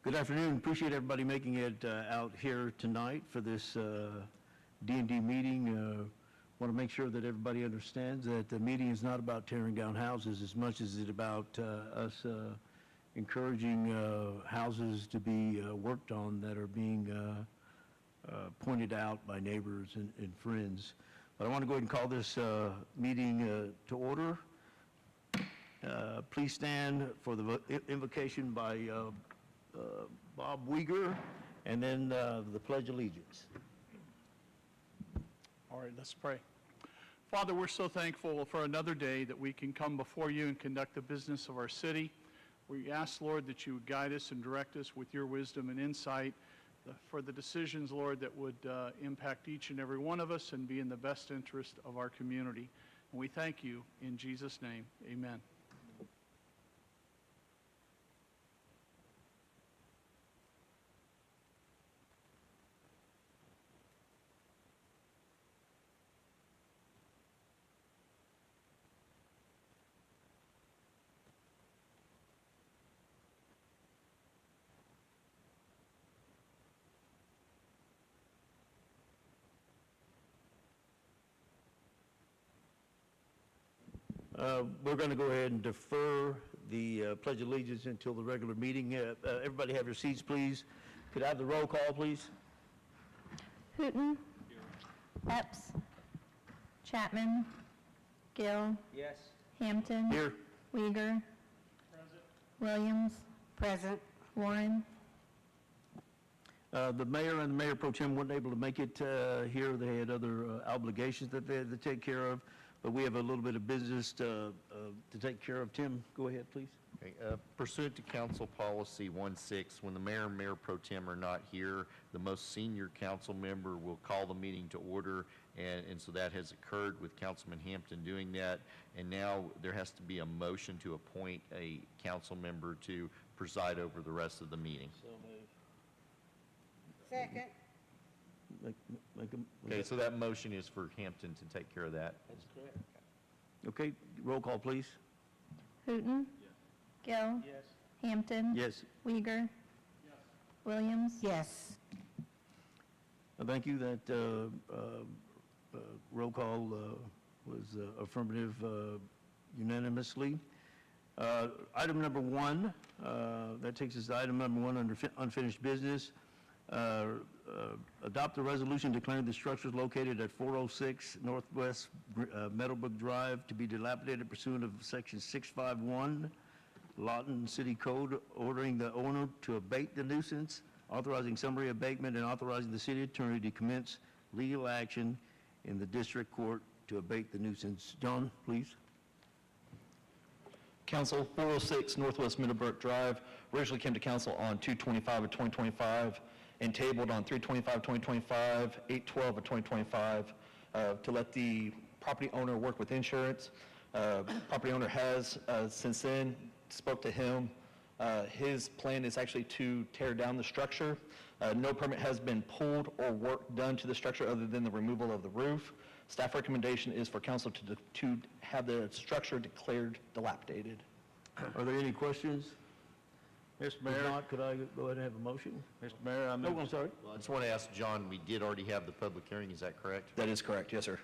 Good afternoon. Appreciate everybody making it out here tonight for this D&D meeting. Want to make sure that everybody understands that the meeting is not about tearing down houses as much as it's about us encouraging houses to be worked on that are being pointed out by neighbors and friends. But I want to go ahead and call this meeting to order. Please stand for the invocation by Bob Weger, and then the Pledge of Allegiance. All right, let's pray. Father, we're so thankful for another day that we can come before you and conduct the business of our city. We ask, Lord, that you would guide us and direct us with your wisdom and insight for the decisions, Lord, that would impact each and every one of us and be in the best interest of our community. And we thank you in Jesus' name. Amen. We're going to go ahead and defer the Pledge of Allegiance until the regular meeting. Everybody have your seats, please. Could I have the roll call, please? Hooten. Epps. Chapman. Gill. Yes. Hampton. Here. Weger. Present. Williams. Present. Warren. The mayor and the mayor pro tem weren't able to make it here. They had other obligations that they had to take care of, but we have a little bit of business to take care of. Tim, go ahead, please. Okay, pursuant to Council Policy 16, when the mayor and mayor pro tem are not here, the most senior council member will call the meeting to order, and so that has occurred with Councilman Hampton doing that, and now there has to be a motion to appoint a council member to preside over the rest of the meeting. Second. Okay, so that motion is for Hampton to take care of that. That's correct. Okay, roll call, please. Hooten. Gill. Yes. Hampton. Yes. Weger. Williams. Yes. Thank you. That roll call was affirmative unanimously. Item number one, that takes us to item number one under unfinished business. Adopt a resolution declaring the structures located at 406 Northwest Meadowbrook Drive to be dilapidated pursuant of Section 651 Lawton City Code, ordering the owner to abate the nuisance, authorizing summary abatement, and authorizing the city attorney to commence legal action in the district court to abate the nuisance. John, please. Council, 406 Northwest Meadowbrook Drive originally came to council on 2/25 of 2025 and tabled on 3/25/2025, 8/12 of 2025 to let the property owner work with insurance. Property owner has since then spoke to him. His plan is actually to tear down the structure. No permit has been pulled or work done to the structure other than the removal of the roof. Staff recommendation is for council to have the structure declared dilapidated. Are there any questions? Mr. If Mayor, not, could I go ahead and have a motion? Mr. Mayor, I Oh, move. I'm sorry. Well, I just want to ask John, we did already have the public hearing, is that correct? That is correct, yes, sir.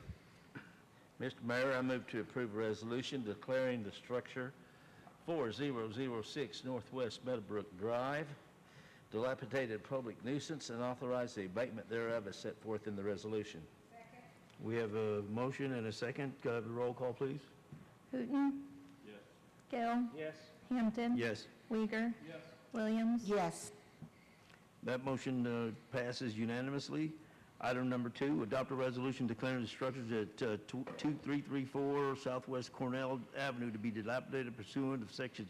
Mr. Mayor, I move to approve a resolution declaring the structure 4006 Northwest Meadowbrook Drive dilapidated public nuisance and authorize the abatement thereof as set forth in the resolution. We have a motion and a second. Could I have a roll call, please? Hooten. Yes. Gill. Yes. Hampton. Yes. Weger. Yes. Williams. Yes. That motion passes unanimously. Item number two, adopt a resolution declaring the structures at 2334 Southwest Cornell Avenue to be dilapidated pursuant of Section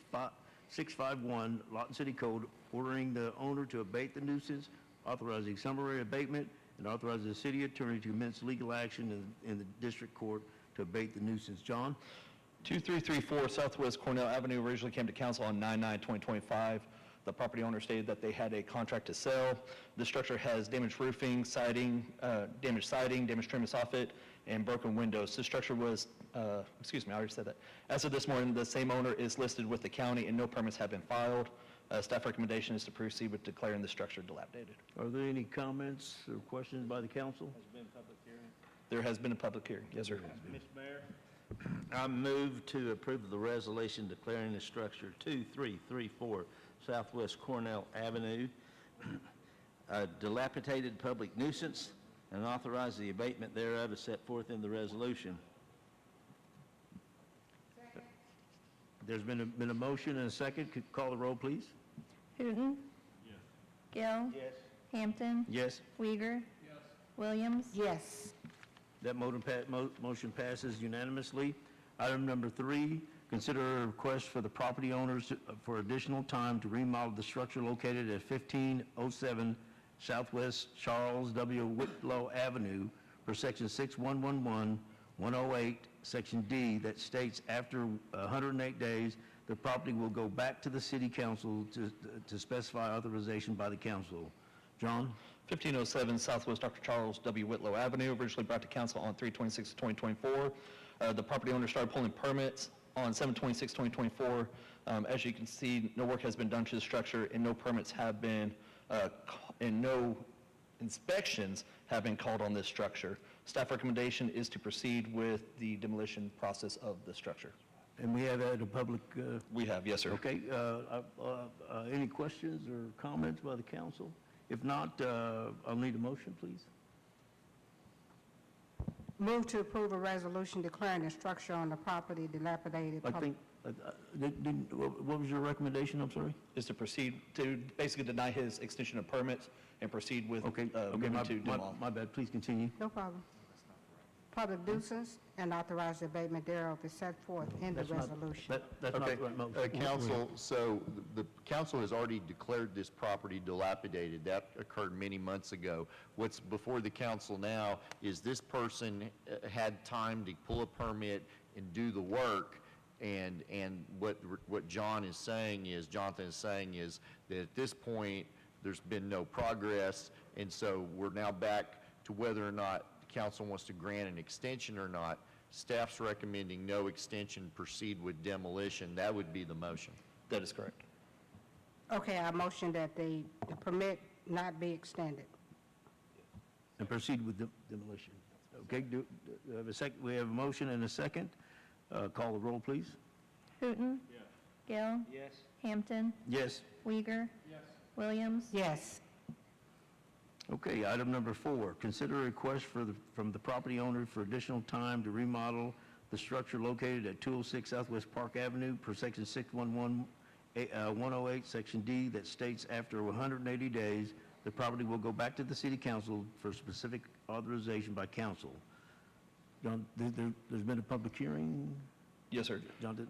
651 Lawton City Code, ordering the owner to abate the nuisance, authorizing summary abatement, and authorizing the city attorney to commence legal action in the district court to abate the nuisance. John? 2334 Southwest Cornell Avenue originally came to council on 9/9/2025. The property owner stated that they had a contract to sell. The structure has damaged roofing, damaged siding, damaged trim and soffit, and broken windows. This structure was, I already said that. As of this morning, the same owner is listed with the county and no permits have been filed. Staff recommendation is to proceed with declaring the structure dilapidated. Are there any comments or questions by the council? There has been a public hearing. Yes, sir. I move to approve the resolution declaring the structure 2334 Southwest Cornell Avenue a dilapidated public nuisance and authorize the abatement thereof as set forth in the resolution. There's been a motion and a second. Could call the roll, please? Hooton. Gill. Hampton. Yes. Weiger. Williams. Yes. That motion passes unanimously. Item number 3, consider a request for the property owners for additional time to remodel the structure located at 1507 Southwest Charles W. Whitlow Avenue per Section 6111, 108, Section D, that states after 108 days, the property will go back to the city council to specify authorization by the council. John? 1507 Southwest Dr. Charles W. Whitlow Avenue, originally brought to council on 3/26/2024. The property owner started pulling permits on 7/26/2024. As you can see, no work has been done to the structure, and no permits have been, and no inspections have been called on this structure. Staff recommendation is to proceed with the demolition process of the structure. And we have had a public, We have, yes, sir. okay, any questions or comments by the council? If not, I'll need a motion, please. Move to approve a resolution declaring the structure on the property dilapidated. I think, what was your recommendation, I'm sorry? Is to proceed to basically deny his extension of permits and proceed with Okay, moving my to demolish. my bad, please continue. No problem. Public nuisance and authorize the abatement thereof is set forth in the That's not- resolution. That's not Okay, the right motion. council, so the council has already declared this property dilapidated. That occurred many months ago. What's before the council now is this person had time to pull a permit and do the work, and what Jonathan is saying is that at this point, there's been no progress, and so we're now back to whether or not the council wants to grant an extension or not. Staff's recommending no extension, proceed with demolition. That would be the motion. That is correct. Okay, I motion that the permit not be extended. And proceed with demolition. Okay, do we have a second? We have a motion and a second. Call the roll, please. Hooton. Gill. Hampton. Yes. Weiger. Williams. Yes. Okay, item number 4, consider a request from the property owner for additional time to remodel the structure located at 206 Southwest Park Avenue per Section 611, 108, Section D, that states after 180 days, the property will go back to the city council for specific authorization by council. John, there's been a public hearing? Yes, sir. John, did?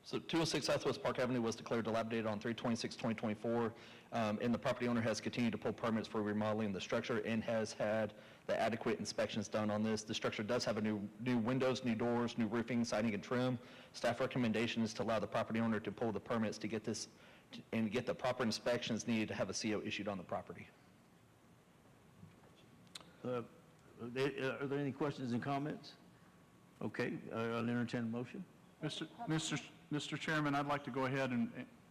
So 206 Southwest Park Avenue was declared dilapidated on 3/26/2024, and the property owner has continued to pull permits for remodeling the structure and has had the adequate inspections done on this. The structure does have a new windows, new doors, new roofing, siding, and trim. Staff recommendation is to allow the property owner to pull the permits to get this, and get the proper inspections needed to have a CO issued on the property. Are there any questions and comments? Okay, I'll entertain a motion. Mr. Chairman, I'd like to go ahead and,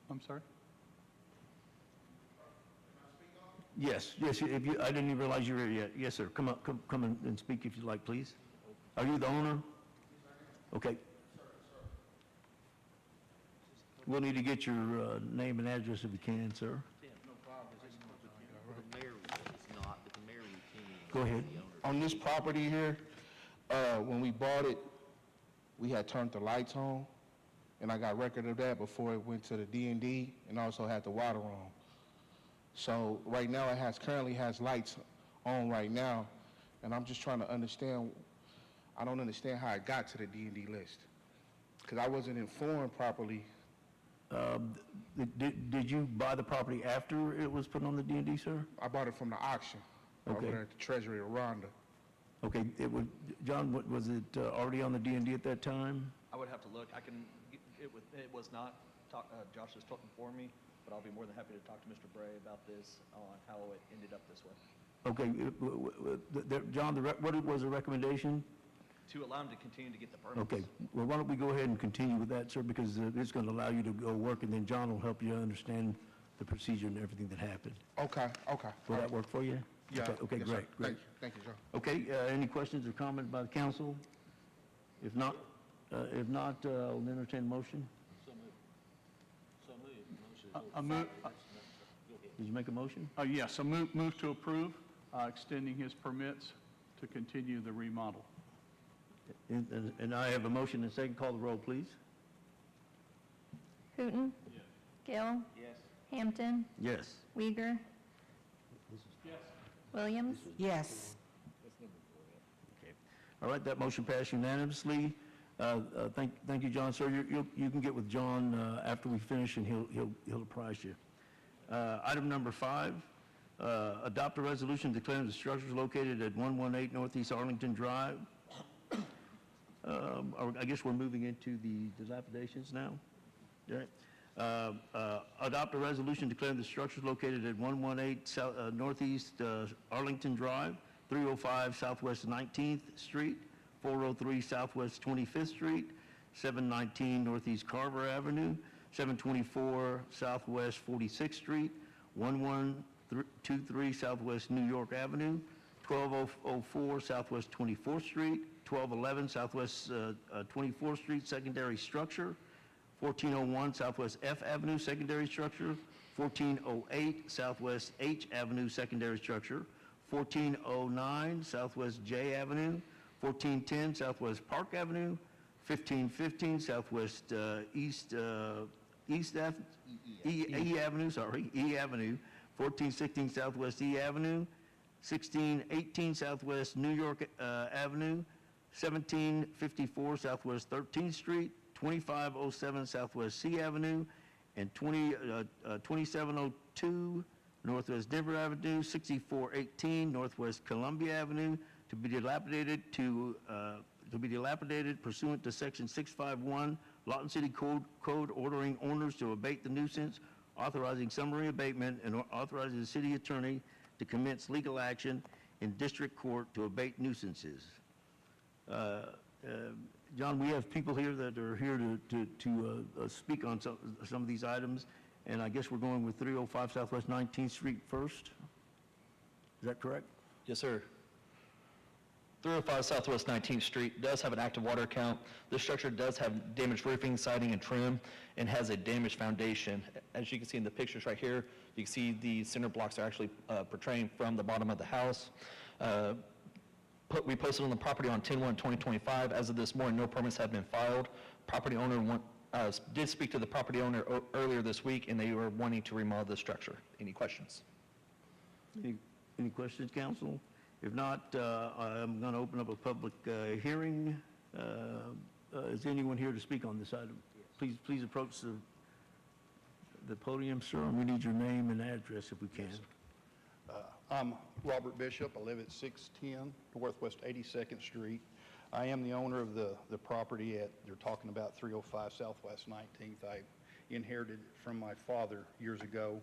I'm sorry? Yes, if you, I didn't even realize you were here yet. Yes, sir. Come and speak if you'd like, please. Are you the owner? Okay. We'll need to get your name and address if you can, sir. The mayor is not, but the mayor routinely. Go ahead. On this property here, when we bought it, we had turned the lights on, and I got record of that before it went to the D&D, and also had the water on. So right now, currently has lights on right now, and I'm just trying to understand, I don't understand how it got to the D&D list, because I wasn't informed properly. Did you buy the property after it was put on the D&D, sir? I bought it from the auction over Okay. there at the Treasury of Rhonda. Okay, John, was it already on the D&D at that time? I would have to look. It was not, Josh is talking for me, but I'll be more than happy to talk to Mr. Bray about this on how it ended up this way. Okay, John, what was the recommendation? to allow them to continue to get the permits. Okay, well, why don't we go ahead and continue with that, sir, because it's going to allow you to go work, and then John will help you understand the procedure and everything that happened. Okay, okay. Will that work for you? Yeah. Okay, Yes, sir. great, great. Thank you, John. Okay, any questions or comments by the council? If not, I'll entertain a motion. I move, Did you make a motion? yes, I move to approve, extending his permits to continue the remodel. And I have a motion and a second. Call the roll, please. Hooton. Gale. Yes. Hampton. Yes. Weiger. Williams. Yes. All right, that motion passed unanimously. Thank you, John. Sir, you can get with John after we finish, and he'll apprise you. Item number 5, adopt a resolution declaring the structures located at 118 Northeast Arlington Drive. I guess we're moving into the dilapidations now. All right. Adopt a resolution declaring the structures located at 118 Northeast Arlington Drive, 305 Southwest 19th Street, 403 Southwest 25th Street, 719 Northeast Carver Avenue, 724 Southwest 46th Street, 1123 Southwest New York Avenue, 1204 Southwest 24th Street, 1211 Southwest 24th Street, secondary structure, 1401 Southwest F Avenue, secondary structure, 1408 Southwest H Avenue, secondary structure, 1409 Southwest J Avenue, 1410 Southwest Park Avenue, 1515 Southwest East Avenue, E Avenue, 1416 Southwest E Avenue, 1618 Southwest New York Avenue, 1754 Southwest 13th Street, 2507 Southwest C Avenue, and 2702 Northwest Denver Avenue, 6418 Northwest Columbia Avenue, to be dilapidated pursuant to Section 651 Lawton City Code ordering owners to abate the nuisance, authorizing summary abatement, and authorizing the city attorney to commence legal action in district court to abate nuisances. John, we have people here that are here to speak on some of these items, and I guess we're going with 305 Southwest 19th Street first. Is that correct? Yes, sir. 305 Southwest 19th Street does have an active water account. This structure does have damaged roofing, siding, and trim, and has a damaged foundation. As you can see in the pictures right here, you can see the cinder blocks are actually portraying from the bottom of the house. We posted on the property on 10/1/2025. As of this morning, no permits have been filed. Property owner did speak to the property owner earlier this week, and they were wanting to remodel the structure. Any questions? Any questions, council? If not, I'm going to open up a public hearing. Is anyone here to speak on this item? Please approach the podium, sir, and we need your name and address if we can. I'm Robert Bishop. I live at 610 Northwest 82nd Street. I am the owner of the property they're talking about 305 Southwest 19th. I inherited it from my father years ago.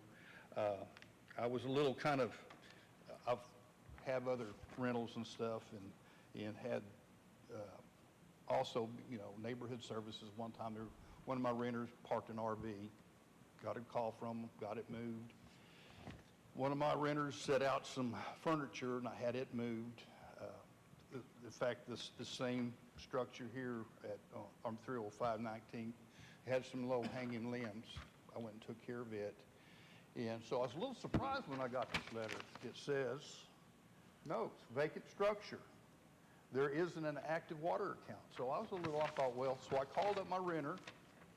I was a little kind of, I've have other rentals and stuff, and had also, neighborhood services. One time, one of my renters parked an RV, got a call from them, got it moved. One of my renters set out some furniture, and I had it moved. In fact, the same structure here on 305 19th had some low hanging limbs. I went and took care of it. And so I was a little surprised when I got this letter. It says, no, it's vacant structure. There isn't an active water account. So I thought, well, so I called up my renter,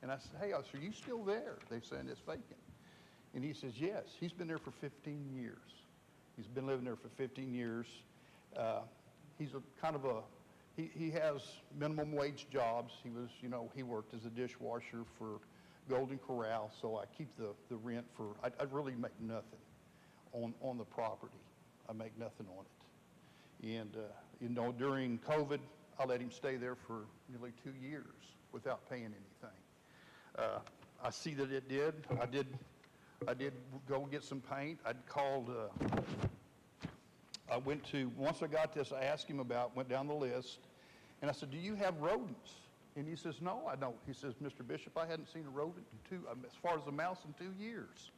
and I said, hey, are you still there? They said it's vacant. And he says, yes, he's been there for 15 years. He's been living there for 15 years. He's he has minimum wage jobs. He worked as a dishwasher for Golden Corral, so I keep the rent for, I really make nothing on the property. I make nothing on it. And, during COVID, I let him stay there for nearly 2 years without paying anything. I see that it did. I did go get some paint. Once I got this, I asked him went down the list, And I said, do you have rodents? And he says, no, I don't. He says, Mr. Bishop, I hadn't seen a rodent as far as a mouse in 2 years.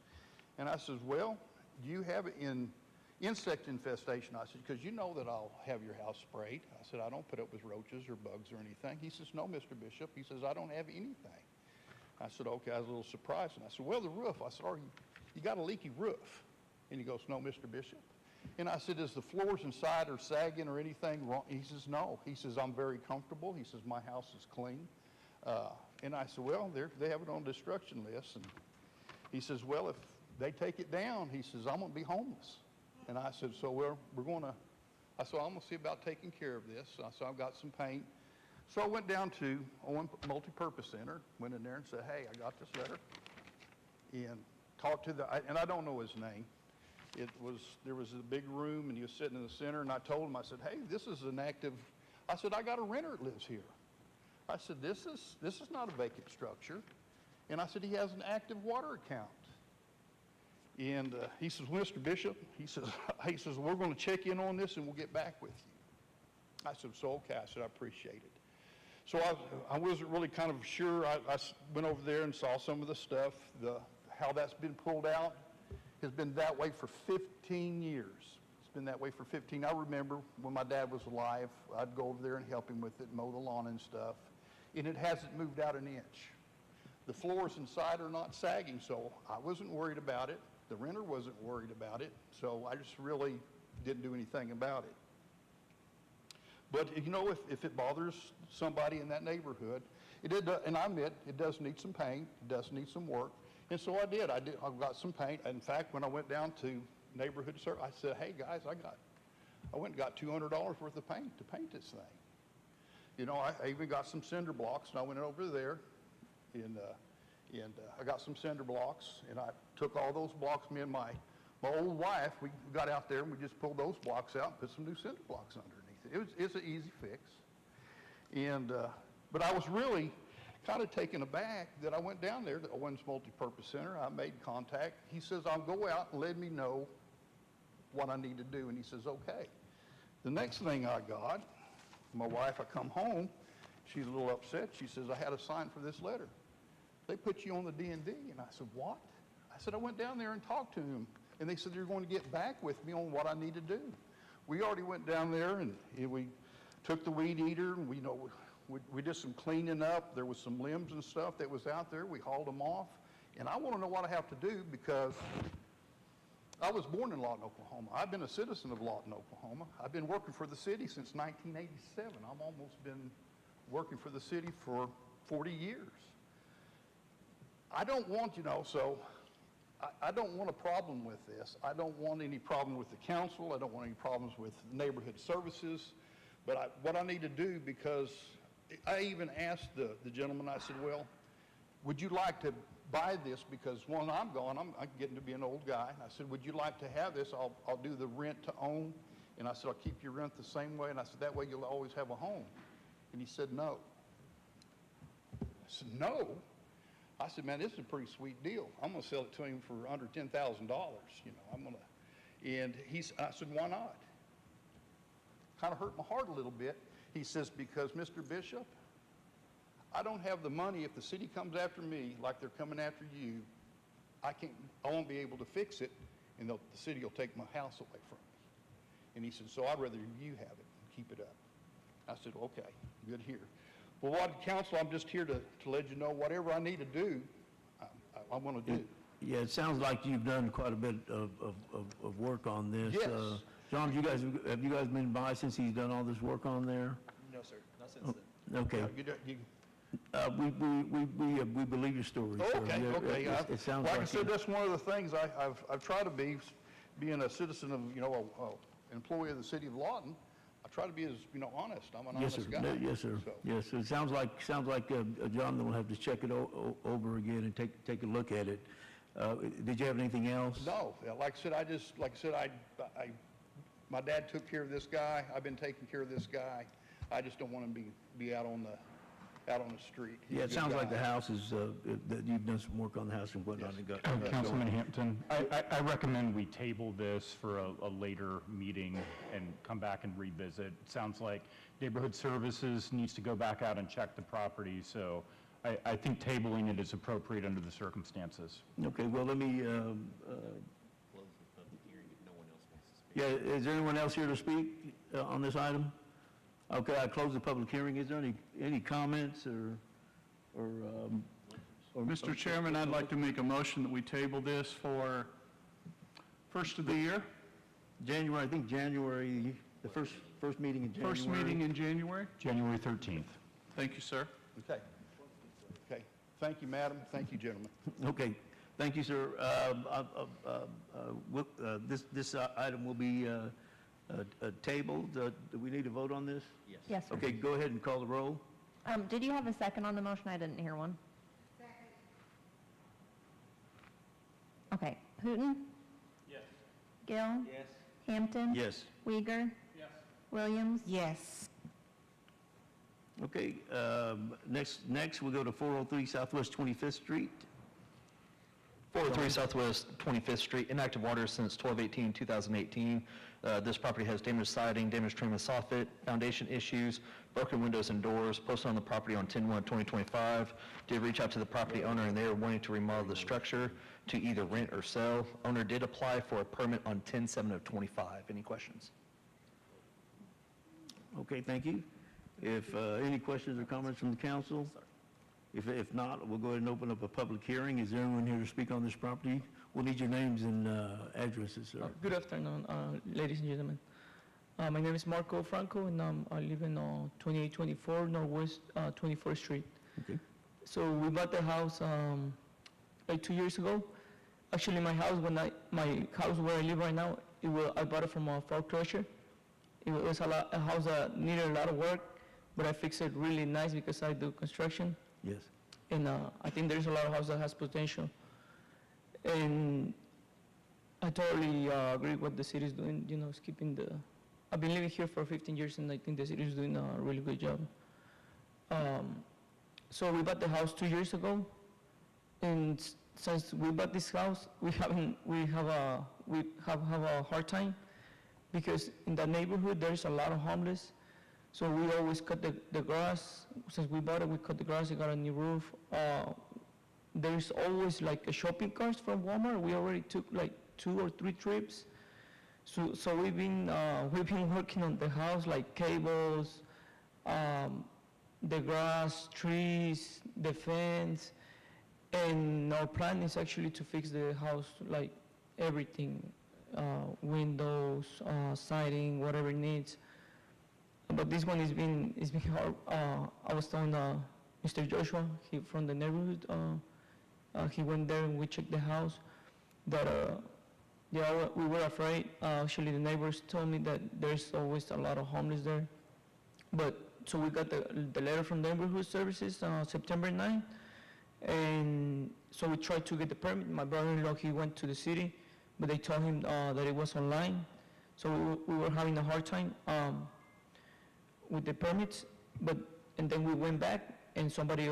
And I says, well, do you have insect infestation? I said, because you know that I'll have your house sprayed. I said, I don't put up with roaches or bugs or anything. He says, no, Mr. Bishop. He says, I don't have anything. I said, okay. I was a little surprised. And I said, well, the roof. I said, you got a leaky roof? And he goes, no, Mr. Bishop. And I said, is the floors inside or sagging or anything wrong? He says, no. He says, I'm very comfortable. He says, my house is clean. And I said, well, they have it on destruction list. And he says, well, if they take it down, he says, I'm going to be homeless. And I said, so we're going to, I said, I'm going to see about taking care of this. I said, I've got some paint. So I went down to Owen Multipurpose Center, went in there and said, hey, I got this letter. And talked to and I don't know his name. There was a big room, and he was sitting in the center, and I told him, I said, hey, this is an active, I said, I got a renter that lives here. I said, this is not a vacant structure. And I said, he has an active water account. And he says, Mr. Bishop, he says, we're going to check in on this, and we'll get back with you. I said, so okay. I said, I appreciate it. So I wasn't really kind of sure. I went over there and saw some of the stuff, how that's been pulled out. Has been that way for 15 years. It's been that way for 15. I remember when my dad was alive, I'd go over there and help him with it, mow the lawn and stuff, and it hasn't moved out an inch. The floors inside are not sagging, so I wasn't worried about it. The renter wasn't worried about it, so I just really didn't do anything about it. But, you know, if it bothers somebody in that neighborhood, and I admit, it does need some paint, it does need some work. And so I did. I got some paint. In fact, when I went down to neighborhood service, I said, hey, guys, I went and got $200 worth of paint to paint this thing. You know, I even got some cinder blocks, and I went over there, and I got some cinder blocks, and I took all those blocks. Me and my old wife, we got out there, and we just pulled those blocks out and put some new cinder blocks underneath it. It's an easy fix. And but I was really kind of taken aback that I went down there to Owens Multipurpose Center. I made contact. He says, I'll go out and let me know what I need to do. And he says, okay. The next thing I got, my wife, I come home, she's a little upset. She says, I had a sign for this letter. They put you on the D&D. And I said, what? I said, I went down there and talked to him. And they said, they're going to get back with me on what I need to do. We already went down there, and we took the weed eater, and we did some cleaning up. There was some limbs and stuff that was out there. We hauled them off. And I want to know what I have to do, because I was born in Lawton, Oklahoma. I've been a citizen of Lawton, Oklahoma. I've been working for the city since 1987. I've almost been working for the city for 40 years. I don't want, I don't want a problem with this. I don't want any problem with the council. I don't want any problems with neighborhood services. But what I need to do, because I even asked the gentleman, I said, well, would you like to buy this? Because when I'm gone, I'm getting to be an old guy. And I said, would you like to have this? I'll do the rent to own. And I said, I'll keep your rent the same way. And I said, that way you'll always have a home. And he said, no. I said, no? I said, man, this is a pretty sweet deal. I'm going to sell it to him for under $10,000. And I said, why not? Kind of hurt my heart a little bit. He says, because, Mr. Bishop, I don't have the money. If the city comes after me like they're coming after you, I won't be able to fix it, and the city will take my house away from me. And he said, so I'd rather you have it and keep it up. I said, okay, good here. Well, council, I'm just here to let you know whatever I need to do, I'm going to do. Yeah, it sounds like you've done quite a bit of work on this. Yes. John, have you guys been by since he's done all this work on there? No, sir, not since then. Okay. We believe your story. sir. Okay. It sounds like like I said, that's one of the things I've tried to be, being a citizen of, an employee of the city of Lawton. I try to be as, honest. I'm an Yes, honest sir. guy. Yes, sir. So, Yes, sir. It sounds like John will have to check it over again and take a look at it. Did you have anything else? No, like I said, my dad took care of this guy. I've been taking care of this guy. I just don't want him to be out on out on the street. He's Yeah, a it good sounds like the guy. house is, that you've done some work on the house and whatnot. and got- Councilman Hampton, I recommend we table this for a later meeting and come back and revisit. It sounds like Neighborhood Services needs to go back out and check the property, so I think tabling it is appropriate under the circumstances. Okay, well, let me, yeah, is there anyone else here to speak on this item? Okay, I close the public hearing. Is there any comments or? Mr. Chairman, I'd like to make a motion that we table this for first of the year, January, I think January, the first meeting in January. first meeting in January. January 13th. Thank you, sir. Okay. Okay. Thank you, madam. Thank you, gentlemen. Okay, thank you, sir. This item will be tabled. Do we need to vote on this? Yes, sir. Okay, go ahead and call the roll. Did you have a second on the motion? I didn't hear one. Okay, Hooton? Yes. Gill? Yes. Hampton? Yes. Uyghur? Yes. Williams? Yes. Okay, next we'll go to 403 Southwest 25th Street. 403 Southwest 25th Street, inactive water since 12/18/2018. This property has damaged siding, damaged trim and soffit, foundation issues, broken windows and doors, posted on the property on 10/1/2025. Did reach out to the property owner, and they are wanting to remodel the structure to either rent or sell. Owner did apply for a permit on 10/7/25. Any questions? Okay, thank you. If any questions or comments from the council? If not, we'll go ahead and open up a public hearing. Is there anyone here to speak on this property? We'll need your names and addresses, sir. Good afternoon, ladies and gentlemen. My name is Marco Franco, and I live in 2824 Northwest 24th Street. Okay. So we bought the house like 2 years ago. Actually, my house where I live right now, I bought it from a foreclosure. It was a house that needed a lot of work, but I fixed it really nice because I do construction. Yes. And I think there's a lot of house that has potential. And I totally agree with what the city is doing, is keeping I've been living here for 15 years, and I think the city is doing a really good job. So we bought the house 2 years ago, and since we bought this house, we have a hard time, because in the neighborhood, there's a lot of homeless. So we always cut the grass. Since we bought it, we cut the grass, we got a new roof. There's always like a shopping carts from Walmart. We already took like 2 or 3 trips. So we've been working on the house, like cables, the grass, trees, the fence. And our plan is actually to fix the house, like everything, windows, siding, whatever it needs. But this one is being hard. I was telling Mr. Joshua, he from the neighborhood, he went there and we checked the house. That we were afraid. Actually, the neighbors told me that there's always a lot of homeless there. But so we got the letter from Neighborhood Services September 9, and so we tried to get the permit. My brother-in-law, he went to the city, but they told him that it was online. So we were having a hard time with the permits, and then we went back, and somebody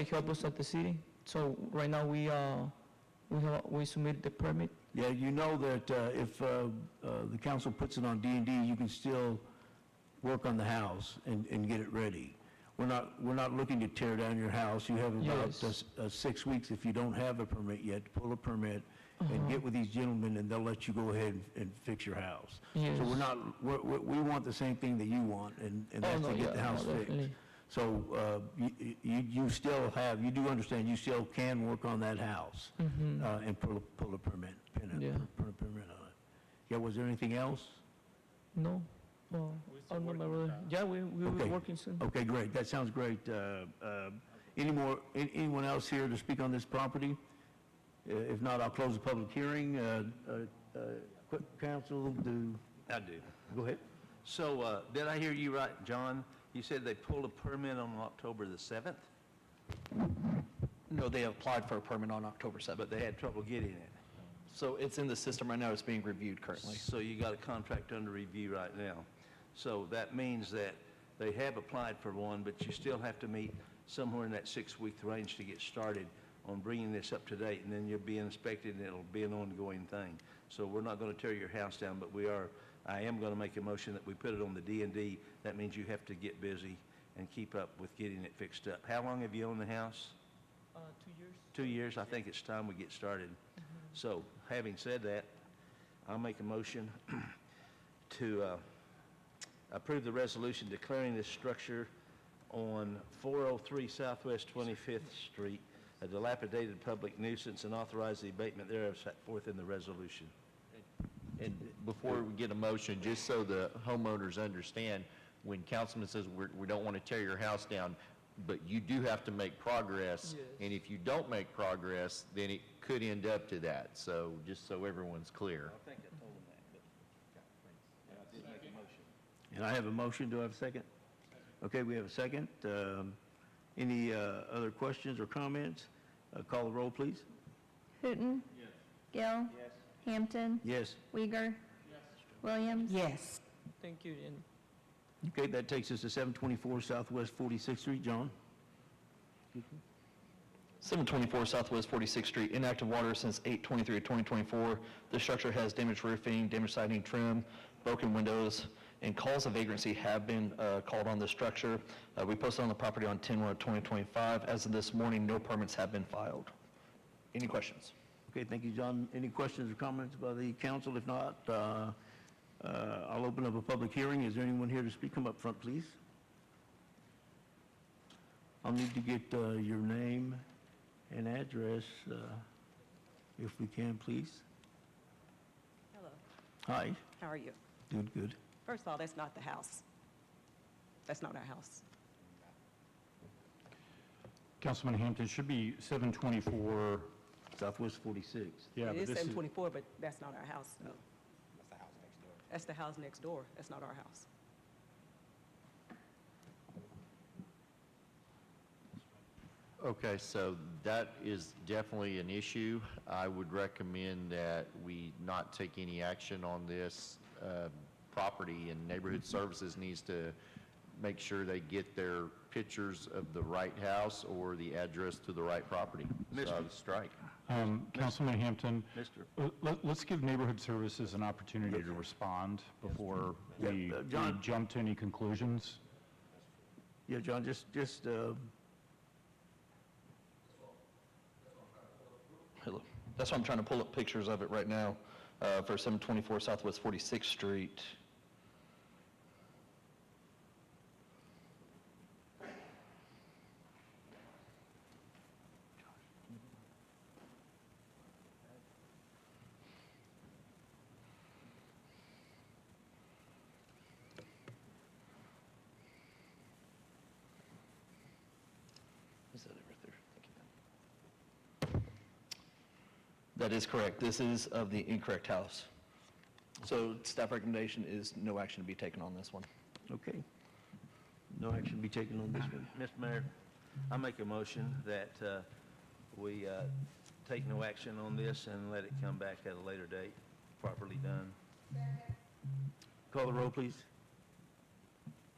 helped us at the city. So right now we submitted the permit. Yeah, you know that if the council puts it on D&D, you can still work on the house and get it ready. We're not looking to tear down your house. You have about Yes. 6 weeks, if you don't have a permit yet, to pull a permit and get with these gentlemen, and they'll let you go ahead and fix your house. Yes. So we want the same thing that you want, and that's no, to get yeah, the house no, fixed. definitely. So you do understand, you still can work on that house and pull a permit, Yeah. put a permit on it. Yeah, was there anything else? No. Well, I don't know, my brother. Yeah, we will be Okay. working soon. Okay, great, that sounds great. Anyone else here to speak on this property? If not, I'll close the public hearing. Council, I do. go ahead. So, did I hear you right, John? You said they pulled a permit on October the 7th, No, they applied for a permit on October 7th. but they had trouble getting it. So it's in the system right now, it's being reviewed currently. So you got a contract under review right now. So that means that they have applied for one, but you still have to meet somewhere in that 6-week range to get started on bringing this up to date, and then you'll be inspected, and it'll be an ongoing thing. So we're not going to tear your house down, but I am going to make a motion that we put it on the D&D. That means you have to get busy and keep up with getting it fixed up. How long have you owned the house? 2 years. 2 years. I think it's time we get started. So, having said that, I'll make a motion to approve the resolution declaring this structure on 403 Southwest 25th Street a dilapidated public nuisance and authorize the abatement thereof set forth in the resolution. And before we get a motion, just so the homeowners understand, when Councilman says we don't want to tear your house down, but you do have to make progress. Yes. And if you don't make progress, then it could end up to that. So just so everyone's clear. I think I told them that, but I did make a motion. And I have a motion. Do I have a second? Okay, we have a second. Any other questions or comments? Call the roll, please. Hooton. Yes. Gill. Yes. Hampton. Yes. Weiger. Williams. Yes. Thank you, and Okay, that takes us to 724 Southwest 46th Street. John? 724 Southwest 46th Street, inactive water since 8/23/2024. The structure has damaged roofing, damaged siding trim, broken windows, and calls of vagrancy have been called on the structure. We posted on the property on 10/1/2025. As of this morning, no permits have been filed. Any questions? Okay, thank you, John. Any questions or comments by the council? If not, I'll open up a public hearing. Is there anyone here to speak? Come up front, please. I'll need to get your name and address, if we can, please. Hello, Hi, how are you? doing good. First of all, that's not the house. That's not our house. Councilman Hampton, should be 724, Southwest 46. yeah, It but is this is, 724, but that's not our house. No. That's the house next door. That's not our house. Okay, so that is definitely an issue. I would recommend that we not take any action on this property, and Neighborhood Services needs to make sure they get their pictures of the right house or the address to the right property. So I would strike. Councilman Hampton, Mr. let's give Neighborhood Services an opportunity to respond before Yeah, we John. jump to any conclusions. Yeah, John, Hello. That's why I'm trying to pull up pictures of it right now for 724 Southwest 46th Street. Is that it right there? Thank you. That is correct. This is of the incorrect house. So staff recommendation is no action to be taken on this one. okay. No action be taken on this one. Mr. Mayor, I make a motion that we take no action on this and let it come back at a later date, properly done. Call the roll, please.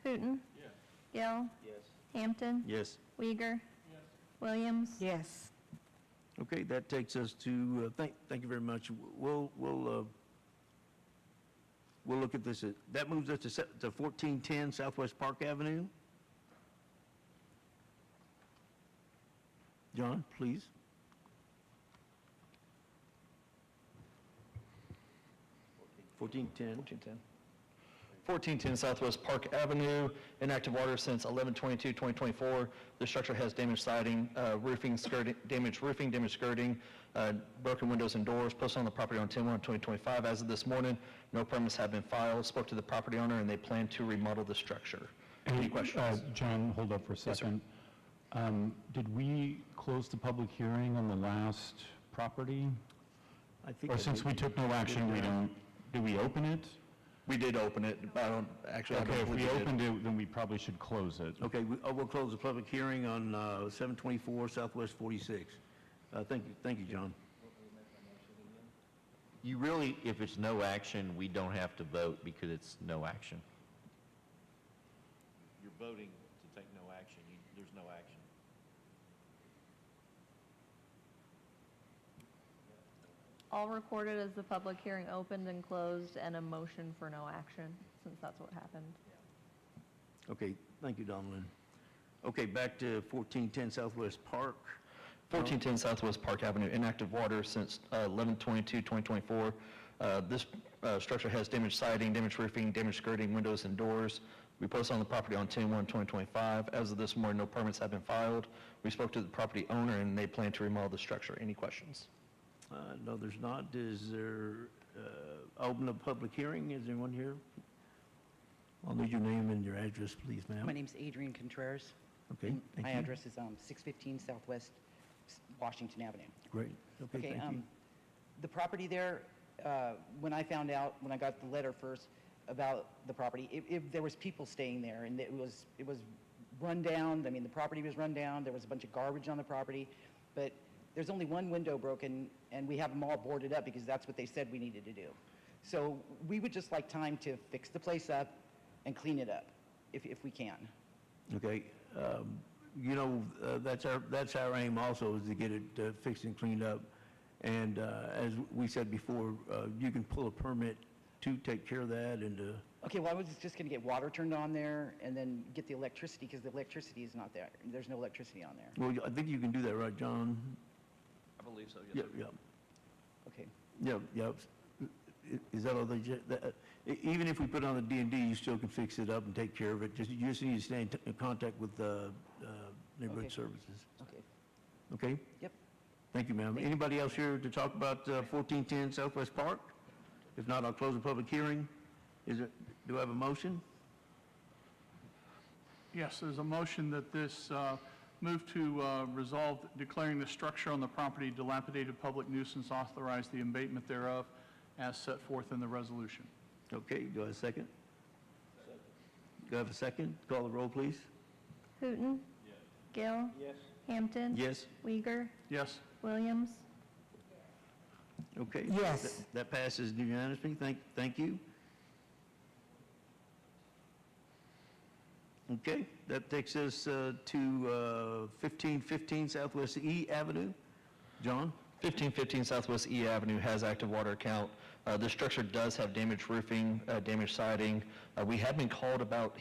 Hooton. Yes. Gill. Yes. Hampton. Yes. Weiger. Williams. Yes. Okay, that takes us to, thank you very much. We'll look at this. That moves us to 1410 Southwest Park Avenue. John, please. $14.10. 1410 Southwest Park Avenue, inactive water since 11/22/2024. The structure has damaged siding, damaged roofing, damaged skirting, broken windows and doors. Posted on the property on 10/1/2025. As of this morning, no permits have been filed. Spoke to the property owner, and they plan to remodel the structure. Any questions? John, hold up for a Yes, sir. second. Did we close the public hearing on the last property? I think. Or since we took no action, we don't, did we open it? We did open it, but I don't Okay, if believe we we did. opened it, then we probably should close it. Okay, we'll close the public hearing on 724 Southwest 46. Thank you, John. You really, if it's no action, we don't have to vote because it's no action. You're voting to take no action. There's no action. I'll record it as the public hearing opened and closed and a motion for no action, since that's what happened. Okay, thank you, Donaldin. Okay, back to 1410 Southwest Park. 1410 Southwest Park Avenue, inactive water since 11/22/2024. This structure has damaged siding, damaged roofing, damaged skirting, windows, and doors. We posted on the property on 10/1/2025. As of this morning, no permits have been filed. We spoke to the property owner, and they plan to remodel the structure. Any questions? No, there's not. Is there, open a public hearing? Is anyone here? I'll need your name and your address, please, ma'am. My name's Adrian Contreras. Okay, and thank My you. address is 615 Southwest Washington Avenue. Great, okay, thank you. The property there, when I found out, when I got the letter first about the property, there was people staying there, and it was run down. I mean, the property was run down. There was a bunch of garbage on the property, but there's only one window broken, and we have them all boarded up because that's what they said we needed to do. So we would just like time to fix the place up and clean it up, if we can. Okay, you know, that's our aim also, is to get it fixed and cleaned up. And as we said before, you can pull a permit to take care of that and Okay, well, I was just going to get water turned on there and then get the electricity, because the electricity is not there. There's no electricity on there. well, I think you can do that, right, John? I believe so, yes. Yeah, Okay. yeah. Is that all they, even if we put it on the D&D, you still can fix it up and take care of it. You just need to stay in contact with neighborhood Okay. services. Okay. Okay? Yep. Thank you, ma'am. Anybody else here to talk about 1410 Southwest Park? If not, I'll close the public hearing. Do I have a motion? Yes, there's a motion that this move to resolve declaring the structure on the property dilapidated public nuisance, authorize the abatement thereof as set forth in the resolution. Okay, do I have a second? Do I have a second? Call the roll, please. Hooton. Gill. Yes. Hampton. Yes? Weiger. Yes? Williams. Okay. Yes. That passes unanimously. Thank you. Okay, that takes us to 1515 Southwest E Avenue. John? 1515 Southwest E Avenue has active water account. The structure does have damaged roofing, damaged siding. We have been called about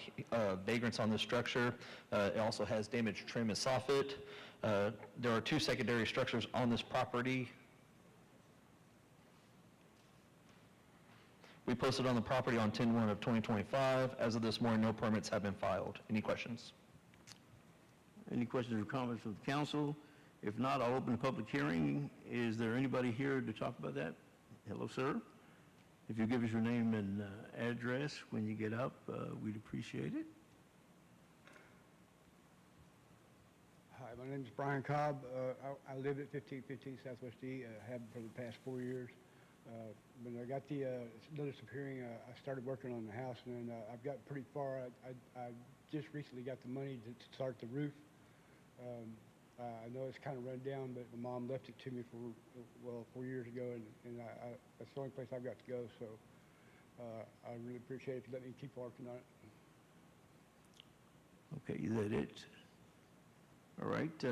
vagrants on this structure. It also has damaged trim and soffit. There are two secondary structures on this property. We posted on the property on 10/1/2025. As of this morning, no permits have been filed. Any questions? Any questions or comments from the council? If not, I'll open the public hearing. Is there anybody here to talk about that? Hello, sir. If you give us your name and address when you get up, we'd appreciate it. Hi, my name is Brian Cobb. I live at 1515 Southwest E. I have for the past 4 years. When I got the notice of hearing, I started working on the house, and I've got pretty far. I just recently got the money to start the roof. I know it's kind of run down, but my mom left it to me for 4 years ago, and that's the only place I've got to go. So I really appreciate it if you let me keep working on it. Okay, is that it? All right.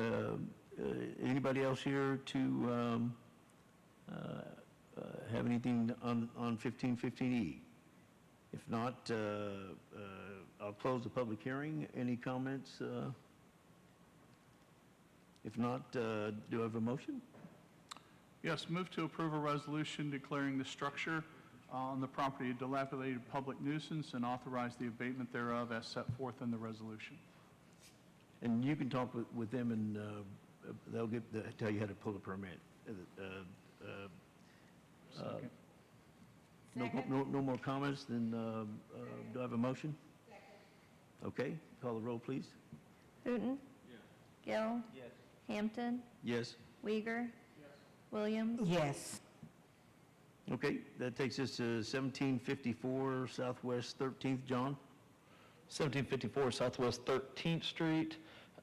Anybody else here to have anything on 1515E? If not, I'll close the public hearing. Any comments? If not, do I have a motion? Yes, move to approve a resolution declaring the structure on the property a dilapidated public nuisance and authorize the abatement thereof as set forth in the resolution. And you can talk with them, and they'll tell you how to pull a permit. No more comments, then do I have a motion? Okay, call the roll, please. Hooton. Gill. Hampton. Yes. Weiger. Williams. Yes. Okay, that takes us to 1754 Southwest 13th, John. 1754 Southwest 13th Street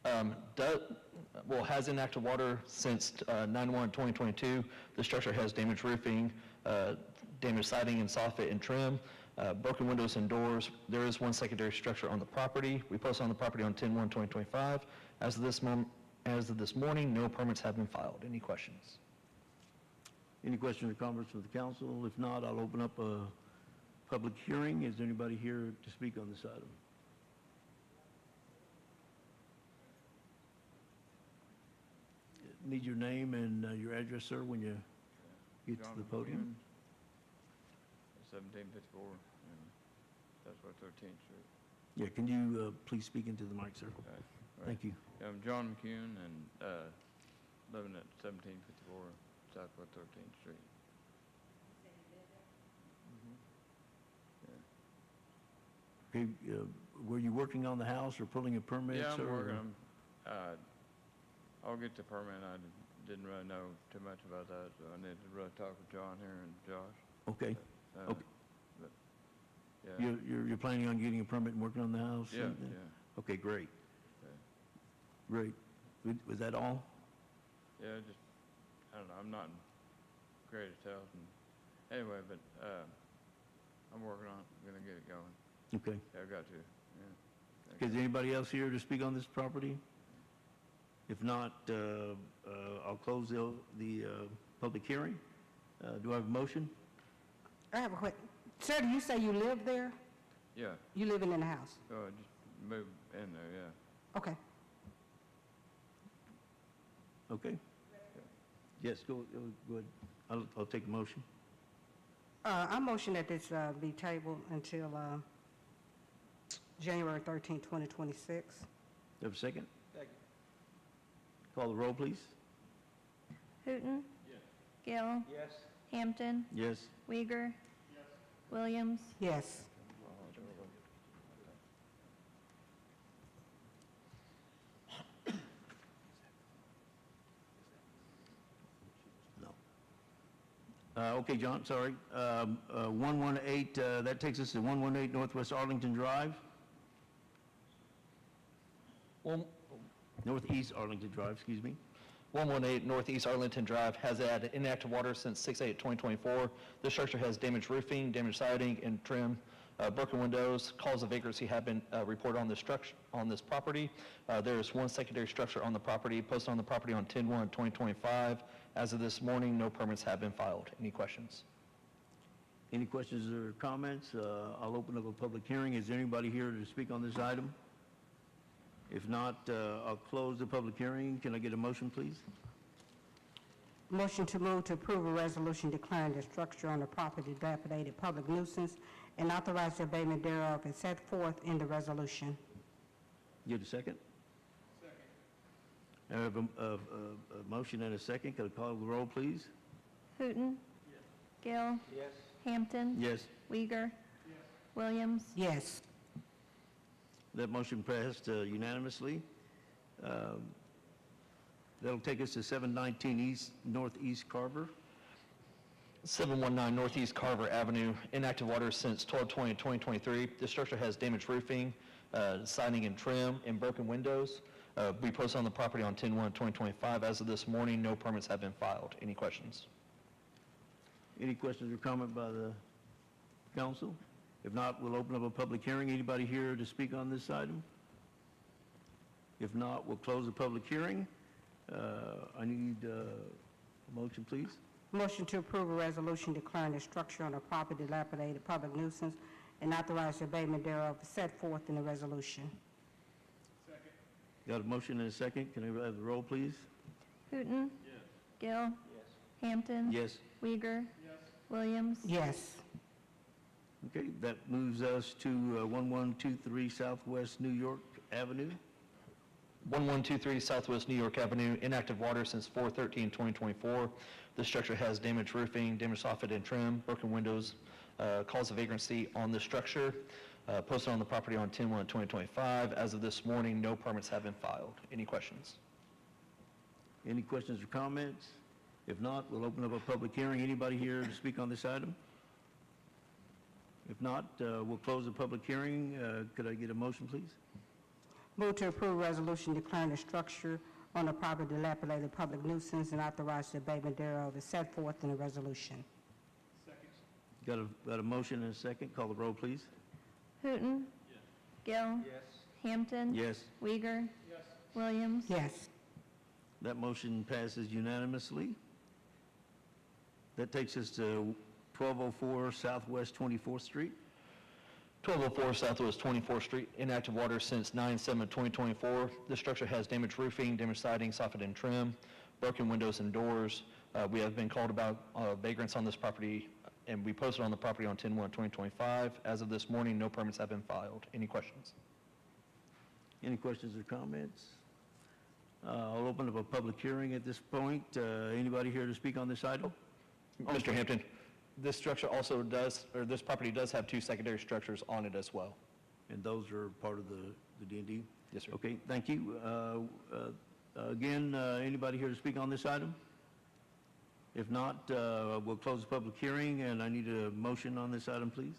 has inactive water since 9/1/2022. The structure has damaged roofing, damaged siding and soffit and trim, broken windows and doors. There is one secondary structure on the property. We posted on the property on 10/1/2025. As of this morning, no permits have been filed. Any questions? Any questions or comments from the council? If not, I'll open up a public hearing. Is there anybody here to speak on this item? Need your name and your address, sir, when you get to the podium. 1754, and that's what 13th Street. Yeah, can you please speak into the mic, sir? Right. Thank you. I'm John McCune, and living at 1754 Southwest 13th Street. Okay, were you working on the house or pulling a permit, Yeah, sir? I'm working. I'll get the permit. I didn't really know too much about that, so I need to really talk with John here and Josh. Okay. Okay. But, yeah. You're planning on getting a permit and working on the house? Yeah, and- yeah. Okay, great. Okay. Great. Was that all? Yeah, just, I don't know, I'm not in greatest health, and anyway, but, I'm working on it, I'm gonna get it going. Okay. Yeah, I've got to, yeah. Thank Okay, is anybody else here to speak on this property? If not, I'll close the public hearing. Do I have a motion? I have a question. Sir, do you say you live there? Yeah, You living in the house? just move in there, yeah. Okay. Okay. Yes, go ahead. I'll take the motion. I motion that this be tabled until January 13, 2026. Do you have a second? Second. Call the roll, please. Hooton. Yes. Gale. Yes. Hampton. Yes. Uyghur. Yes. Williams. Yes. Okay, John, sorry. 118, that takes us to 118 Northwest Arlington Drive. Northeast Arlington Drive, excuse me. 118 Northeast Arlington Drive has had inactive water since 6/8/2024. The structure has damaged roofing, damaged siding and trim, broken windows. Calls of vagrancy have been reported on this structure, on this property. There is one secondary structure on the property, posted on the property on 10/1/2025. As of this morning, no permits have been filed. Any questions? Any questions or comments? I'll open up a public hearing. Is there anybody here to speak on this item? If not, I'll close the public hearing. Can I get a motion, please? Motion to move to approve a resolution declaring the structure on the property dilapidated public nuisance and authorize the abatement thereof as set forth in the resolution. Get a second? Second. I have a motion and a second. Can I call the roll, please? Hooton. Yes. Gale. Yes. Hampton. Yes. Uyghur. Yes. Williams. Yes. That motion passed unanimously. That'll take us to 719 Northeast Carver. 719 Northeast Carver Avenue, inactive water since 12/20/2023. The structure has damaged roofing, siding and trim, and broken windows. We posted on the property on 10/1/2025. As of this morning, no permits have been filed. Any questions? Any questions or comment by the council? If not, we'll open up a public hearing. Anybody here to speak on this item? If not, we'll close the public hearing. I need a motion, please. Motion to approve a resolution declaring the structure on the property dilapidated public nuisance and authorize the abatement thereof as set forth in the resolution. Got a motion and a second. Can I have the roll, please? Hooton. Yes. Gale. Yes. Hampton. Yes. Uyghur. Yes. Williams. Yes. Okay, that moves us to 1123 Southwest New York Avenue. 1123 Southwest New York Avenue, inactive water since 4/13/2024. The structure has damaged roofing, damaged soffit and trim, broken windows, calls of vagrancy on the structure, posted on the property on 10/1/2025. As of this morning, no permits have been filed. Any questions? Any questions or comments? If not, we'll open up a public hearing. Anybody here to speak on this item? If not, we'll close the public hearing. Could I get a motion, please? Move to approve resolution declaring the structure on the property dilapidated public nuisance and authorize the abatement thereof as set forth in the resolution. Got a motion and a second. Call the roll, please. Hooton. Yes. Gale. Yes. Hampton. Yes. Uyghur. Yes. Williams. Yes. That motion passes unanimously. That takes us to 1204 Southwest 24th Street. 1204 Southwest 24th Street, inactive water since 9/7/2024. This structure has damaged roofing, damaged siding, soffit and trim, broken windows and doors. We have been called about vagrants on this property, and we posted on the property on 10/1/2025. As of this morning, no permits have been filed. Any questions? Any questions or comments? I'll open up a public hearing at this point. Anybody here to speak on this item? Mr. Hampton, this structure also does, or this property does have 2 secondary structures on it as well. And those are part of the D&D? Yes, sir. Okay, thank you. Again, anybody here to speak on this item? If not, we'll close the public hearing, and I need a motion on this item, please.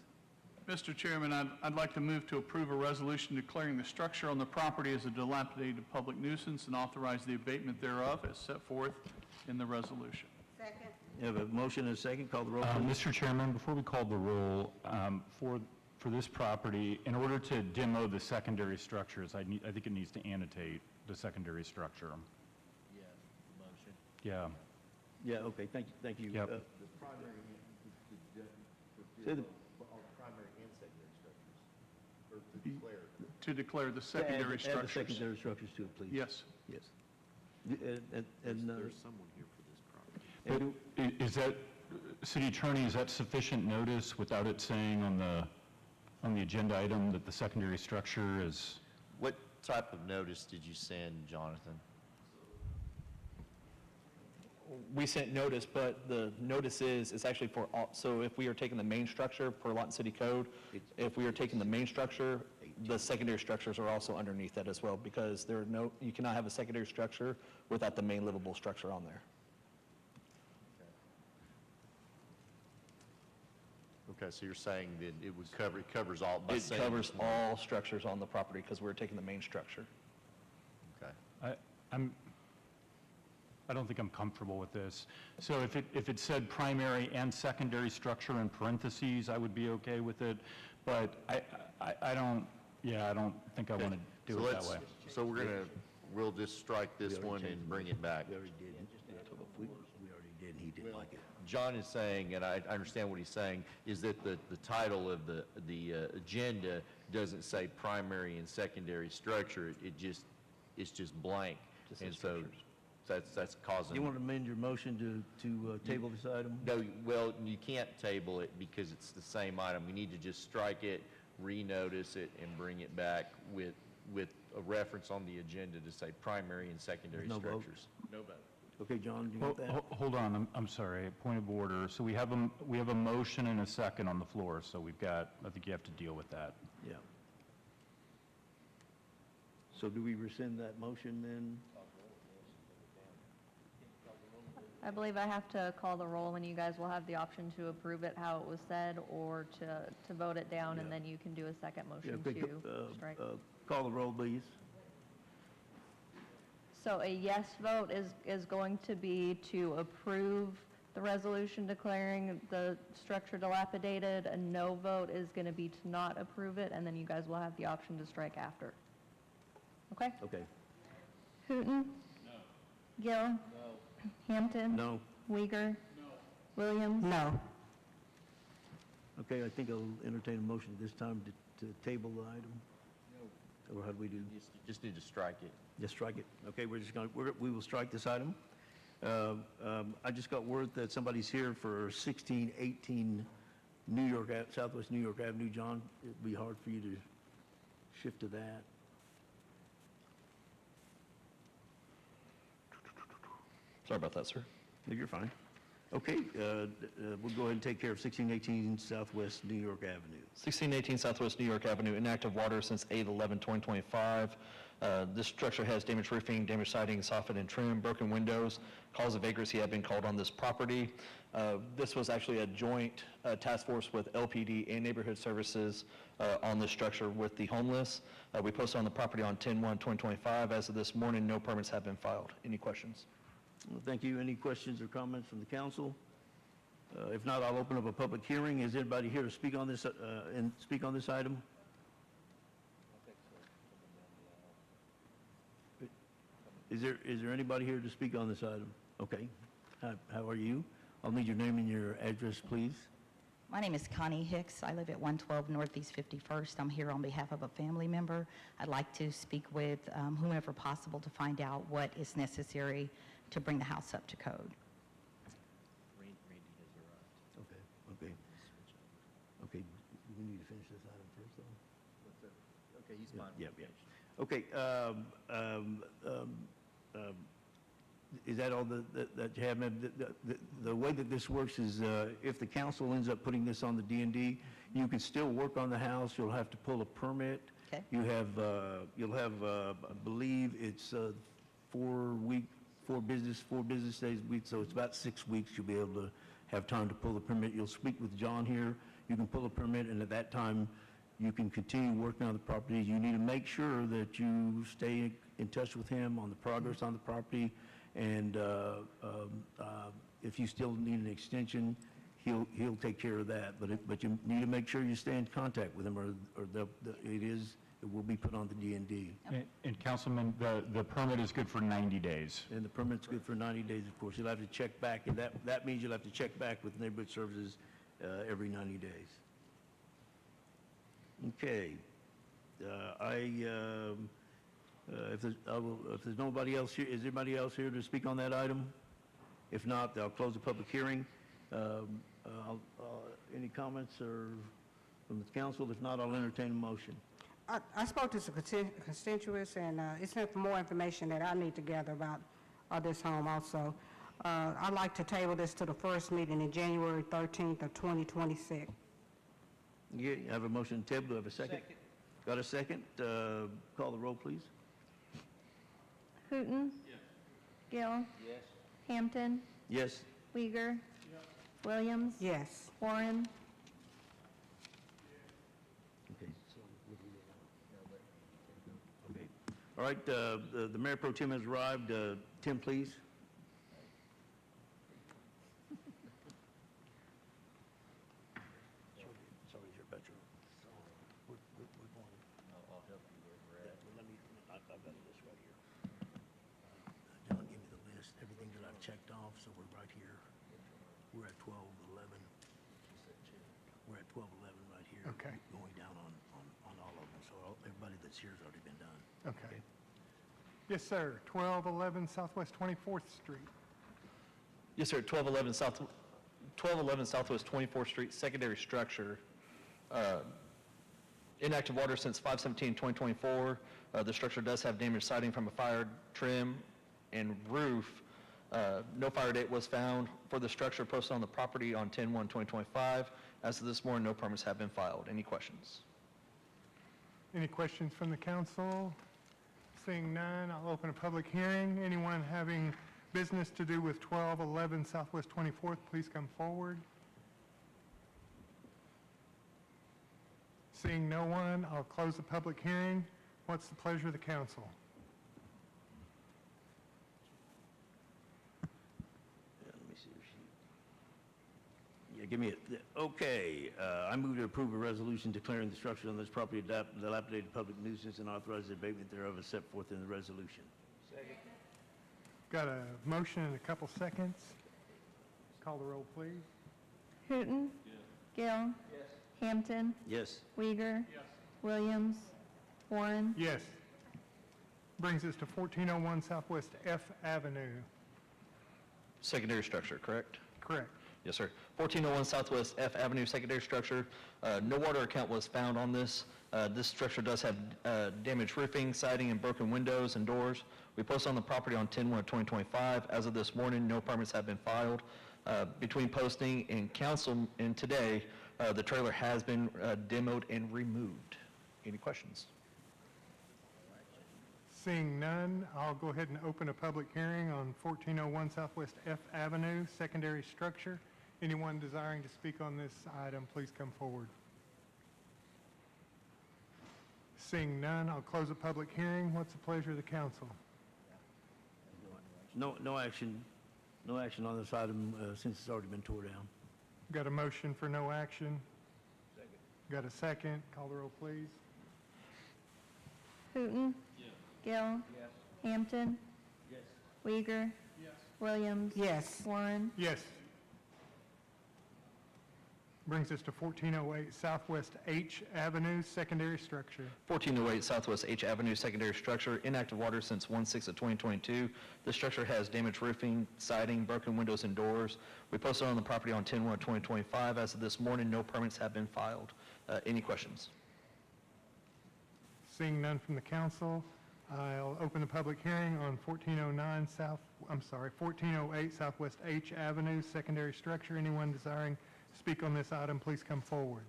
Mr. Chairman, I'd like to move to approve a resolution declaring the structure on the property as a dilapidated public nuisance and authorize the abatement thereof as set forth in the resolution. Second. You have a motion and a second. Call the roll, please. Mr. Chairman, before we call the roll, for this property, in order to demo the secondary structures, I think it needs to annotate the secondary structure. Yeah, motion. Yeah. Yeah, okay, thank you. Yep. The primary, Say the- primary and secondary structures, or to declare. To declare the secondary Add the structures. secondary structures to it, please. Yes. Yes. And, There's someone here for this property. But is that, City Attorney, is that sufficient notice without it saying on the agenda item that the secondary structure is? What type of notice did you send, Jonathan? We sent notice, but the notice is actually for all, so if we are taking the main structure per Lawton City Code, if we are taking the main structure, the secondary structures are also underneath that as well, because there are no, you cannot have a secondary structure without the main livable structure on there. Okay, so you're saying that it would cover, it covers all, by It saying covers it's- all structures on the property because we're taking the main structure. Okay. I don't think I'm comfortable with this. So if it said primary and secondary structure in parentheses, I would be okay with it. But I don't think I want to do So it that let's- way. So we'll just strike this one and bring it back. We already did. We already did, and he didn't like it. John is saying, and I understand what he's saying, is that the title of the agenda doesn't say primary and secondary structure. It's just blank. Just And says so that's causing. You want to amend your motion to table this item? No, well, you can't table it because it's the same item. We need to just strike it, renotice it, and bring it back with a reference on the agenda to say primary and secondary No vote? structures. No vote. Okay, John, do you got that? Hold on, I'm sorry, point of order. So we have a motion and a second on the floor, so I think you have to deal with that. Yeah. So do we rescind that motion then? I believe I have to call the roll, and you guys will have the option to approve it how it was said, or to vote it down, and Yeah. then you can do a second motion Okay, to strike. Call the roll, please. So a yes vote is going to be to approve the resolution declaring the structure dilapidated. A no vote is going to be to not approve it, and then you guys will have the option to strike after. Okay? Okay. Hooton? No. Gill? No. Hampton? No. Uyghur? No. Williams? No. Okay, I think I'll entertain a motion at this time to table the item. No. Or how do we do? Just need to strike it. Just strike it. Okay, we will strike this item. I just got word that somebody's here for 1618 Southwest New York Avenue. John, it'd be hard for you to shift to that. Sorry about that, sir. No, you're fine. Okay, we'll go ahead and take care of 1618 Southwest New York Avenue. 1618 Southwest New York Avenue, inactive water since 8/11/2025. This structure has damaged roofing, damaged siding, soffit and trim, broken windows. Cause of vagrancy have been called on this property. This was actually a joint task force with LPD and Neighborhood Services on this structure with the homeless. We posted on the property on 10/1/2025. As of this morning, no permits have been filed. Any questions? Well, thank you. Any questions or comments from the council? If not, I'll open up a public hearing. Is anybody here to speak on this, item? Is there anybody here to speak on this item? Okay. How are you? I'll need your name and your address, please. My name is Connie Hicks. I live at 112 Northeast 51st. I'm here on behalf of a family member. I'd like to speak with whomever possible to find out what is necessary to bring the house up to code. Okay, okay. Okay, we need to finish this item first, though? Okay, he's fine. Yeah, yeah. Okay, is that all that you have, ma'am? The way that this works is, if the council ends up putting this on the D&D, you can still work on the house, you'll have to pull a permit. Okay. You'll have, I believe it's 4 business days a week, so it's about 6 weeks you'll be able to have time to pull the permit. You'll speak with John here, you can pull a permit, and at that time, you can continue working on the property. You need to make sure that you stay in touch with him on the progress on the property, and if you still need an extension, he'll take care of that. But you need to make sure you stay in contact with him, or it will be put on the D&D. And Councilman, the permit is good for 90 days. And the permit's good for 90 days, of course. You'll have to check back, and that means you'll have to check back with Neighborhood Services every 90 days. Okay. If there's nobody else here, is anybody else here to speak on that item? If not, I'll close the public hearing. Any comments or from the council? If not, I'll entertain a motion. I spoke to some constituents, and it's for more information that I need to gather about this home also. I'd like to table this to the first meeting in January 13th of 2026. Yeah, you have a motion to table. Do I have a second? Got a second? Call the roll, please. Hooton. Yes. Gill. Yes. Hampton. Yes. Uyghur. Williams. Yes. Warren. Okay. Okay. All right, the Mayor Pro Tem has arrived. Tim, please. Sorry to hear about your... I'll help you where we're at. I've got this right here. John gave me the list, everything that I've checked off, so we're right here. We're at 1211. We're at 1211 right here. Okay. Going down on all of them, so everybody that's here has already been done. Okay. Yes, sir. 1211 Southwest 24th Street. Yes, sir, 1211 Southwest 24th Street, secondary structure. Inactive water since 5/17/2024. The structure does have damaged siding from a fire, trim, and roof. No fire date was found for the structure posted on the property on 10/1/2025. As of this morning, no permits have been filed. Any questions? Any questions from the council? Seeing none, I'll open a public hearing. Anyone having business to do with 1211 Southwest 24th, please come forward. Seeing no one, I'll close the public hearing. What's the pleasure of the council? Let me see if she... Yeah, give me it. Okay, I move to approve a resolution declaring the structure on this property dilapidated public nuisance and authorize the abatement thereof as set forth in the resolution. Got a motion in a couple seconds. Call the roll, please. Hooton. Gill. Hampton. Yes. Uyghur. Williams. Warren. Yes. Brings us to 1401 Southwest F Avenue. Secondary structure, correct? Correct. Yes, sir. 1401 Southwest F Avenue, secondary structure. No water account was found on this. This structure does have damaged roofing, siding, and broken windows and doors. We posted on the property on 10/1/2025. As of this morning, no permits have been filed. Between posting and council and today, the trailer has been demoed and removed. Any questions? Seeing none, I'll go ahead and open a public hearing on 1401 Southwest F Avenue, secondary structure. Anyone desiring to speak on this item, please come forward. Seeing none, I'll close the public hearing. What's the pleasure of the council? No action on this item since it's already been tore down. Got a motion for no action? Got a second? Call the roll, please. Hooton. Gill. Hampton. Uyghur. Williams. Yes. Warren. Yes. Brings us to 1408 Southwest H Avenue, secondary structure. 1408 Southwest H Avenue, secondary structure, inactive water since 1/6 of 2022. The structure has damaged roofing, siding, broken windows and doors. We posted on the property on 10/1/2025. As of this morning, no permits have been filed. Any questions? Seeing none from the council, I'll open the public hearing on 1408 Southwest H Avenue, secondary structure. Anyone desiring to speak on this item, please come forward.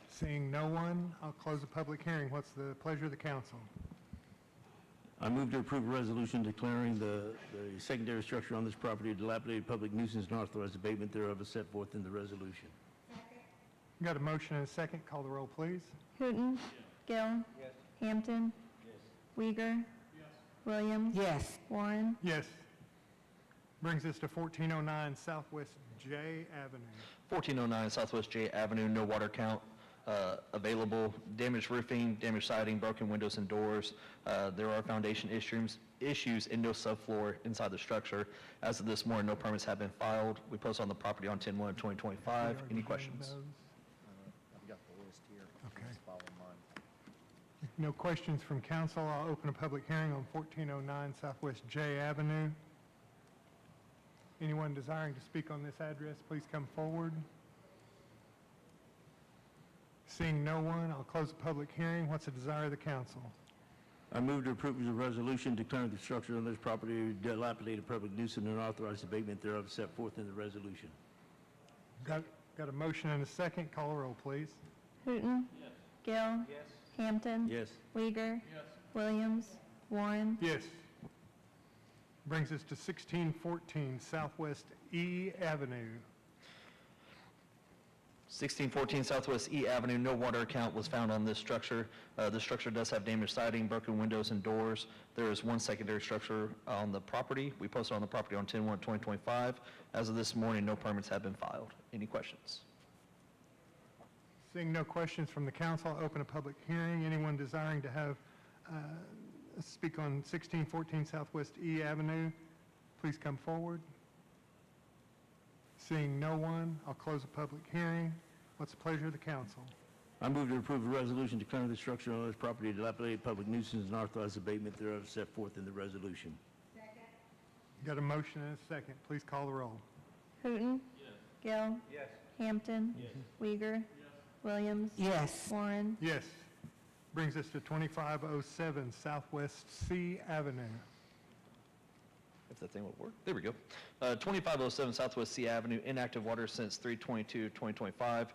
Seeing no one, I'll close the public hearing. What's the pleasure of the council? I move to approve a resolution declaring the secondary structure on this property a dilapidated public nuisance and authorize abatement thereof as set forth in the resolution. Got a motion and a second. Call the roll, please. Hooton. Gill. Hampton. Weiger. Williams. Yes. Warren. Yes. Brings us to 1409 Southwest J Avenue. 1409 Southwest J Avenue, no water count available, damaged roofing, damaged siding, broken windows and doors. There are foundation issues and no subfloor inside the structure. As of this morning, no permits have been filed. We post on the property on 10/1/2025. Any questions? I've got the list here. Okay. Just follow mine. No questions from council. I'll open a public hearing on 1409 Southwest J Avenue. Anyone desiring to speak on this address, please come forward. Seeing no one, I'll close the public hearing. What's the desire of the council? I move to approve the resolution declaring the structure on this property a dilapidated public nuisance and authorize abatement thereof as set forth in the resolution. Got a motion and a second. Call the roll, please. Hooton. Gill. Hampton. Yes. Weiger. Williams. Warren. Yes. Brings us to 1614 Southwest E Avenue. 1614 Southwest E Avenue, no water account was found on this structure. The structure does have damaged siding, broken windows and doors. There is one secondary structure on the property. We posted on the property on 10/1/2025. As of this morning, no permits have been filed. Any questions? Seeing no questions from the council, I'll open a public hearing. Anyone desiring to have speak on 1614 Southwest E Avenue, please come forward. Seeing no one, I'll close the public hearing. What's the pleasure of the council? I move to approve a resolution declaring the structure on this property a dilapidated public nuisance and authorize abatement thereof as set forth in the resolution. Got a motion and a second. Please call the roll. Hooton. Gill. Hampton. Weiger. Williams. Yes. Warren. Yes. Brings us to 2507 Southwest C Avenue. If that thing would work. There we go. 2507 Southwest C Avenue, inactive water since 3/22/2025.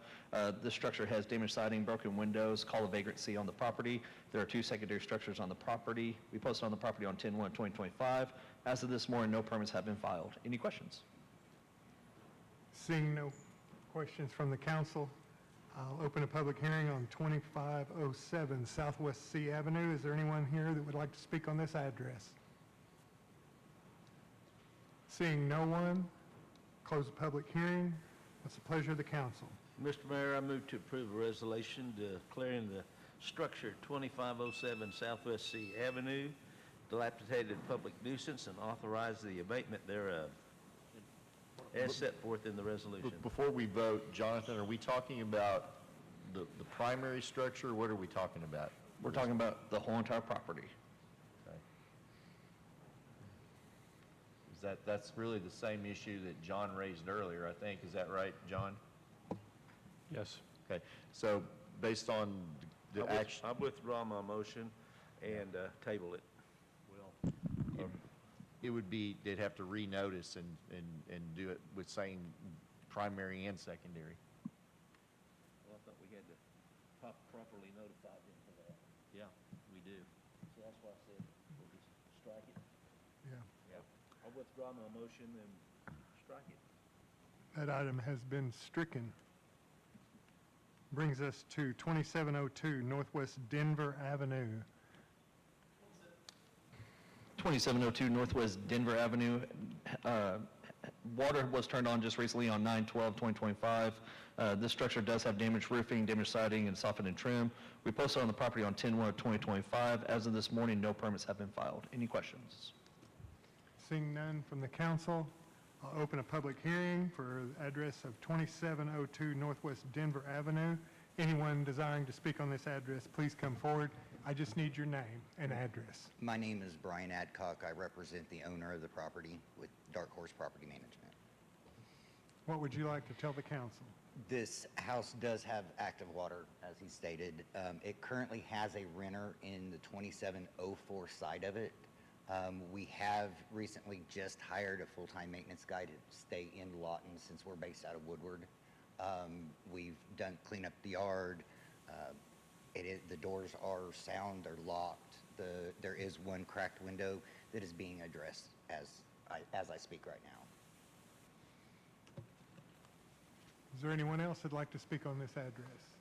This structure has damaged siding, broken windows, call of vagrancy on the property. There are two secondary structures on the property. We posted on the property on 10/1/2025. As of this morning, no permits have been filed. Any questions? Seeing no questions from the council, I'll open a public hearing on 2507 Southwest C Avenue. Is there anyone here that would like to speak on this address? Seeing no one, close the public hearing. What's the pleasure of the council? Mr. Mayor, I move to approve a resolution declaring the structure 2507 Southwest C Avenue dilapidated public nuisance and authorize the abatement thereof as set forth in the resolution. Before we vote, Jonathan, are we talking about the primary structure? What are we talking about? We're talking about the whole entire property. Okay. That's really the same issue that John raised earlier, I think. Is that right, John? Yes. Okay, so based on the action, I withdraw my motion and table it. it would be, they'd have to renotice and do it with saying primary and secondary. Well, I thought we had to properly notify them for that. Yeah, we do. So that's why I said we'll just strike it. Yeah. I'll withdraw my motion and strike it. That item has been stricken. Brings us to 2702 Northwest Denver Avenue. 2702 Northwest Denver Avenue. Water was turned on just recently on 9/12/2025. This structure does have damaged roofing, damaged siding, and softened and trim. We posted on the property on 10/1/2025. As of this morning, no permits have been filed. Any questions? Seeing none from the council, I'll open a public hearing for address of 2702 Northwest Denver Avenue. Anyone desiring to speak on this address, please come forward. I just need your name and address. My name is Brian Adcock. I represent the owner of the property with Dark Horse Property Management. What would you like to tell the council? This house does have active water, as he stated. It currently has a renter in the 2704 side of it. We have recently just hired a full-time maintenance guy to stay in Lawton since we're based out of Woodward. We've done clean up the yard. The doors are sound, they're locked. There is one cracked window that is being addressed as I speak right now. Is there anyone else that'd like to speak on this address?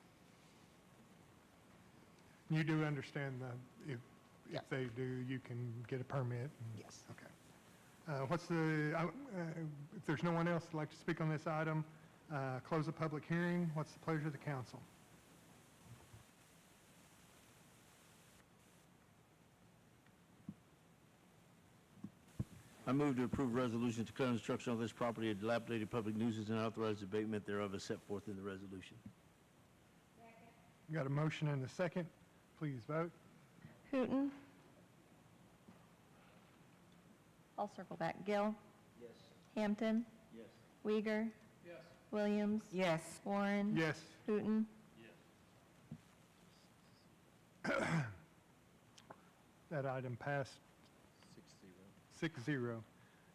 You do understand if they do, you can get a permit? Yes. Okay. If there's no one else that'd like to speak on this item, close the public hearing. What's the pleasure of the council? I move to approve resolution declaring destruction of this property a dilapidated public nuisance and authorize abatement thereof as set forth in the resolution. Got a motion and a second. Please vote. Hooton. I'll circle back. Gill. Yes. Hampton. Yes. Uyghur. Yes. Williams. Yes. Warren. Yes. Hooton. That item passed 6-0.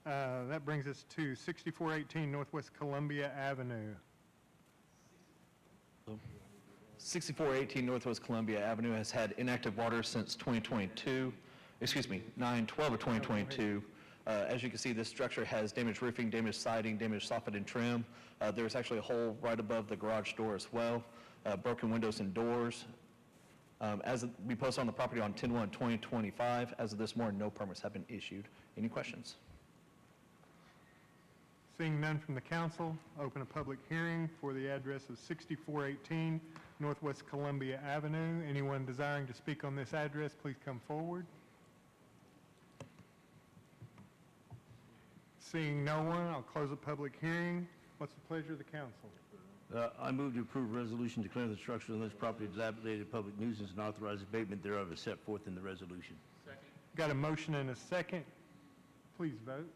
That brings us to 6418 Northwest Columbia Avenue. 6418 Northwest Columbia Avenue has had inactive water since 2022, 9/12 of 2022. As you can see, this structure has damaged roofing, damaged siding, damaged soffit and trim. There's actually a hole right above the garage door as well, broken windows and doors. We posted on the property on 10/1/2025. As of this morning, no permits have been issued. Any questions? Seeing none from the council, open a public hearing for the address of 6418 Northwest Columbia Avenue. Anyone desiring to speak on this address, please come forward. Seeing no one, I'll close the public hearing. What's the pleasure of the council? I move to approve resolution declaring the destruction of this property a dilapidated public nuisance and authorize abatement thereof as set forth in the resolution. Second. Got a motion and a second. Please vote.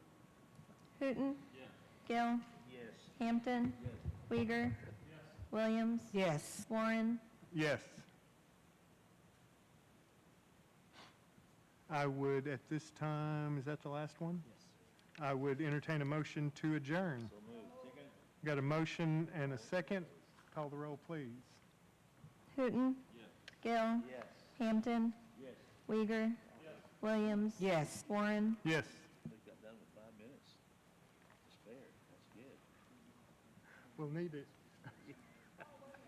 Hooton. Gill. Yes. Hampton. Uyghur. Williams. Yes. Warren. Yes. I would, at this time, is that the last one? Yes. I would entertain a motion to adjourn. So moved. Second. Got a motion and a second. Call the roll, please. Hooton. Gill. Yes. Hampton. Yes. Uyghur. Williams. Yes. Warren. Yes. We got done with 5 minutes. Spared. That's good. We'll need it.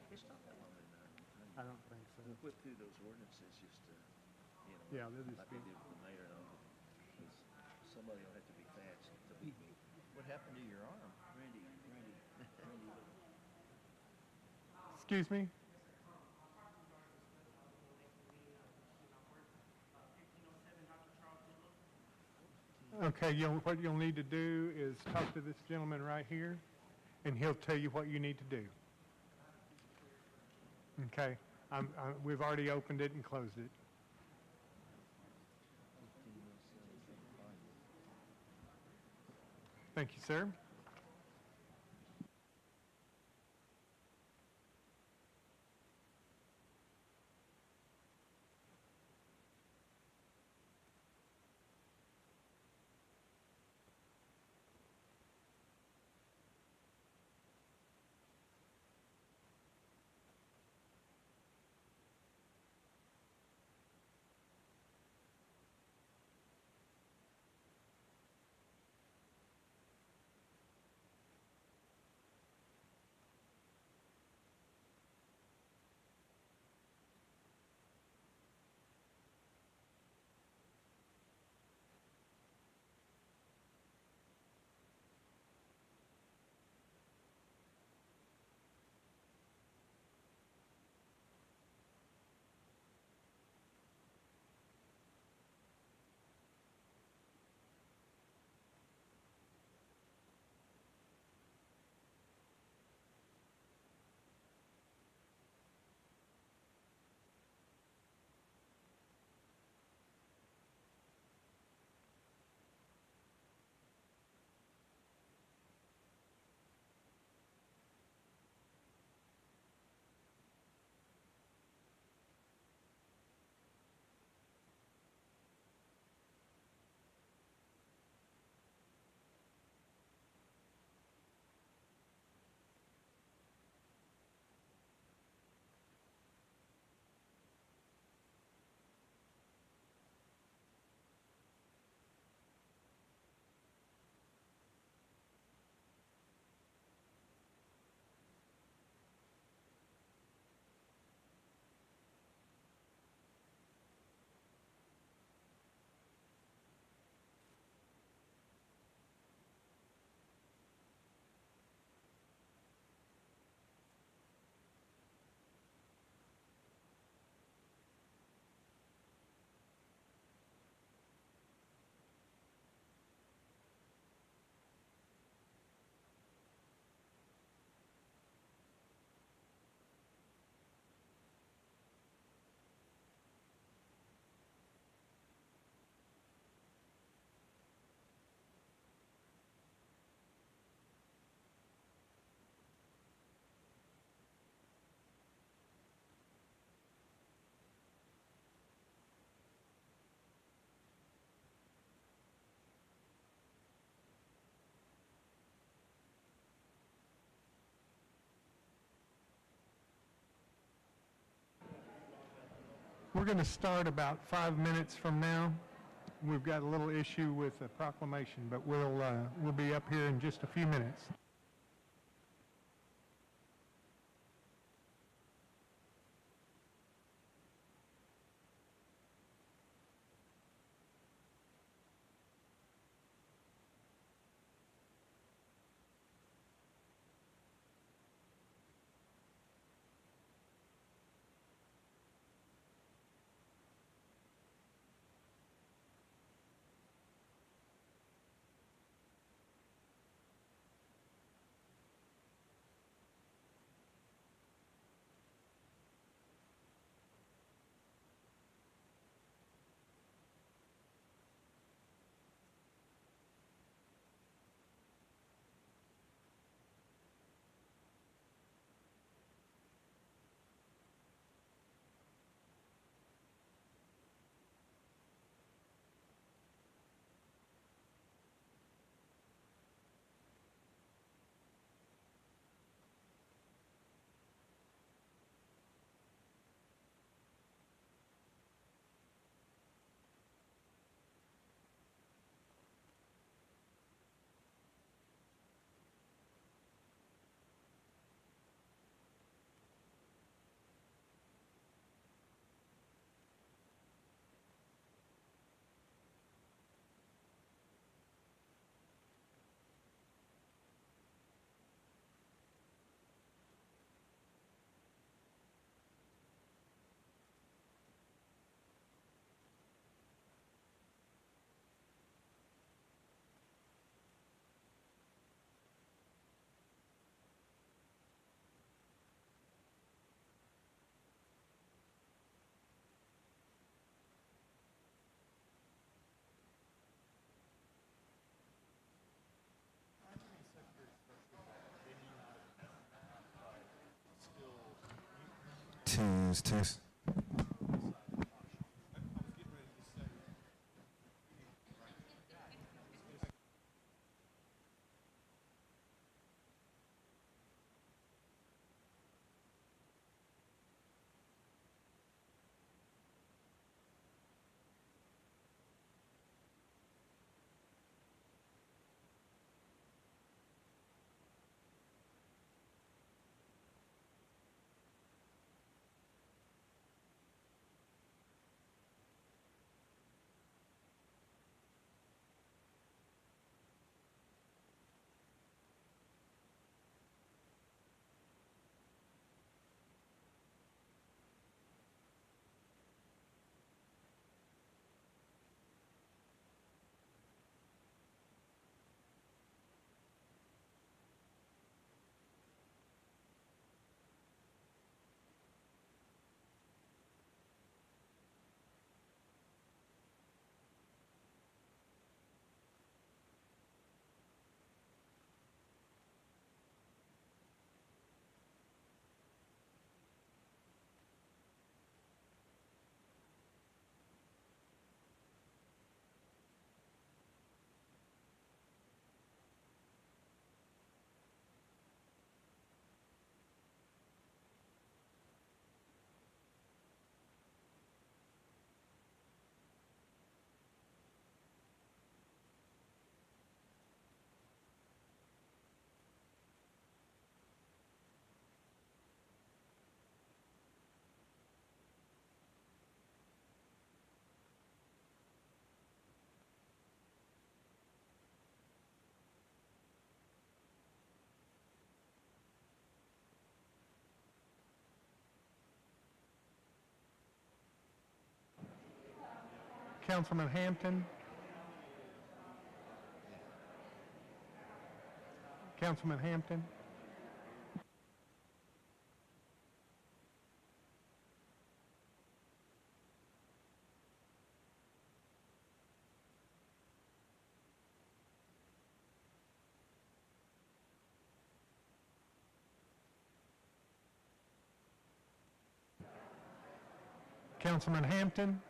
It's not that long enough. I don't think so. We'll whip through those ordinances just to, Yeah, they'll just like be, we did with the mayor and all. Because somebody will have to be fast to beat me. What happened to your arm? Randy. excuse me? Okay, what you'll need to do is talk to this gentleman right here, and he'll tell you what you need to do. Okay, we've already opened it and closed it. Thank you, sir. We're going to start about 5 minutes from now. We've got a little issue with a proclamation, but we'll be up here in just a few minutes. Test. Councilman Hampton. Councilman Hampton. Councilman Hampton.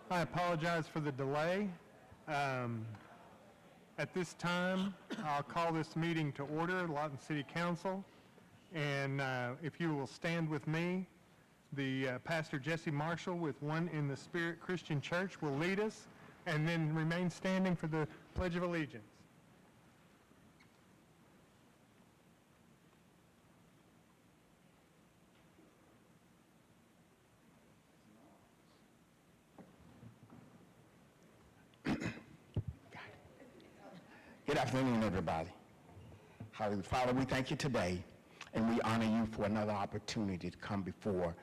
I apologize for the delay. At this time, I'll call this meeting to order, Lawton City Council. And if you will stand with me, the Pastor Jesse Marshall with One in the Spirit Christian Church will lead us, and then remain standing for the Pledge of Allegiance. Good afternoon, everybody. Hallelujah. Father, we thank you today, and we honor you for another opportunity to come before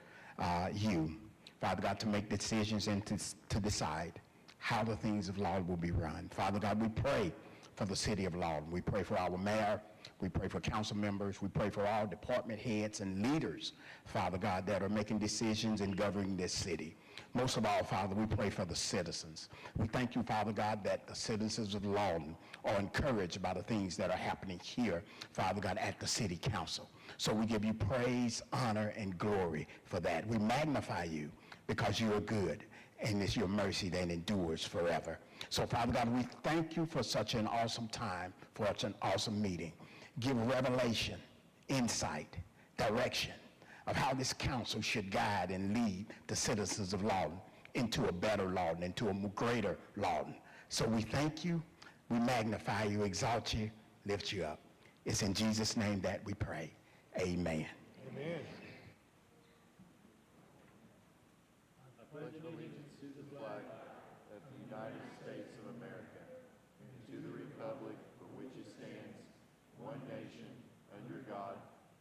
you, Father God, to make decisions and to decide how the things of Lawton will be run. Father God, we pray for the city of Lawton. We pray for our mayor. We pray for council members. We pray for all department heads and leaders, Father God, that are making decisions and governing this city. Most of all, Father, we pray for the citizens. We thank you, Father God, that the citizens of Lawton are encouraged by the things that are happening here, Father God, at the city council. So we give you praise, honor, and glory for that. We magnify you because you are good, and it's your mercy that endures forever. So, Father God, we thank you for such an awesome time, for such an awesome meeting. Give revelation, insight, direction of how this council should guide and lead the citizens of Lawton into a better Lawton, into a greater Lawton. So we thank you, we magnify you, exalt you, lift you up. It's in Jesus' name that we pray. Amen. Amen. I pledge allegiance to the flag of the United States of America, and to the republic for which it stands, one nation, under God,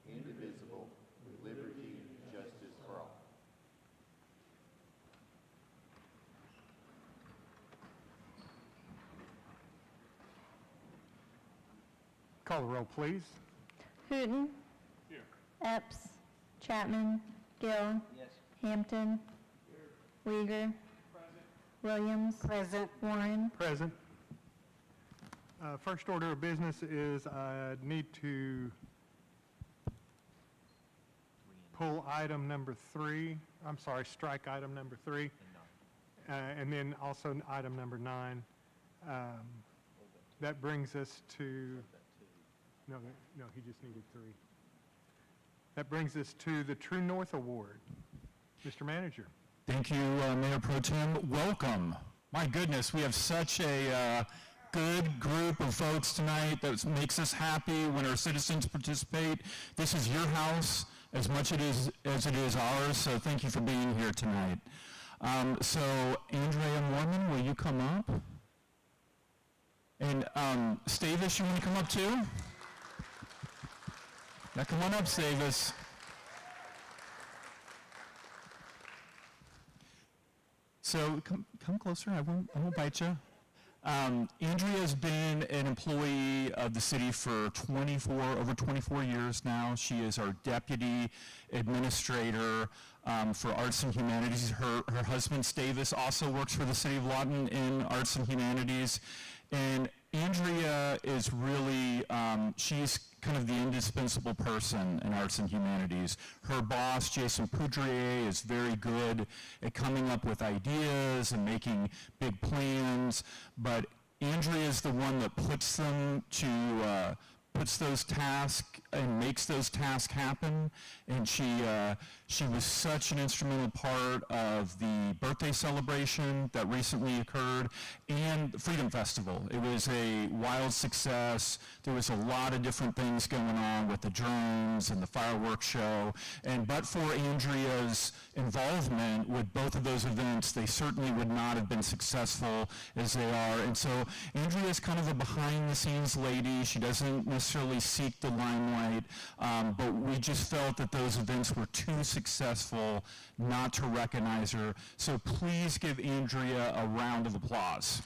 indivisible, with liberty and justice for all. Call the roll, please. Hooten. Here. Epps. Chapman. Gill. Yes. Hampton. Uyghur. Williams. Present. Warren. Present. First order of business is I need to pull item number 3. I'm sorry, strike item number 3. And then also item number 9. That brings us to, no, he just needed 3. That brings us to the True North Award. Mr. Manager. Thank you, Mayor Pro Tem. Welcome. My goodness, we have such a good group of folks tonight that makes us happy when our citizens participate. This is your house as much as it is ours, so thank you for being here tonight. So Andrea Mormon, will you come up? And Stavis, you want to come up too? Now come on up, Stavis. So come closer, I won't bite you. Andrea has been an employee of the city for over 24 years now. She is our deputy administrator for Arts and Humanities. Her husband, Stavis, also works for the city of Lawton in Arts and Humanities. And Andrea is really, she's kind of the indispensable person in Arts and Humanities. Her boss, Jason Poudrier, is very good at coming up with ideas and making big plans, but Andrea is the one that puts those tasks and makes those tasks happen. And she was such an instrumental part of the birthday celebration that recently occurred and the Freedom Festival. It was a wild success. There was a lot of different things going on with the drones and the fireworks show. But for Andrea's involvement with both of those events, they certainly would not have been successful as they are. And so Andrea is kind of a behind-the-scenes lady. She doesn't necessarily seek the limelight, but we just felt that those events were too successful not to recognize her. So please give Andrea a round of applause.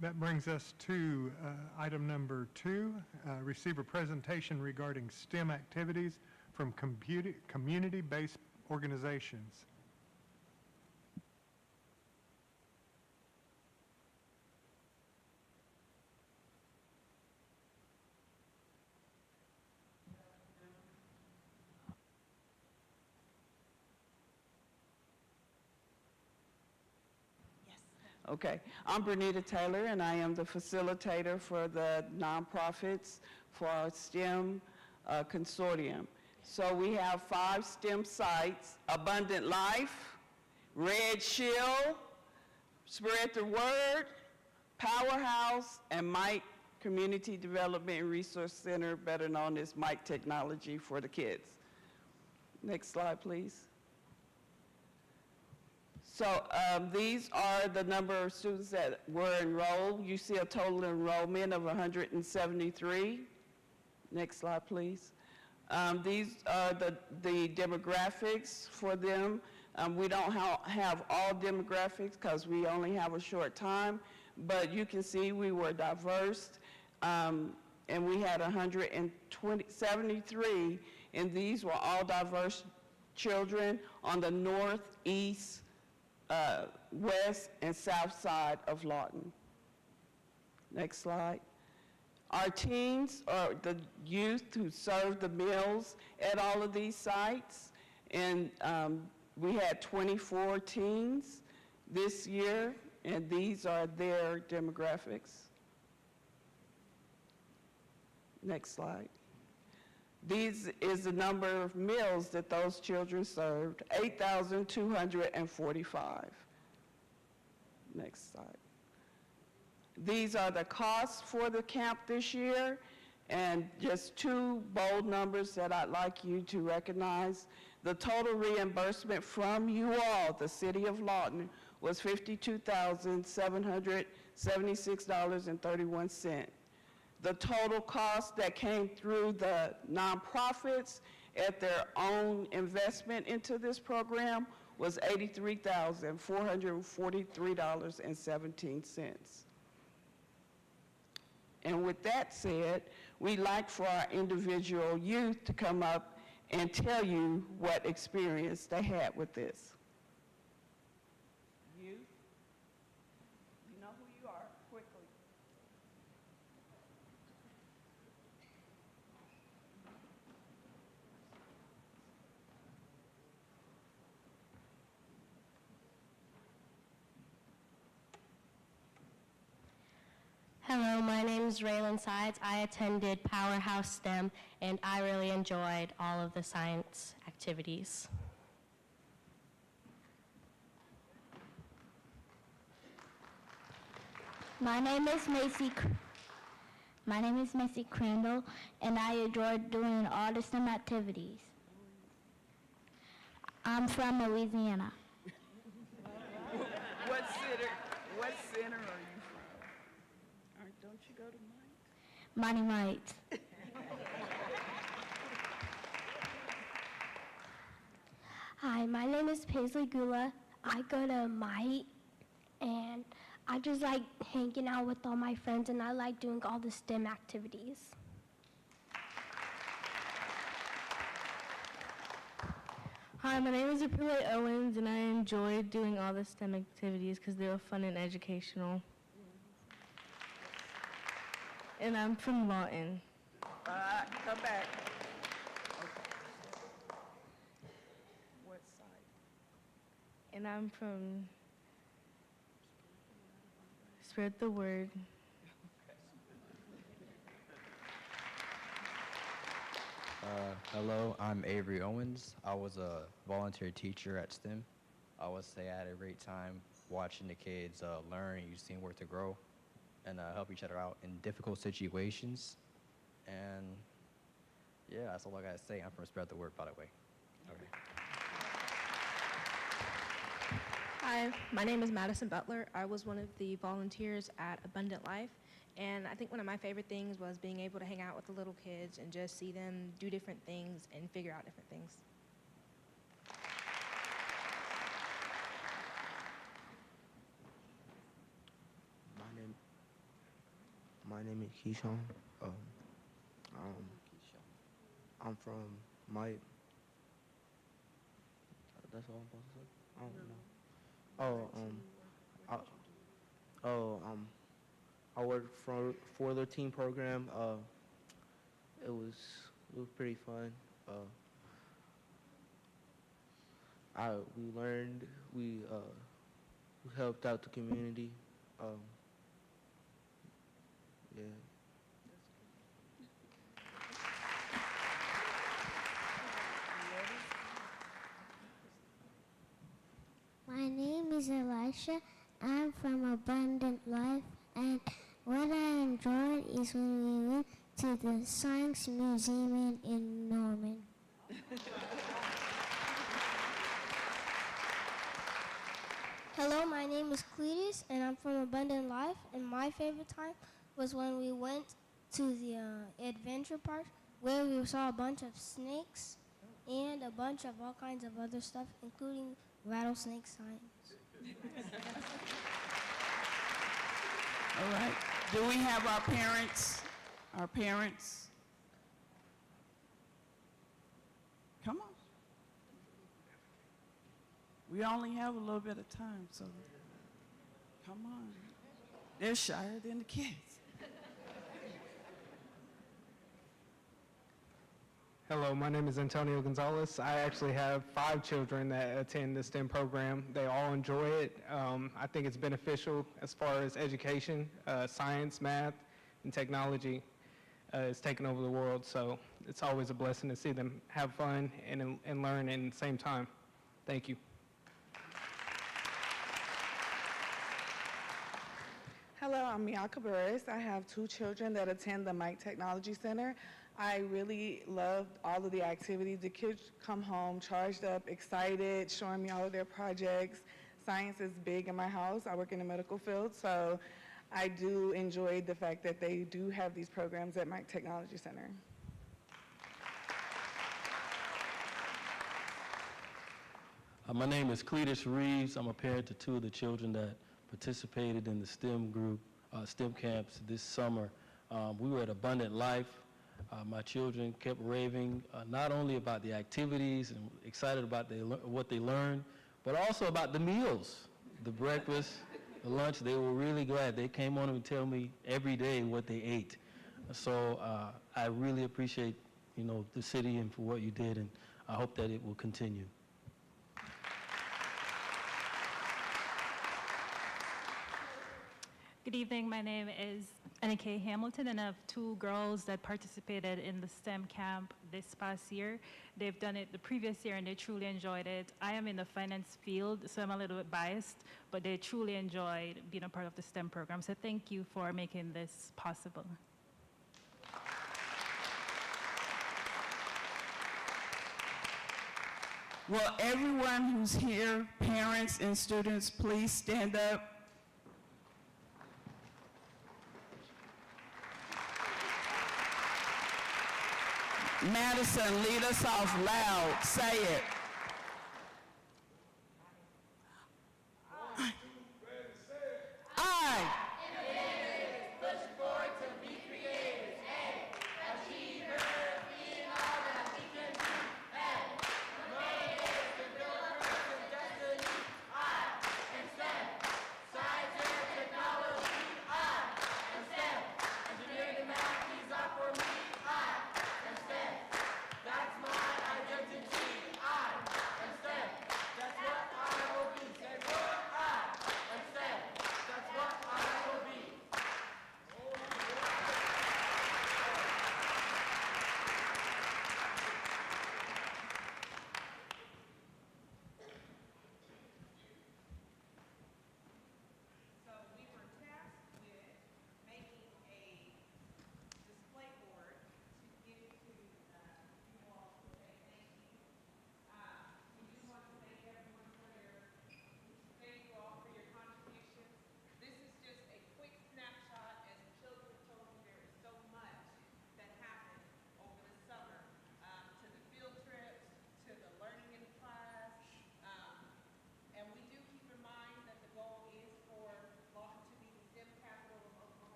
That brings us to item number 2, receive a presentation regarding STEM activities from community-based organizations. Okay, I'm Bernita Taylor, and I am the facilitator for the nonprofits for our STEM consortium. So we have 5 STEM sites: Abundant Life, Red Shield, Spread the Word, Powerhouse, and Mike Community Development and Resource Center, better known as Mike Technology for the kids. Next slide, please. So these are the number of students that were enrolled. You see a total enrollment of 173. Next slide, please. These are the demographics for them. We don't have all demographics because we only have a short time, but you can see we were diverse, and we had 173, and these were all diverse children on the northeast, west, and south side of Lawton. Next slide. Our teens are the youth who serve the meals at all of these sites, and we had 24 teens this year, and these are their demographics. Next slide. These is the number of meals that those children served, 8,245. Next slide. These are the costs for the camp this year, and just 2 bold numbers that I'd like you to recognize. The total reimbursement from you all, the City of Lawton, was $52,776.31. The total cost that came through the nonprofits at their own investment into this program was $83,443.17. And with that said, we'd like for our individual youth to come up and tell you what experience they had with this. Youth, you know who you are, quickly. Hello, my name is Raylan Sides. I attended Powerhouse STEM, and I really enjoyed all of the science activities. My name is Macy Crandall, and I enjoyed doing all the STEM activities. I'm from Louisiana. What center are you from? Don't you go to Mike? Monty Mite. Hi, my name is Paisley Gula. I go to Mite, and I just like hanging out with all my friends, and I like doing all the STEM activities. Hi, my name is Aprile Owens, and I enjoyed doing all the STEM activities because they were fun and educational. And I'm from Lawton. Come back. Okay. What side? And I'm from Spread the Word. Hello, I'm Avery Owens. I was a volunteer teacher at STEM. I would say I had a great time watching the kids learn, use teamwork to grow, and help each other out in difficult situations. And yeah, that's all I gotta say. I'm from Spread the Word, by the way. Okay. Hi, my name is Madison Butler. I was one of the volunteers at Abundant Life, and I think one of my favorite things was being able to hang out with the little kids and just see them do different things and figure out different things. My name is Keyshawn. I'm from Mike. That's all I'm supposed to say? I don't know. I worked for the team program. It was pretty fun. We learned, we helped out the community. Yeah. My name is Elisha. I'm from Abundant Life, and what I enjoyed is when we went to the Science Museum in Norman. Hello, my name is Cletus, and I'm from Abundant Life, and my favorite time was when we went to the adventure park where we saw a bunch of snakes and a bunch of all kinds of other stuff, including rattlesnake signs. All right. Do we have our parents? Our parents? Come on. We only have a little bit of time, so come on. They're shyer than the kids. Hello, my name is Antonio Gonzalez. I actually have 5 children that attend the STEM program. They all enjoy it. I think it's beneficial as far as education, science, math, and technology is taking over the world. So it's always a blessing to see them have fun and learn in the same time. Thank you. Hello, I'm Miyaka Burris. I have 2 children that attend the Mike Technology Center. I really loved all of the activities. The kids come home charged up, excited, showing me all of their projects. Science is big in my house. I work in the medical field, so I do enjoy the fact that they do have these programs at Mike Technology Center. My name is Cletus Reeves. I'm a parent to 2 of the children that participated in the STEM group, STEM camps this summer. We were at Abundant Life. My children kept raving not only about the activities and excited about what they learned, but also about the meals, the breakfast, the lunch. They were really glad. They came on and tell me every day what they ate. So I really appreciate, the city and for what you did, and I hope that it will continue. Good evening. My name is Annika Hamilton, and I have 2 girls that participated in the STEM camp this past year. They've done it the previous year, and they truly enjoyed it. I am in the finance field, so I'm a little bit biased, but they truly enjoyed being a part of the STEM program. So thank you for making this possible. Will everyone who's here, parents and students, please stand up? Madison, lead us off loud. Say it. I.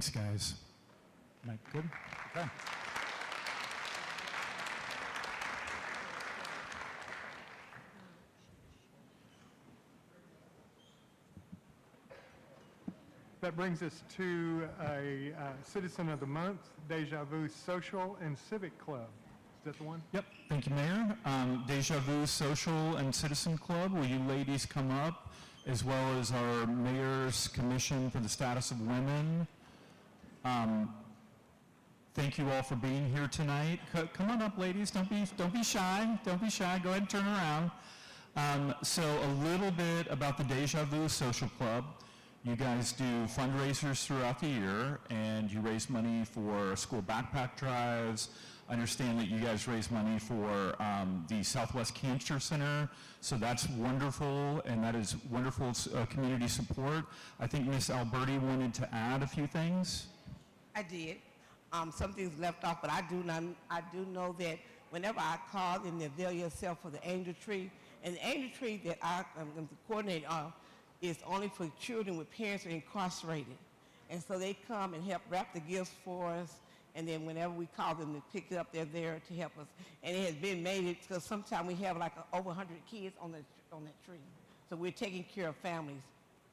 Thanks, guys. Mike, good? Okay. That brings us to a Citizen of the Month, Deja Vu Social and Civic Club. Is that the one? Yep, thank you, Mayor. Deja Vu Social and Citizen Club, will you ladies come up, as well as our Mayor's Commission for the Status of Women. Thank you all for being here tonight. Come on up, ladies. Don't be shy. Don't be shy. Go ahead and turn around. So a little bit about the Deja Vu Social Club. You guys do fundraisers throughout the year, and you raise money for school backpack drives. I understand that you guys raise money for the Southwest Cancer Center, so that's wonderful, and that is wonderful community support. I think Ms. Alberti wanted to add a few things. I did. Some things left off, but I do know that whenever I call and avail yourself for the angel tree, and the angel tree that I am the coordinator of is only for children with parents who are incarcerated. And so they come and help wrap the gifts for us, and then whenever we call them to pick it up, they're there to help us. And it has been made because sometimes we have like over 100 kids on that tree. So we're taking care of families,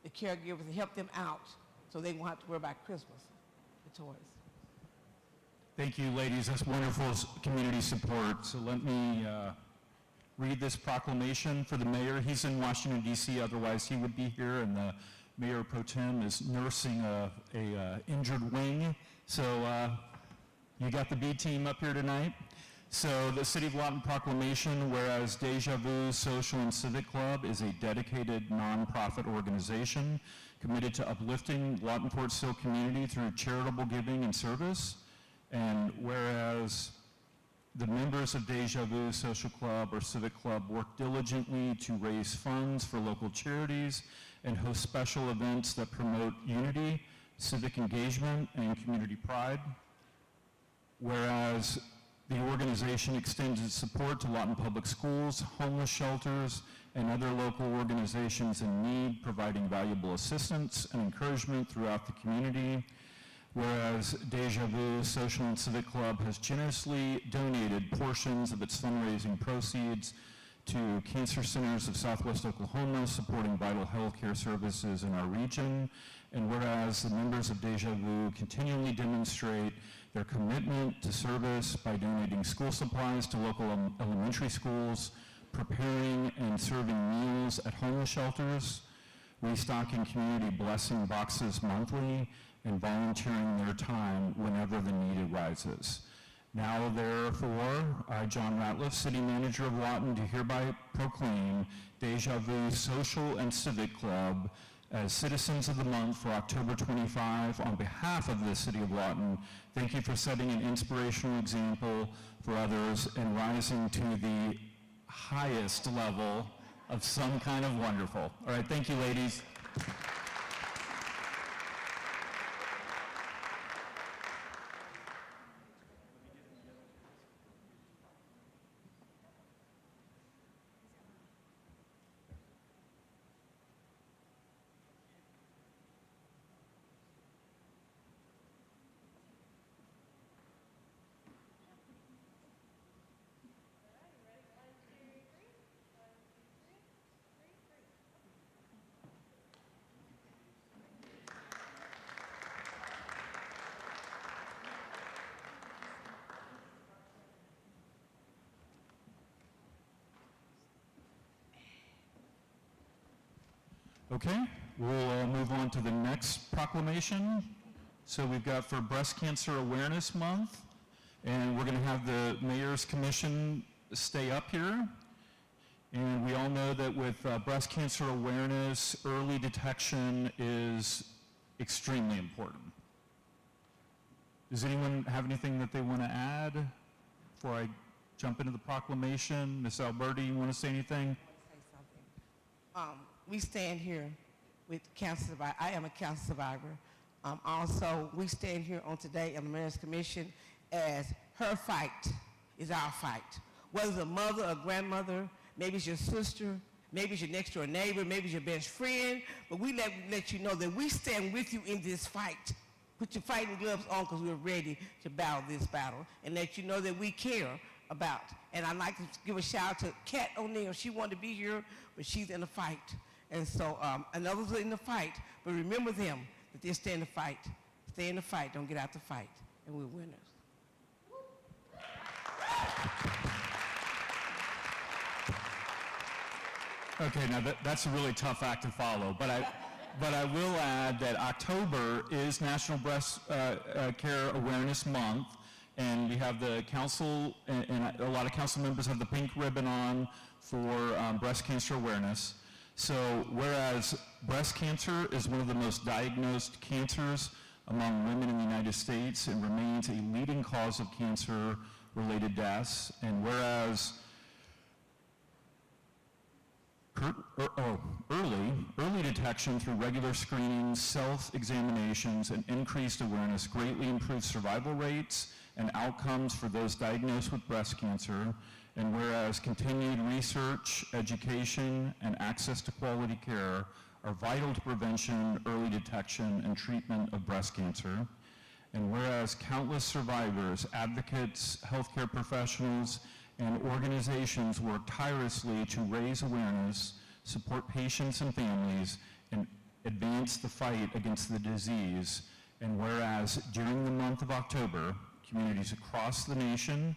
the caregivers, and help them out so they won't have to worry about Christmas, the toys. Thank you, ladies. That's wonderful community support. So let me read this proclamation for the mayor. He's in Washington, D.C., otherwise he would be here, and the Mayor Pro Tem is nursing a injured wing. So you got the B team up here tonight. So the City of Lawton proclamation, whereas Deja Vu Social and Civic Club is a dedicated nonprofit organization committed to uplifting Lawton Port Sill community through charitable giving and service, and whereas the members of Deja Vu Social Club or Civic Club work diligently to raise funds for local charities and host special events that promote unity, civic engagement, and community pride. Whereas the organization extends its support to Lawton Public Schools, homeless shelters, and other local organizations in need, providing valuable assistance and encouragement throughout the community. Whereas Deja Vu Social and Civic Club has generously donated portions of its fundraising proceeds to cancer centers of Southwest Oklahoma, supporting vital healthcare services in our region. And whereas the members of Deja Vu continually demonstrate their commitment to service by donating school supplies to local elementary schools, preparing and serving meals at homeless shelters, restocking community blessing boxes monthly, and volunteering their time whenever the need arises. Now, therefore, I, John Ratliff, City Manager of Lawton, do hereby proclaim Deja Vu Social and Civic Club as Citizens of the Month for October 25 on behalf of the City of Lawton. Thank you for setting an inspirational example for others and rising to the highest level of some kind of wonderful. All right, thank you, ladies. Okay, we'll move on to the next proclamation. So we've got for Breast Cancer Awareness Month, and we're going to have the Mayor's Commission stay up here. And we all know that with breast cancer awareness, early detection is extremely important. Does anyone have anything that they want to add before I jump into the proclamation? Ms. Alberti, you want to say anything? We stand here with cancer survivor. I am a cancer survivor. Also, we stand here on today in the Mayor's Commission as her fight is our fight. Whether it's a mother, a grandmother, maybe it's your sister, maybe it's your next door neighbor, maybe it's your best friend, but we let you know that we stand with you in this fight. put your fighting gloves on because we're ready to battle this battle and let you know that we care about. And I'd like to give a shout out to Kat O'Neill. She wanted to be here, but she's in a fight. And so, and others are in the fight, but remember them, that they stay in the fight. Stay in the fight, don't get out the fight, and we're winners. Okay, now that's a really tough act to follow, but I will add that October is National Breast Care Awareness Month, and we have the council, and a lot of council members have the pink ribbon on for breast cancer awareness. So whereas breast cancer is one of the most diagnosed cancers among women in the United States and remains a leading cause of cancer-related deaths, and whereas early detection through regular screenings, self-examinations, and increased awareness greatly improves survival rates and outcomes for those diagnosed with breast cancer, and whereas continued research, education, and access to quality care are vital to prevention, early detection, and treatment of breast cancer, and whereas countless survivors, advocates, healthcare professionals, and organizations work tirelessly to raise awareness, support patients and families, and advance the fight against the disease, and whereas during the month of October, communities across the nation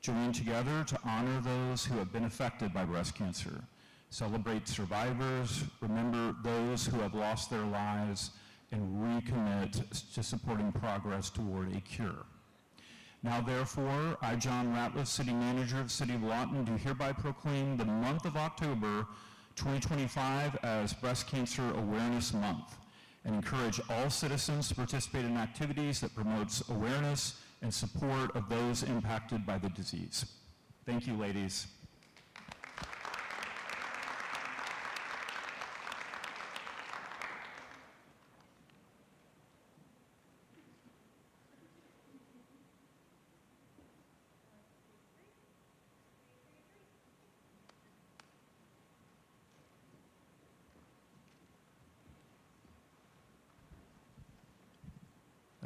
join together to honor those who have been affected by breast cancer, celebrate survivors, remember those who have lost their lives, and recommit to supporting progress toward a cure. Now therefore, I, John Ratliff, City Manager of the City of Lawton, do hereby proclaim the month of October 2025 as Breast Cancer Awareness Month, and encourage all citizens to participate in activities that promotes awareness and support of those impacted by the disease. Thank you, ladies.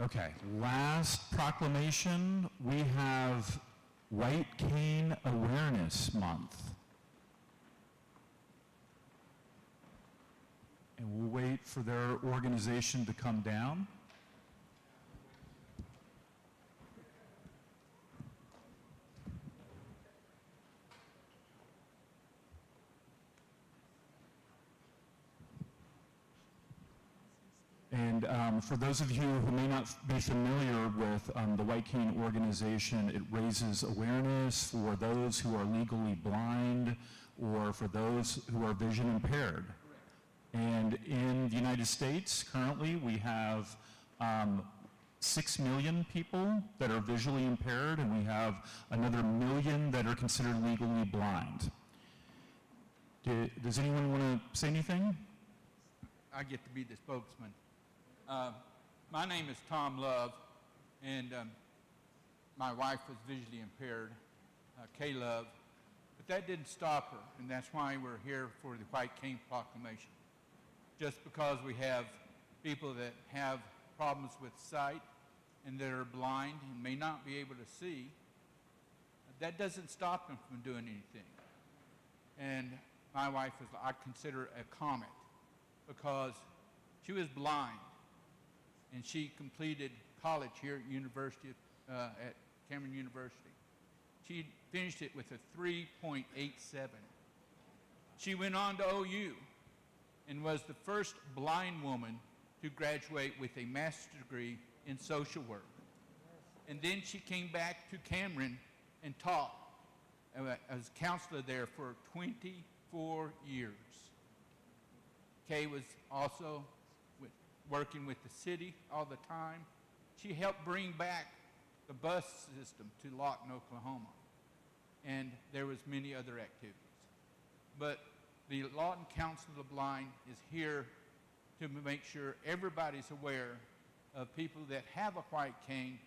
Okay, last proclamation, we have White Cane Awareness Month. And we'll wait for their organization to come down. And for those of you who may not be familiar with the White Cane organization, it raises awareness for those who are legally blind or for those who are vision impaired. And in the United States, currently, we have 6 million people that are visually impaired, and we have another 1 million that are considered legally blind. Does anyone want to say anything? I get to be the spokesman. My name is Tom Love, and my wife was visually impaired, Kay Love, but that didn't stop her, and that's why we're here for the White Cane Proclamation. Just because we have people that have problems with sight and that are blind and may not be able to see, that doesn't stop them from doing anything. And my wife is, I consider, a comet, because she was blind, and she completed college here at University at Cameron University. She finished it with a 3.87. She went on to OU and was the first blind woman to graduate with a master's degree in social work. And then she came back to Cameron and taught as a counselor there for 24 years. Kay was also working with the city all the time. She helped bring back the bus system to Lawton, Oklahoma. And there was many other activities. But the Lawton Council of the Blind is here to make sure everybody's aware of people that have a white cane,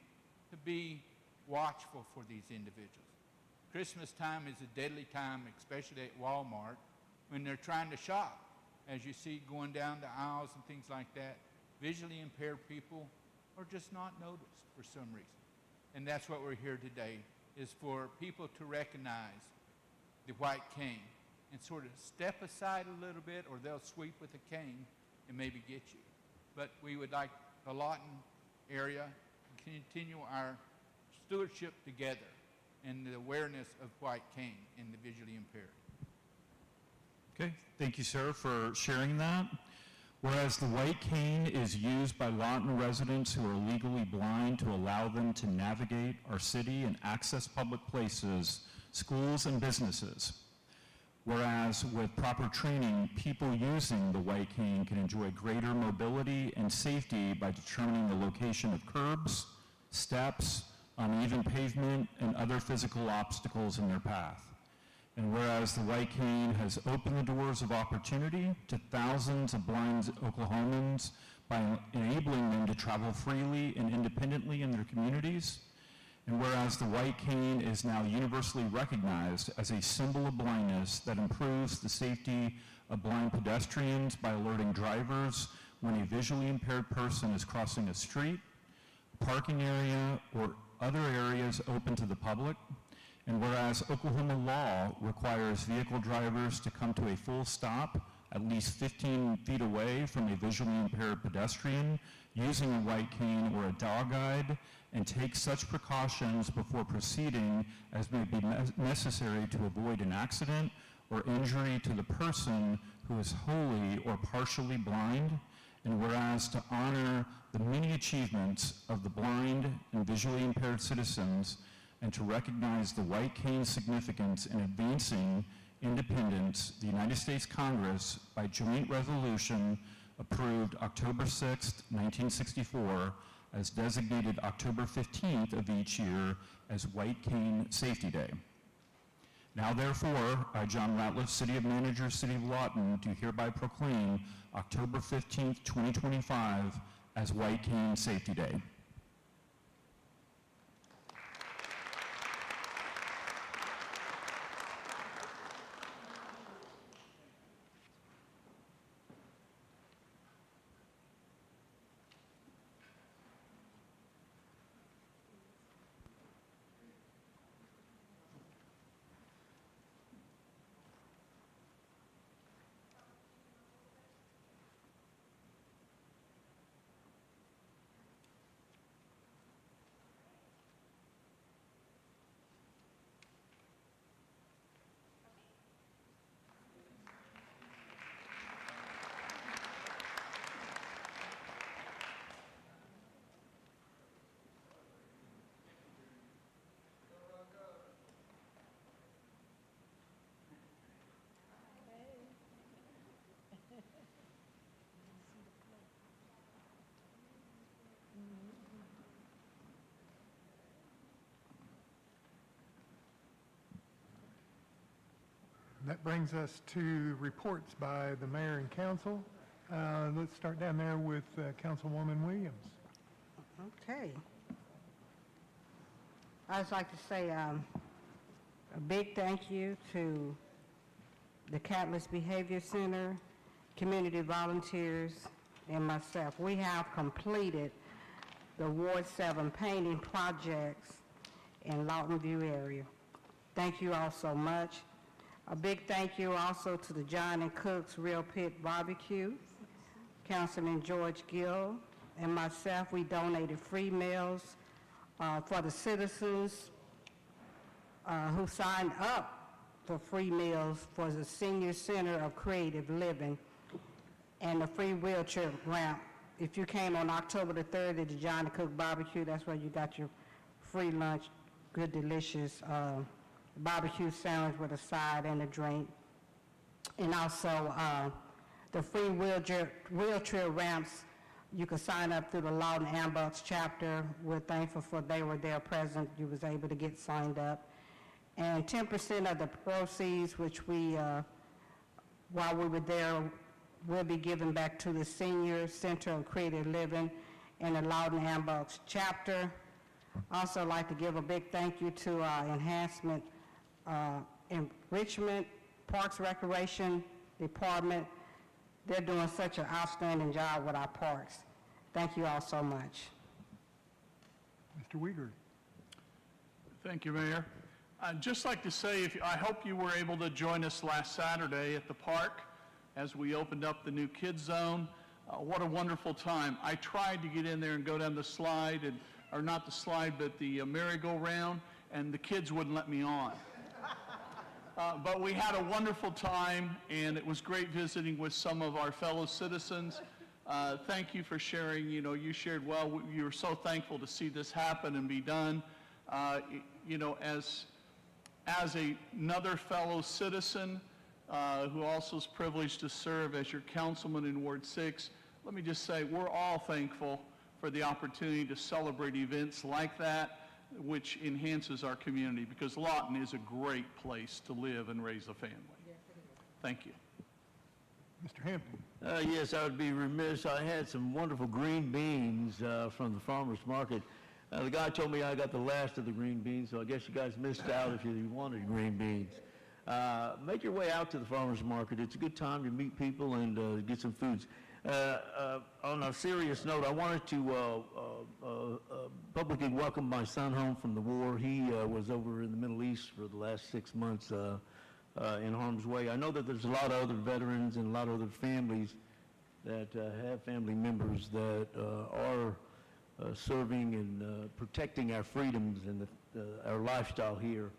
to be watchful for these individuals. Christmas time is a deadly time, especially at Walmart, when they're trying to shop. As you see going down the aisles and things like that, visually impaired people or just not noticed for some reason. And that's what we're here today, is for people to recognize the white cane and sort of step aside a little bit, or they'll sweep with a cane and maybe get you. But we would like the Lawton area to continue our stewardship together and the awareness of white cane in the visually impaired. Okay, thank you, sir, for sharing that. Whereas the white cane is used by Lawton residents who are legally blind to allow them to navigate our city and access public places, schools, and businesses. Whereas with proper training, people using the white cane can enjoy greater mobility and safety by determining the location of curbs, steps, uneven pavement, and other physical obstacles in their path. And whereas the white cane has opened the doors of opportunity to thousands of blind Oklahomans by enabling them to travel freely and independently in their communities, and whereas the white cane is now universally recognized as a symbol of blindness that improves the safety of blind pedestrians by alerting drivers when a visually impaired person is crossing a street, a parking area, or other areas open to the public, and whereas Oklahoma law requires vehicle drivers to come to a full stop at least 15 feet away from a visually impaired pedestrian using a white cane or a dog guide, and take such precautions before proceeding as may be necessary to avoid an accident or injury to the person who is wholly or partially blind, and whereas to honor the many achievements of the blind and visually impaired citizens, and to recognize the white cane's significance in advancing independence, the United States Congress, by joint resolution, approved October 6, 1964, as designated October 15th of each year as White Cane Safety Day. Now therefore, I, John Ratliff, City of Manager, City of Lawton, do hereby proclaim October 15th, 2025 as White Cane Safety Day. That brings us to reports by the mayor and council. Let's start down there with Councilwoman Williams. Okay. I'd just like to say a big thank you to the Catalyst Behavior Center, community volunteers, and myself. We have completed the Ward 7 painting projects in Lawton View area. Thank you all so much. A big thank you also to the John and Cook's Real Pit Barbecue, Councilman George Gill, and myself. We donated free meals for the citizens who signed up for free meals for the Senior Center of Creative Living and the free wheelchair ramp. If you came on October the 3rd at the John and Cook Barbecue, that's where you got your free lunch, good, delicious barbecue sandwich with a side and a drink. And also the free wheelchair ramps, you could sign up through the Lawton Ambucks chapter. We're thankful for they were there present. You was able to get signed up. And 10% of the proceeds, which we, while we were there, will be given back to the Senior Center of Creative Living and the Lawton Ambucks chapter. Also like to give a big thank you to our enhancement enrichment, Parks Recreation Department. They're doing such an outstanding job with our parks. Thank you all so much. Mr. Uyghur. Thank you, Mayor. I'd just like to say, I hope you were able to join us last Saturday at the park as we opened up the new kids zone. What a wonderful time. I tried to get in there and go down the slide, or not the slide, but the merry-go-round, and the kids wouldn't let me on. But we had a wonderful time, and it was great visiting with some of our fellow citizens. Thank you for sharing. You know, you shared well. You were so thankful to see this happen and be done. You know, as another fellow citizen who also is privileged to serve as your councilman in Ward 6, let me just say we're all thankful for the opportunity to celebrate events like that, which enhances our community, because Lawton is a great place to live and raise a family. Thank you. Mr. Hampton. Yes, I would be remiss. I had some wonderful green beans from the farmer's market. The guy told me I got the last of the green beans, so I guess you guys missed out if you wanted green beans. Make your way out to the farmer's market. It's a good time to meet people and get some foods. On a serious note, I wanted to publicly welcome my son home from the war. He was over in the Middle East for the last 6 months in harm's way. I know that there's a lot of other veterans and a lot of other families that have family members that are serving and protecting our freedoms and our lifestyle here.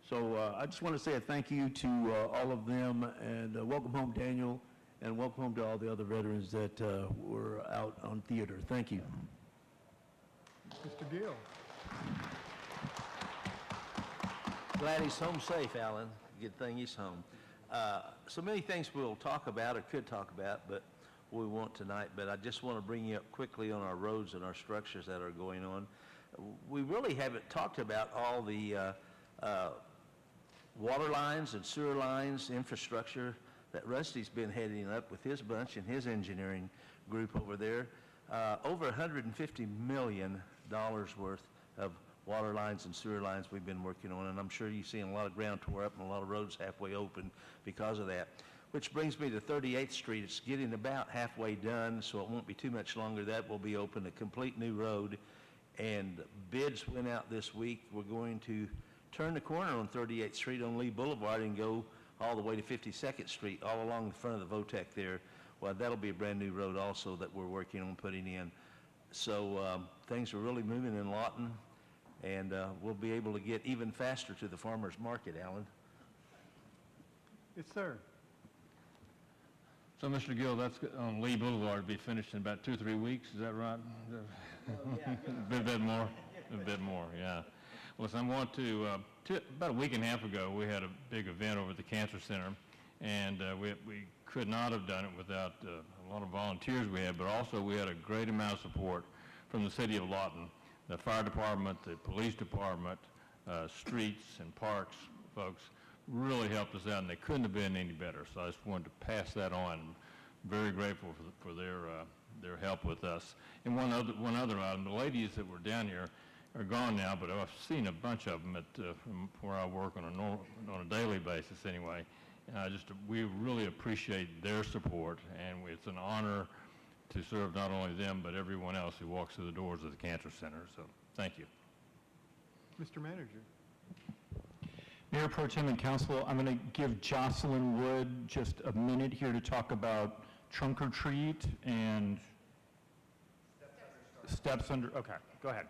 So I just want to say a thank you to all of them, and welcome home, Daniel, and welcome home to all the other veterans that were out on theater. Thank you. Mr. Gill. Glad he's home safe, Alan. Good thing he's home. So many things we'll talk about or could talk about, but we won't tonight. But I just want to bring you up quickly on our roads and our structures that are going on. We really haven't talked about all the water lines and sewer lines, infrastructure that Rusty's been heading up with his bunch and his engineering group over there. Over $150 million worth of water lines and sewer lines we've been working on, and I'm sure you've seen a lot of ground tore up and a lot of roads halfway open because of that. Which brings me to 38th Street. It's getting about halfway done, so it won't be too much longer. That will be open, a complete new road, and bids went out this week. We're going to turn the corner on 38th Street on Lee Boulevard and go all the way to 52nd Street, all along the front of the VOTEC there. Well, that'll be a brand new road also that we're working on putting in. So things are really moving in Lawton, and we'll be able to get even faster to the farmer's market, Alan. Yes, sir. So, Mr. Gill, that's on Lee Boulevard to be finished in about 2 or 3 weeks, is that right? A bit more? A bit more, yeah. Well, so I want to, about a week and a half ago, we had a big event over at the Cancer Center, and we could not have done it without a lot of volunteers we had, but also we had a great amount of support from the city of Lawton, the fire department, the police department, streets and parks folks really helped us out, and they couldn't have been any better. So I just wanted to pass that on. Very grateful for their help with us. And one other item, the ladies that were down here are gone now, but I've seen a bunch of them from where I work on a daily basis anyway. And we really appreciate their support, and it's an honor to serve not only them, but everyone else who walks through the doors of the Cancer Center. So thank you. Mr. Manager. Mayor Pro Tem and Council, I'm going to give Jocelyn Wood just a minute here to talk about trunk or treat and steps under. Okay, go ahead.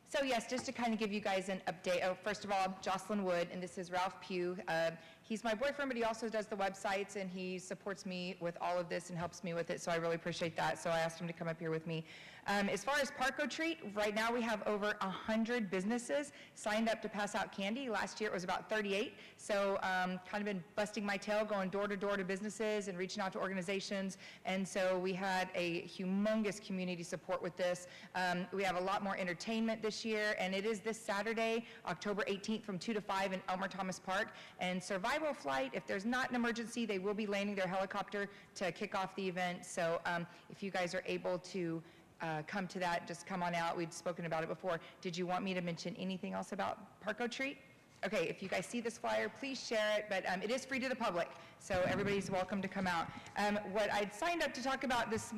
So yes, just to kind of give you guys an update. Oh, first of all, I'm Jocelyn Wood, and this is Ralph Pugh. He's my boyfriend, but he also does the websites, and he supports me with all of this and helps me with it, so I really appreciate that. So I asked him to come up here with me. As far as Park or Treat, right now we have over 100 businesses signed up to pass out candy. Last year it was about 38, so kind of been busting my tail, going door to door to businesses and reaching out to organizations, and so we had a humongous community support with this. We have a lot more entertainment this year, and it is this Saturday, October 18th from 2 to 5 in Elmer Thomas Park, and Survival Flight, if there's not an emergency, they will be landing their helicopter to kick off the event, so if you guys are able to come to that, just come on out. We'd spoken about it before. Did you want me to mention anything else about Park or Treat? Okay, if you guys see this flyer, please share it, but it is free to the public, so everybody's welcome to come out. What I'd signed up to talk about this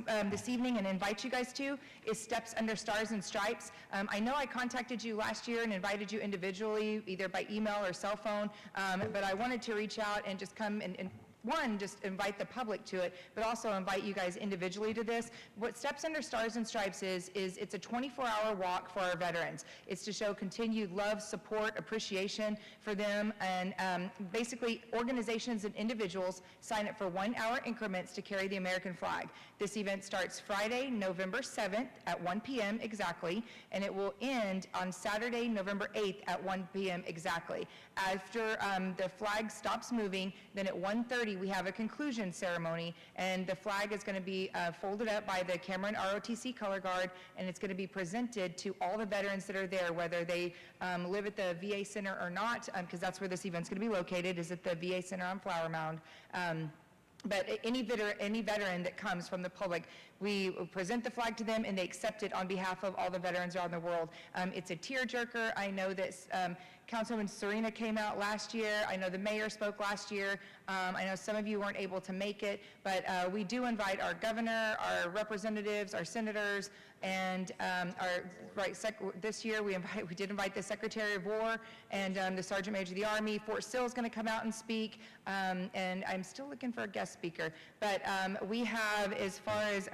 evening and invite you guys to is Steps Under Stars and Stripes. I know I contacted you last year and invited you individually, either by email or cell phone, but I wanted to reach out and just come and one, just invite the public to it, but also invite you guys individually to this. What Steps Under Stars and Stripes is it's a 24-hour walk for our veterans. It's to show continued love, support, appreciation for them, and basically organizations and individuals sign up for 1 hour increments to carry the American flag. This event starts Friday, November 7th at 1 p.m. exactly, and it will end on Saturday, November 8th at 1 p.m. exactly. After the flag stops moving, then at 1:30 we have a conclusion ceremony, and the flag is going to be folded up by the Cameron ROTC Color Guard, and it's going to be presented to all the veterans that are there, whether they live at the VA Center or not, because that's where this event's going to be located, is at the VA Center on Flower Mound. But any veteran that comes from the public, we present the flag to them and they accept it on behalf of all the veterans around the world. It's a tearjerker. I know that Councilwoman Serena came out last year. I know the mayor spoke last year. I know some of you weren't able to make it, but we do invite our governor, our representatives, our senators, and this year we did invite the Secretary of War and the Sergeant Major of the Army. Fort Sill is going to come out and speak, and I'm still looking for a guest speaker. But we have, as far as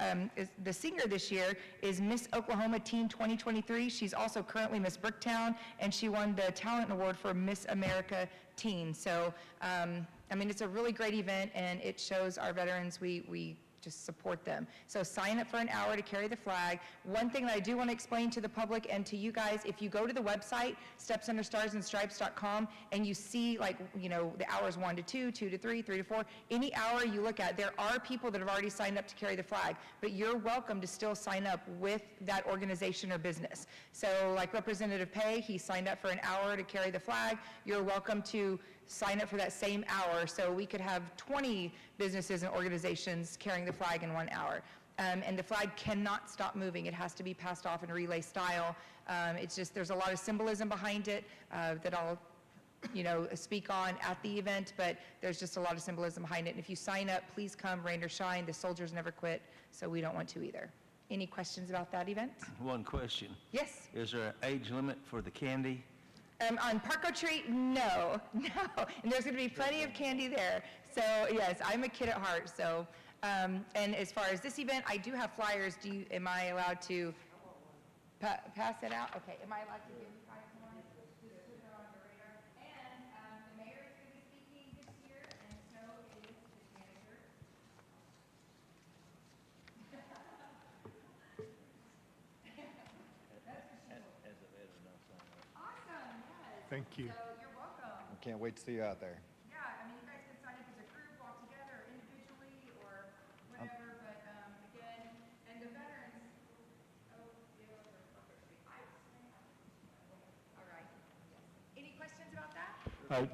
the singer this year is Miss Oklahoma Teen 2023. She's also currently Miss Bricktown, and she won the Talent Award for Miss America Teen. So, I mean, it's a really great event, and it shows our veterans we just support them. So sign up for an hour to carry the flag. One thing that I do want to explain to the public and to you guys, if you go to the website, stepsunderstarsandstripes.com, and you see, like, you know, the hours 1 to 2, 2 to 3, 3 to 4, any hour you look at, there are people that have already signed up to carry the flag, but you're welcome to still sign up with that organization or business. So like Representative Pay, he signed up for an hour to carry the flag. You're welcome to sign up for that same hour, so we could have 20 businesses and organizations carrying the flag in 1 hour. And the flag cannot stop moving. It has to be passed off in relay style. It's just, there's a lot of symbolism behind it that I'll, you know, speak on at the event, but there's just a lot of symbolism behind it. And if you sign up, please come, rain or shine. The soldiers never quit, so we don't want to either. Any questions about that event? One question. Yes. Is there an age limit for the candy? On Park or Treat, no. And there's going to be plenty of candy there. So yes, I'm a kid at heart. So, and as far as this event, I do have flyers. Am I allowed to pass it out? Okay. Am I allowed to give you guys one? Just put it on the radar. And the mayor is going to be speaking this year, and so is his manager. Awesome. Yes. Thank you. So you're welcome. Can't wait to see you out there. Yeah, I mean, you guys can sign up as a group, all together, individually, or whatever, but again, and the veterans, all right. Any questions about that?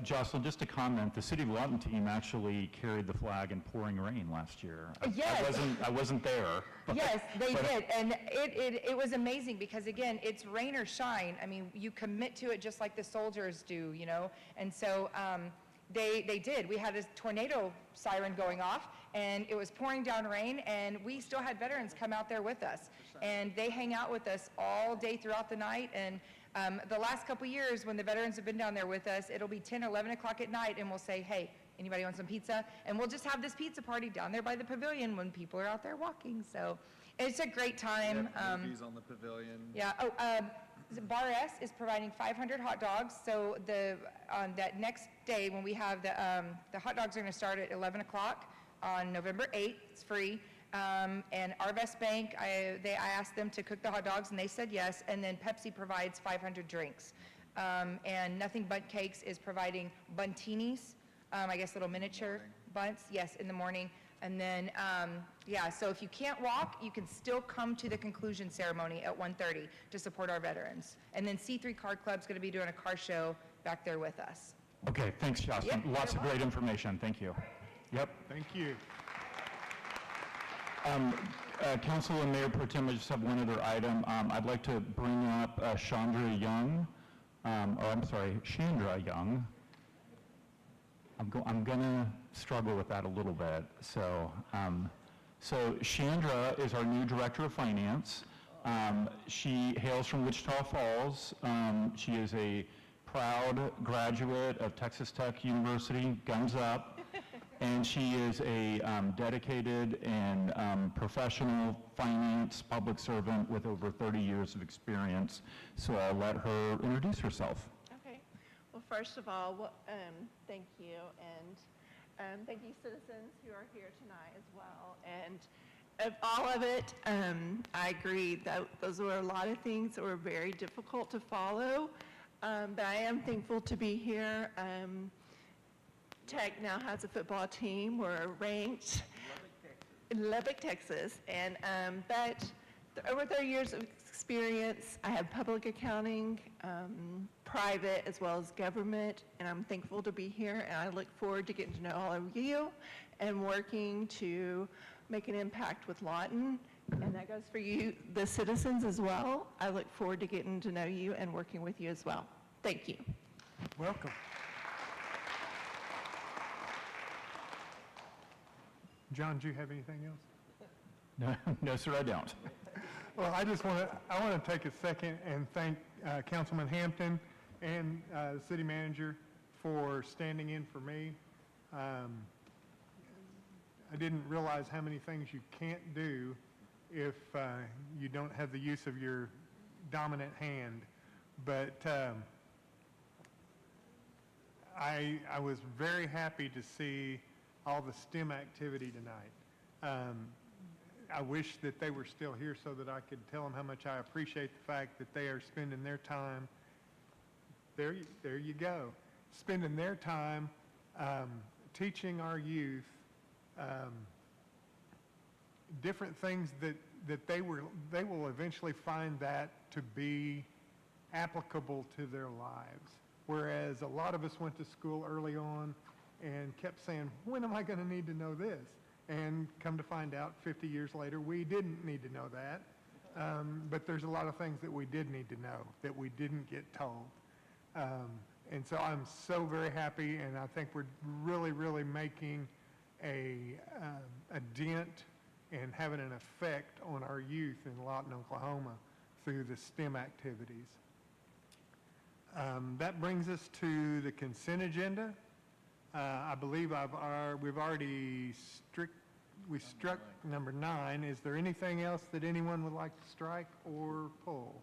Jocelyn, just a comment, the City of Lawton team actually carried the flag in pouring rain last year. Yes. I wasn't there. Yes, they did, and it was amazing because, again, it's rain or shine. I mean, you commit to it just like the soldiers do, you know, and so they did. We had a tornado siren going off, and it was pouring down rain, and we still had veterans come out there with us, and they hang out with us all day throughout the night, and the last couple years when the veterans have been down there with us, it'll be 10, 11 o'clock at night, and we'll say, hey, anybody want some pizza? And we'll just have this pizza party down there by the pavilion when people are out there walking. So it's a great time. Movies on the pavilion. Yeah. Oh, Bar S is providing 500 hot dogs. So on that next day when we have the hot dogs are going to start at 11 o'clock on November 8th. It's free. And Arvest Bank, I asked them to cook the hot dogs, and they said yes. And then Pepsi provides 500 drinks. And Nothing But Cakes is providing buntinis, I guess little miniature bunts, yes, in the morning. And then, yeah, so if you can't walk, you can still come to the conclusion ceremony at 1:30 to support our veterans. And then C3 Card Club's going to be doing a car show back there with us. Okay, thanks, Jocelyn. Yep, Lots of great information. Thank you. Yep. Thank you. Council and Mayor Pro Tem, I just have one other item. I'd like to bring up Chandra Young, Chandra Young. I'm gonna struggle with that a little bit. So Chandra is our new Director of Finance. She hails from Wichita Falls. She is a proud graduate of Texas Tech University, guns up, and she is a dedicated and professional finance public servant with over 30 years of experience. So I'll let her introduce herself. Okay. Well, first of all, thank you, and thank you, citizens who are here tonight as well. And of all of it, I agree that those were a lot of things that were very difficult to follow, but I am thankful to be here. Tech now has a football team. We're ranked in Lubbock, Texas, and but over 30 years of experience, I have public accounting, private as well as government, and I'm thankful to be here, and I look forward to getting to know all of you and working to make an impact with Lawton, and that goes for you, the citizens, as well. I look forward to getting to know you and working with you as well. Thank you. Welcome. John, do you have anything else? No, sir, I don't. Well, I want to take a second and thank Councilman Hampton and the city manager for standing in for me. I didn't realize how many things you can't do if you don't have the use of your dominant hand. But I was very happy to see all the STEM activity tonight. I wish that they were still here so that I could tell them how much I appreciate the fact that they are spending their time, there you go, spending their time teaching our youth different things that they will eventually find that to be applicable to their lives. Whereas a lot of us went to school early on and kept saying, when am I going to need to know this? And come to find out 50 years later, we didn't need to know that. But there's a lot of things that we did need to know that we didn't get told. And so I'm so very happy, and I think we're really, really making a dent and having an effect on our youth in Lawton, Oklahoma through the STEM activities. That brings us to the consent agenda. I believe we've already struck number 9. Is there anything else that anyone would like to strike or pull?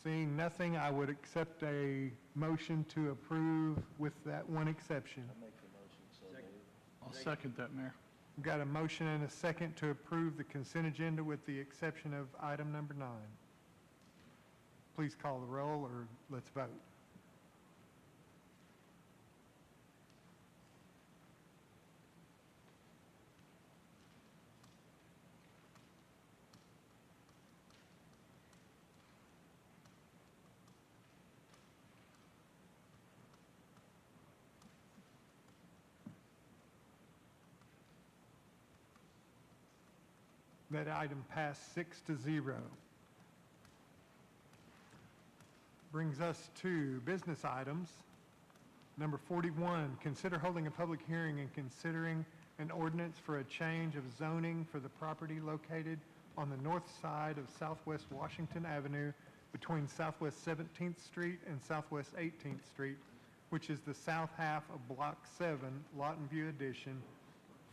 Seeing nothing, I would accept a motion to approve with that one exception. I'll second that, Mayor. We've got a motion and a second to approve the consent agenda with the exception of item number 9. Please call the roll, or let's vote. That item passed 6-0. Brings us to business items. Number 41, consider holding a public hearing and considering an ordinance for a change of zoning for the property located on the north side of Southwest Washington Avenue between Southwest 17th Street and Southwest 18th Street, which is the south half of Block 7, Lawton View Addition,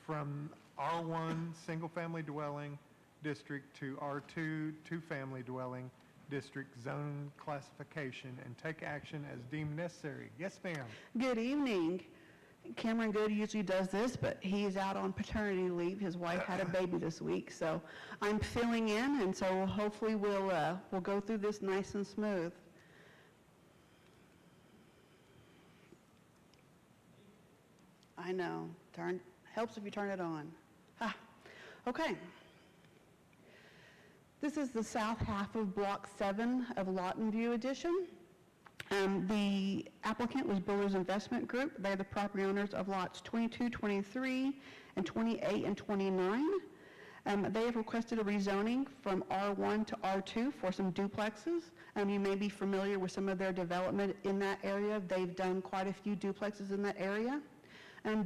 from R1 Single Family Dwelling District to R2 Two Family Dwelling District zone classification, and take action as deemed necessary. Yes, ma'am. Good evening. Cameron Good usually does this, but he's out on paternity leave. His wife had a baby this week, so I'm filling in, and so hopefully we'll go through this nice and smooth. I know. Helps if you turn it on. Okay. This is the south half of Block 7 of Lawton View Addition. The applicant was Builders Investment Group. They're the property owners of lots 22, 23, and 28 and 29. They have requested a rezoning from R1 to R2 for some duplexes. You may be familiar with some of their development in that area. They've done quite a few duplexes in that area.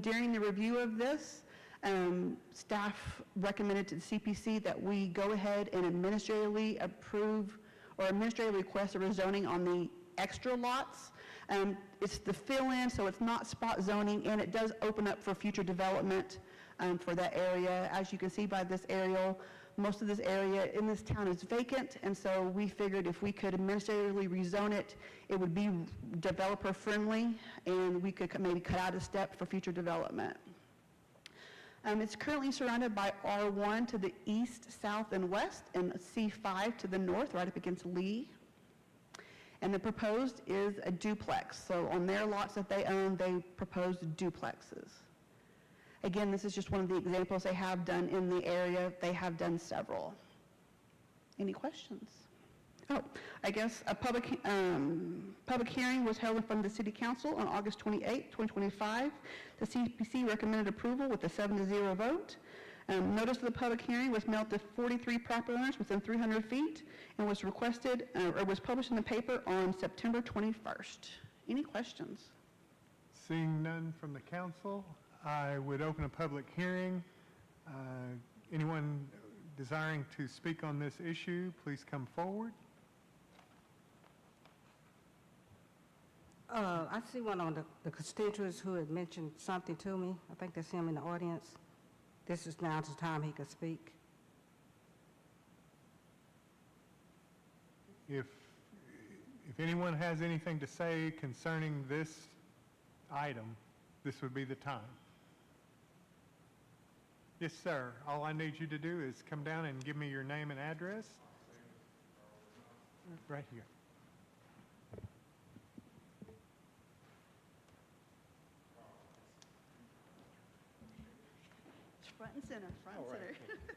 During the review of this, staff recommended to the CPC that we go ahead and administratively approve or administratively request a rezoning on the extra lots. It's the fill-in, so it's not spot zoning, and it does open up for future development for that area. As you can see by this aerial, most of this area in this town is vacant, and so we figured if we could administratively rezone it, it would be developer-friendly, and we could maybe cut out a step for future development. It's currently surrounded by R1 to the east, south, and west, and C5 to the north, right up against Lee. And the proposed is a duplex. So on their lots that they own, they proposed duplexes. Again, this is just one of the examples they have done in the area. They have done several. Any questions? Oh, I guess a public hearing was held in front of the City Council on August 28, 2025. The CPC recommended approval with a 7-0 vote. Notice of the public hearing was mailed to 43 property owners within 300 feet and was requested or was published in the paper on September 21st. Any questions? Seeing none from the council, I would open a public hearing. Anyone desiring to speak on this issue, please come forward. I see one on the constituents who had mentioned something to me. I think that's him in the audience. This is now the time he could speak. If anyone has anything to say concerning this item, this would be the time. Yes, sir. All I need you to do is come down and give me your name and address. Right here. Front and center, front and center.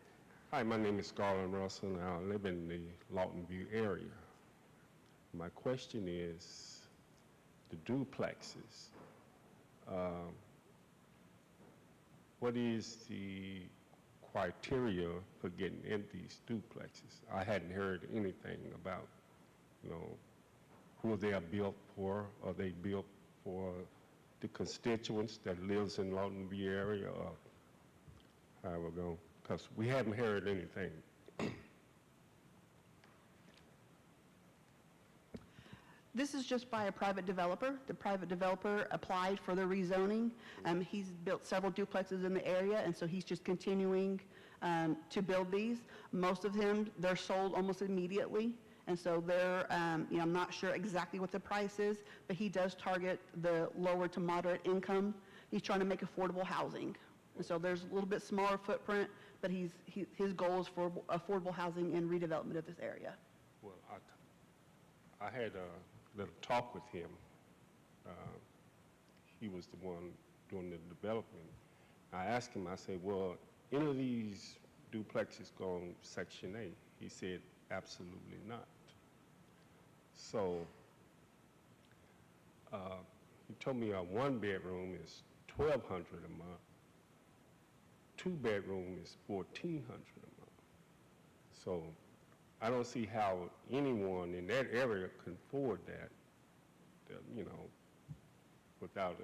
Hi, my name is Garland Russell, and I live in the Lawton View area. My question is, the duplexes, what is the criteria for getting in these duplexes? I hadn't heard anything about, who they are built for. Are they built for the constituents that lives in Lawton View area, or how we're going? Because we haven't heard anything. This is just by a private developer. The private developer applied for the rezoning. He's built several duplexes in the area, and so he's just continuing to build these. Most of them, they're sold almost immediately, and so they're, I'm not sure exactly what the price is, but he does target the lower to moderate income. He's trying to make affordable housing. And so there's a little bit smaller footprint, but his goal is for affordable housing and redevelopment of this area. Well, I had a little talk with him. He was the one doing the development. I asked him, I said, well, any of these duplexes go on Section 8? He said, absolutely not. So he told me a one-bedroom is $1,200 a month. Two-bedroom is $1,400 a month. So I don't see how anyone in that area can afford that, without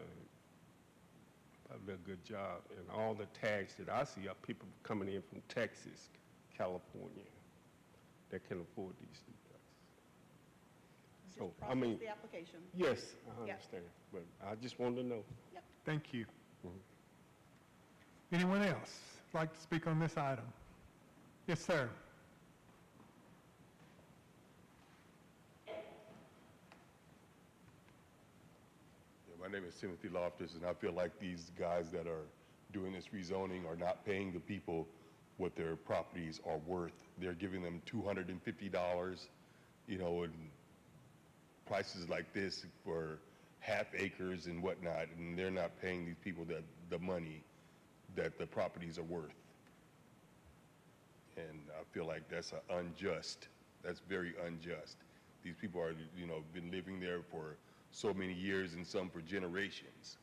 a good job. And all the tags that I see are people coming in from Texas, California, that can afford these duplexes. So, I mean, the application. yes, I understand, but I just wanted to know. Yep. Thank you. Anyone else like to speak on this item? Yes, sir. My name is Timothy Loftus, and I feel like these guys that are doing this rezoning are not paying the people what their properties are worth. They're giving them $250, and prices like this for half acres and whatnot, and they're not paying these people the money that the properties are worth. And I feel like that's unjust. That's very unjust. These people are, been living there for so many years and some for generations.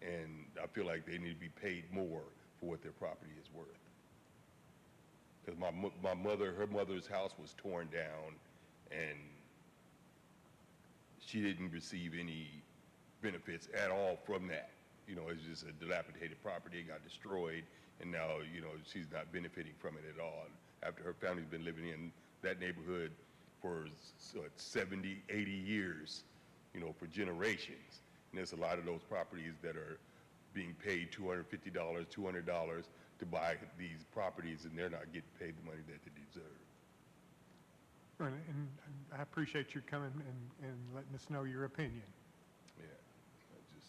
And I feel like they need to be paid more for what their property is worth. Because my mother, her mother's house was torn down, and she didn't receive any benefits at all from that. You know, it's just a dilapidated property, it got destroyed, and now, you know, she's not benefiting from it at all. After her family's been living in that neighborhood for 70, 80 years, you know, for generations. And there's a lot of those properties that are being paid $250, $200 to buy these properties, and they're not getting paid the money that they deserve. And I appreciate you coming and letting us know your opinion. Yeah, I just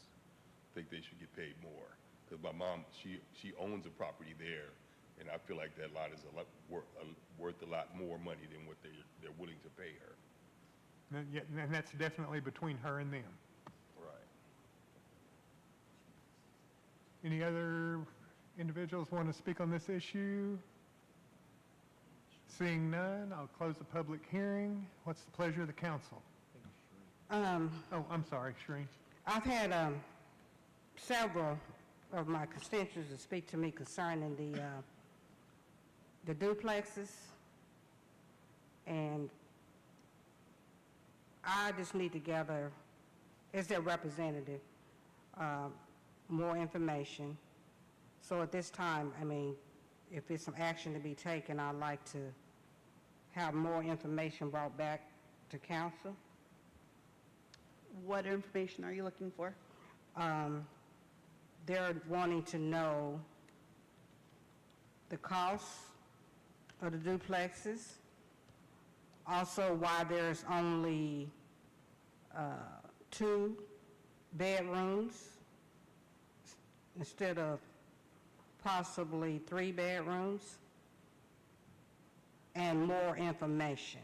think they should get paid more. Because my mom, she owns a property there, and I feel like that lot is worth a lot more money than what they're willing to pay her. And that's definitely between her and them. Right. Any other individuals want to speak on this issue? Seeing none, I'll close the public hearing. What's the pleasure of the council? Oh, I'm sorry, Shereen. I've had several of my constituents to speak to me concerning the duplexes, and I just need to gather, as their representative, more information. So at this time, I mean, if there's some action to be taken, I'd like to have more information brought back to council. What information are you looking for? They're wanting to know the cost of the duplexes, also why there's only 2 bedrooms instead of possibly 3 bedrooms, and more information.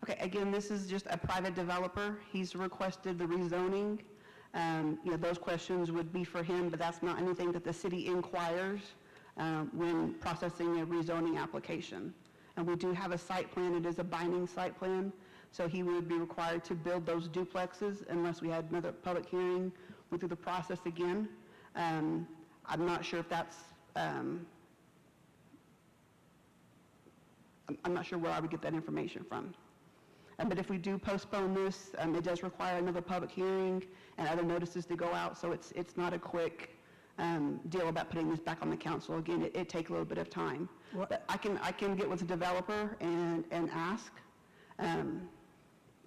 Okay, again, this is just a private developer. He's requested the rezoning. You know, those questions would be for him, but that's not anything that the city inquires when processing a rezoning application. And we do have a site plan. It is a binding site plan, so he would be required to build those duplexes unless we had another public hearing, went through the process again. I'm not sure if that's, I'm not sure where I would get that information from. But if we do postpone this, it does require another public hearing and other notices to go out, so it's not a quick deal about putting this back on the council. Again, it takes a little bit of time. But I can get with the developer and ask, and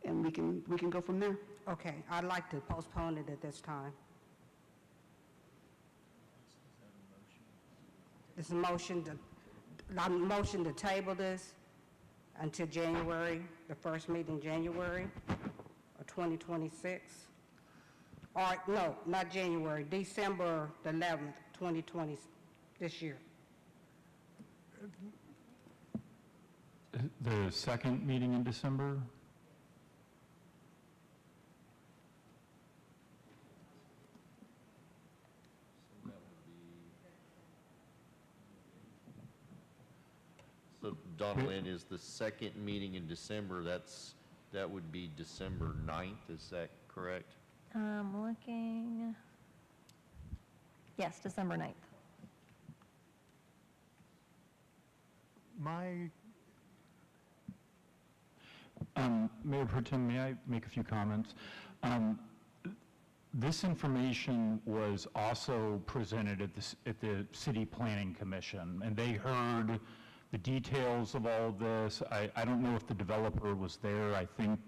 we can go from there. Okay, I'd like to postpone it at this time. This is a motion to table this until January, the first meeting in January of 2026. Or, no, not January, December the 11th, 2020, this year. The second meeting in December? So Donalyn, is the second meeting in December, that would be December 9th, is that correct? I'm looking. Yes, December 9th. Mayor Pro Tem, may I make a few comments? This information was also presented at the City Planning Commission, and they heard the details of all of this. I don't know if the developer was there. I think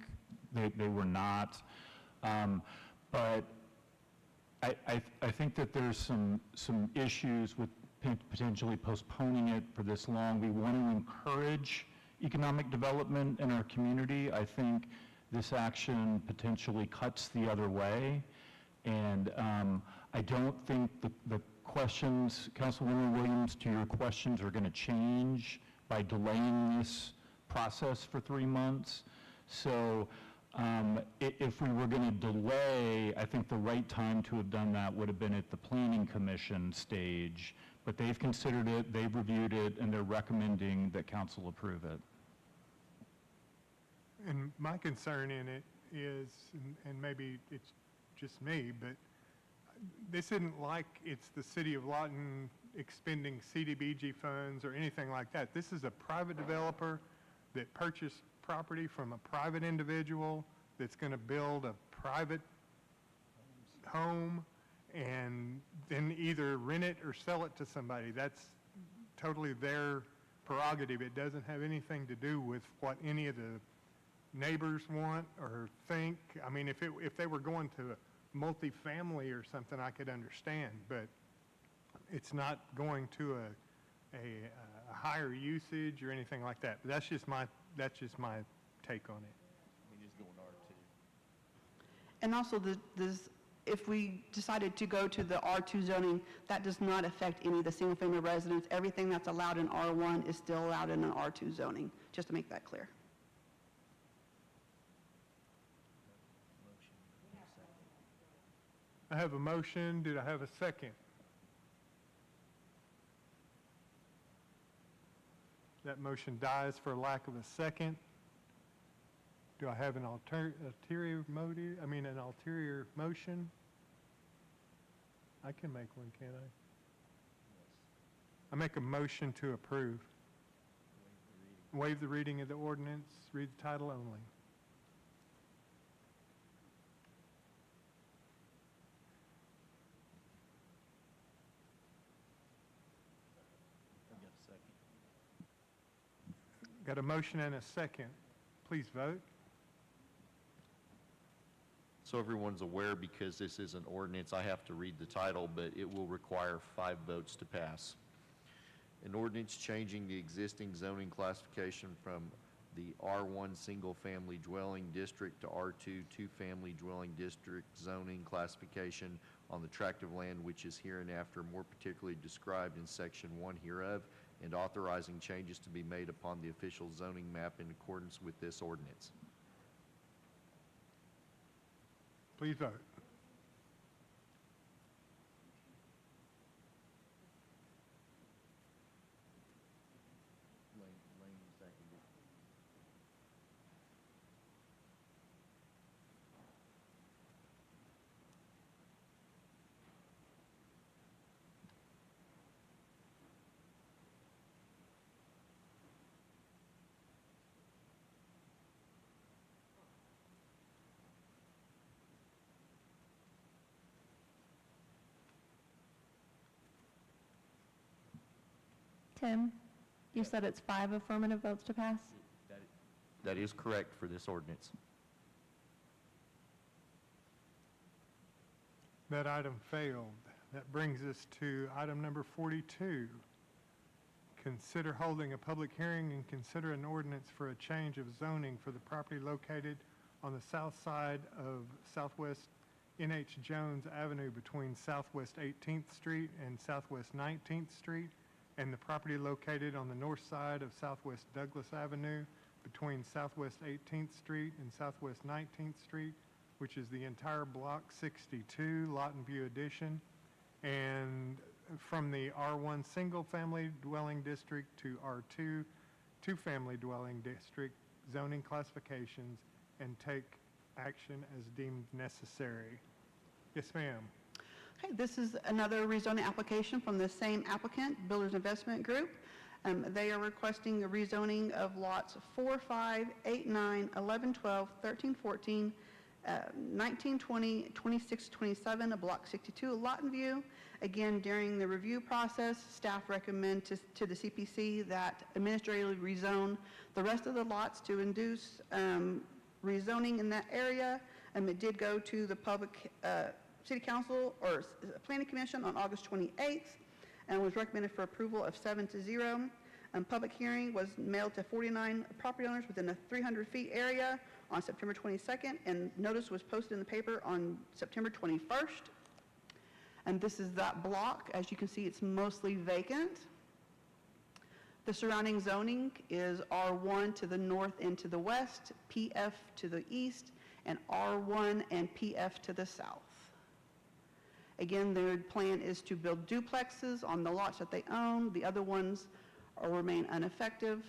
they were not. But I think that there's some issues with potentially postponing it for this long. We want to encourage economic development in our community. I think this action potentially cuts the other way. And I don't think the questions, Councilwoman Williams, to your questions are going to change by delaying this process for 3 months. So if we were going to delay, I think the right time to have done that would have been at the Planning Commission stage. But they've considered it, they've reviewed it, and they're recommending that council approve it. And my concern in it is, and maybe it's just me, but this isn't like it's the city of Lawton expending CDBG funds or anything like that. This is a private developer that purchased property from a private individual that's going to build a private home and then either rent it or sell it to somebody. That's totally their prerogative. It doesn't have anything to do with what any of the neighbors want or think. I mean, if they were going to a multifamily or something, I could understand, but it's not going to a higher usage or anything like that. But that's just my take on it. We just go in R2. And also, if we decided to go to the R2 zoning, that does not affect any of the single-family residents. Everything that's allowed in R1 is still allowed in an R2 zoning, just to make that clear. I have a motion. Did I have a second? That motion dies for lack of a second. Do I have an ulterior motion? I can make one, can't I? I make a motion to approve. Waive the reading of the ordinance, read the title only. Got a motion and a second. Please vote. So everyone's aware, because this is an ordinance, I have to read the title, but it will require 5 votes to pass. An ordinance changing the existing zoning classification from the R1 single-family dwelling district to R2 two-family dwelling district zoning classification on the tract of land which is hereinafter more particularly described in Section 1 hereof, and authorizing changes to be made upon the official zoning map in accordance with this ordinance. Please vote. Tim, you said it's 5 affirmative votes to pass? That is correct for this ordinance. That item failed. That brings us to item number 42. Consider holding a public hearing and consider an ordinance for a change of zoning for the property located on the south side of Southwest N.H. Jones Avenue between Southwest 18th Street and Southwest 19th Street, and the property located on the north side of Southwest Douglas Avenue between Southwest 18th Street and Southwest 19th Street, which is the entire Block 62, Lawton View Addition, and from the R1 single-family dwelling district to R2 two-family dwelling district zoning classifications, and take action as deemed necessary. Yes, ma'am. Okay, this is another rezoning application from the same applicant, Builders Investment Group. They are requesting a rezoning of lots 4, 5, 8, 9, 11, 12, 13, 14, 19, 20, 26, 27, of Block 62, Lawton View. Again, during the review process, staff recommend to the CPC that administratively rezone the rest of the lots to induce rezoning in that area. It did go to the public City Council or Planning Commission on August 28th and was recommended for approval of 7-0. Public hearing was mailed to 49 property owners within a 300 feet area on September 22nd, and notice was posted in the paper on September 21st. And this is that block. As you can see, it's mostly vacant. The surrounding zoning is R1 to the north and to the west, PF to the east, and R1 and PF to the south. Again, their plan is to build duplexes on the lots that they own. The other ones remain ineffective.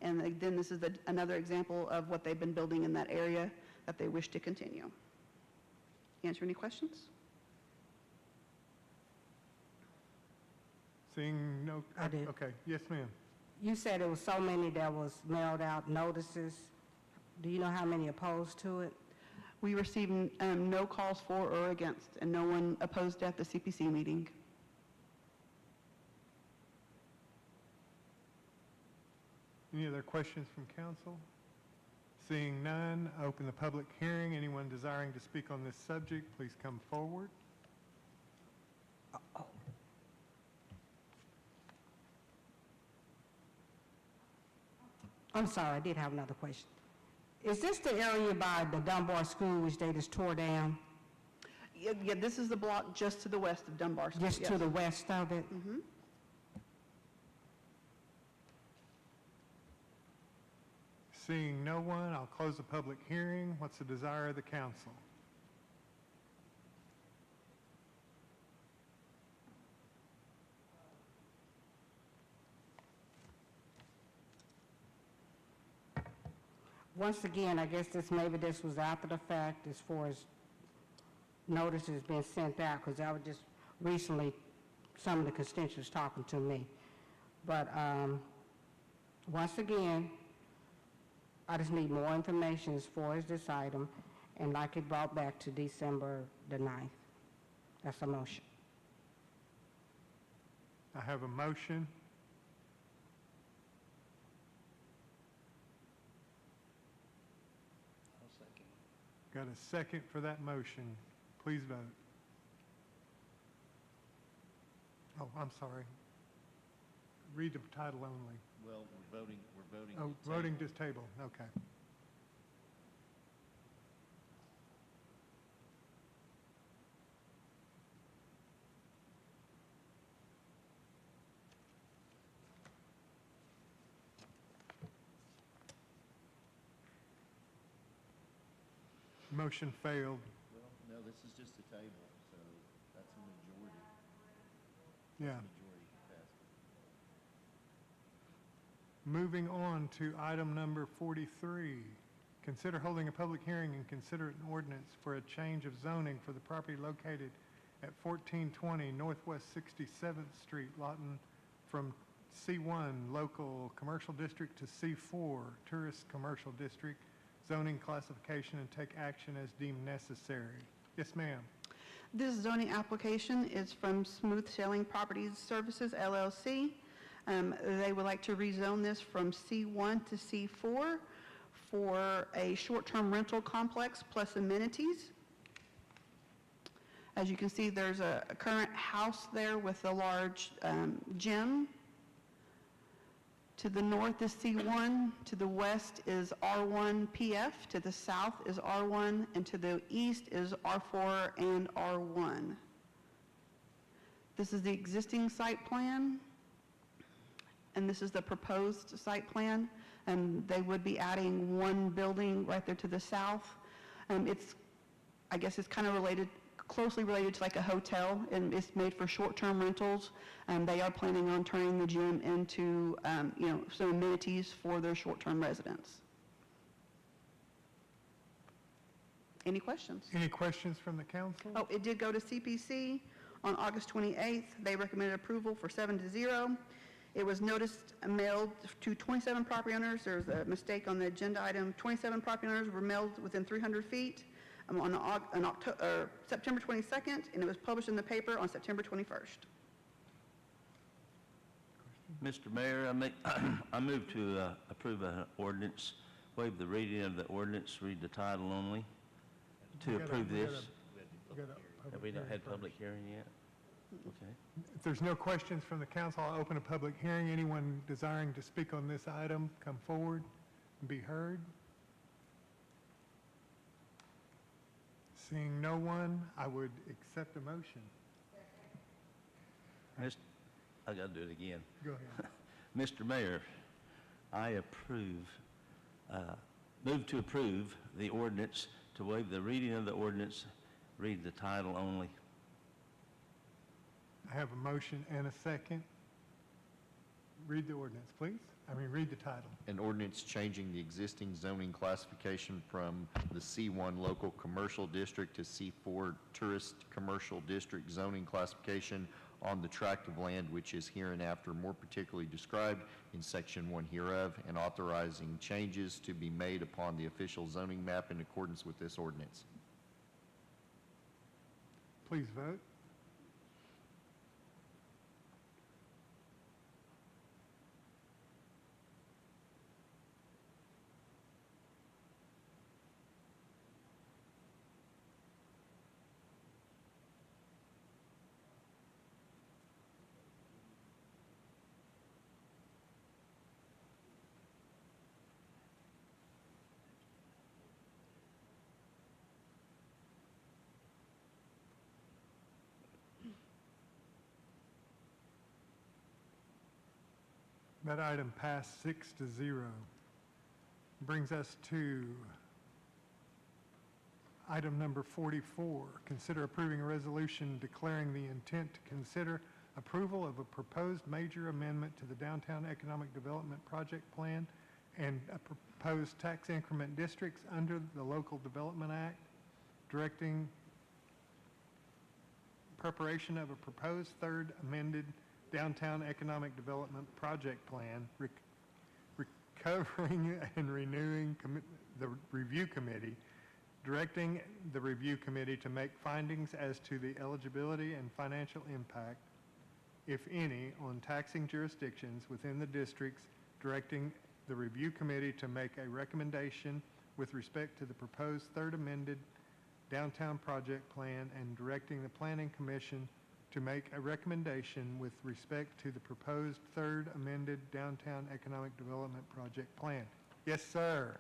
And then this is another example of what they've been building in that area that they wish to continue. Answer any questions? Seeing no... I did. Okay, yes, ma'am. You said there was so many that was mailed out notices. Do you know how many opposed to it? We received no calls for or against, and no one opposed at the CPC meeting. Any other questions from council? Seeing none, open the public hearing. Anyone desiring to speak on this subject, please come forward. I'm sorry, I did have another question. Is this the area by the Dunbar School which they just tore down? Yeah, this is the block just to the west of Dunbar School. Just to the west of it? Mm-hmm. Seeing no one, I'll close the public hearing. What's the desire of the council? Once again, I guess maybe this was after the fact as far as notices being sent out, because I was just recently, some of the constituents talking to me. But once again, I just need more information as far as this item, and like it brought back to December the 9th. That's a motion. I have a motion. Got a second for that motion. Please vote. Oh, I'm sorry. Read the title only. Well, we're voting Oh, to voting table. just table, okay. Motion failed. Well, no, this is just a table, so that's a majority. Yeah. Majority capacity. Moving on to item number 43. Consider holding a public hearing and consider an ordinance for a change of zoning for the property located at 1420 Northwest 67th Street, Lawton, from C1 Local Commercial District to C4 Tourist Commercial District zoning classification, and take action as deemed necessary. Yes, ma'am. This zoning application is from Smooth Sailing Properties Services, LLC. They would like to rezone this from C1 to C4 for a short-term rental complex plus amenities. As you can see, there's a current house there with a large gym. To the north is C1, to the west is R1 PF, to the south is R1, and to the east is R4 and R1. This is the existing site plan, and this is the proposed site plan, and they would be adding one building right there to the south. I guess it's kind of closely related to like a hotel, and it's made for short-term rentals. They are planning on turning the gym into, some amenities for their short-term residents. Any questions? Any questions from the council? Oh, it did go to CPC on August 28th. They recommended approval for 7-0. It was noticed mailed to 27 property owners. There's a mistake on the agenda item. 27 property owners were mailed within 300 feet. On September 22nd, and it was published in the paper on September 21st. Mr. Mayor, I move to approve an ordinance, waive the reading of the ordinance, read the title only, to approve this. Have we not had public hearing yet? Okay. If there's no questions from the council, I'll open a public hearing. Anyone desiring to speak on this item, come forward and be heard. Seeing no one, I would accept a motion. I got to do it again. Go ahead. Mr. Mayor, I move to approve the ordinance, to waive the reading of the ordinance, read the title only. I have a motion and a second. Read the ordinance, please. Read the title. An ordinance changing the existing zoning classification from the C1 Local Commercial District to C4 Tourist Commercial District zoning classification on the tract of land which is hereinafter more particularly described in Section 1 hereof, and authorizing changes to be made upon the official zoning map in accordance with this ordinance. Please vote. That item passed 6-0. Brings us to item number 44. Consider approving a resolution declaring the intent to consider approval of a proposed major amendment to the Downtown Economic Development Project Plan and a proposed tax increment districts under the Local Development Act, directing preparation of a proposed third amended Downtown Economic Development Project Plan, recovering and renewing the review committee, directing the review committee to make findings as to the eligibility and financial impact, if any, on taxing jurisdictions within the districts, directing the review committee to make a recommendation with respect to the proposed third amended downtown project plan, and directing the planning commission to make a recommendation with respect to the proposed third amended downtown economic development project plan. Yes, sir.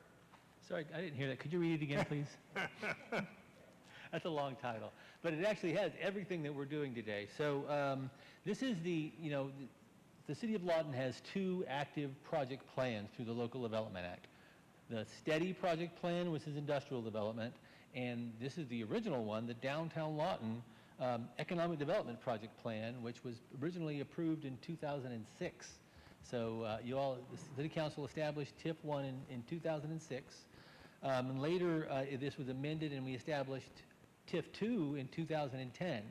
Sorry, I didn't hear that. Could you read it again, please? That's a long title, but it actually has everything that we're doing today. So this is the City of Lawton has two active project plans through the Local Development Act. The STEADY project plan, which is industrial development, and this is the original one, the Downtown Lawton Economic Development Project Plan, which was originally approved in 2006. So the City Council established TIF 1 in 2006. And later, this was amended and we established TIF 2 in 2010.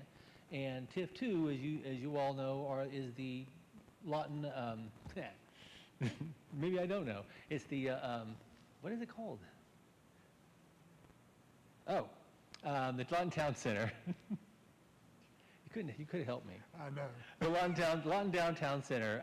And TIF 2, as you all know, is the Lawton, maybe I don't know. It's the, what is it called? Oh, the Lawton Town Center. You could have helped me. I know. The Lawton Downtown Center,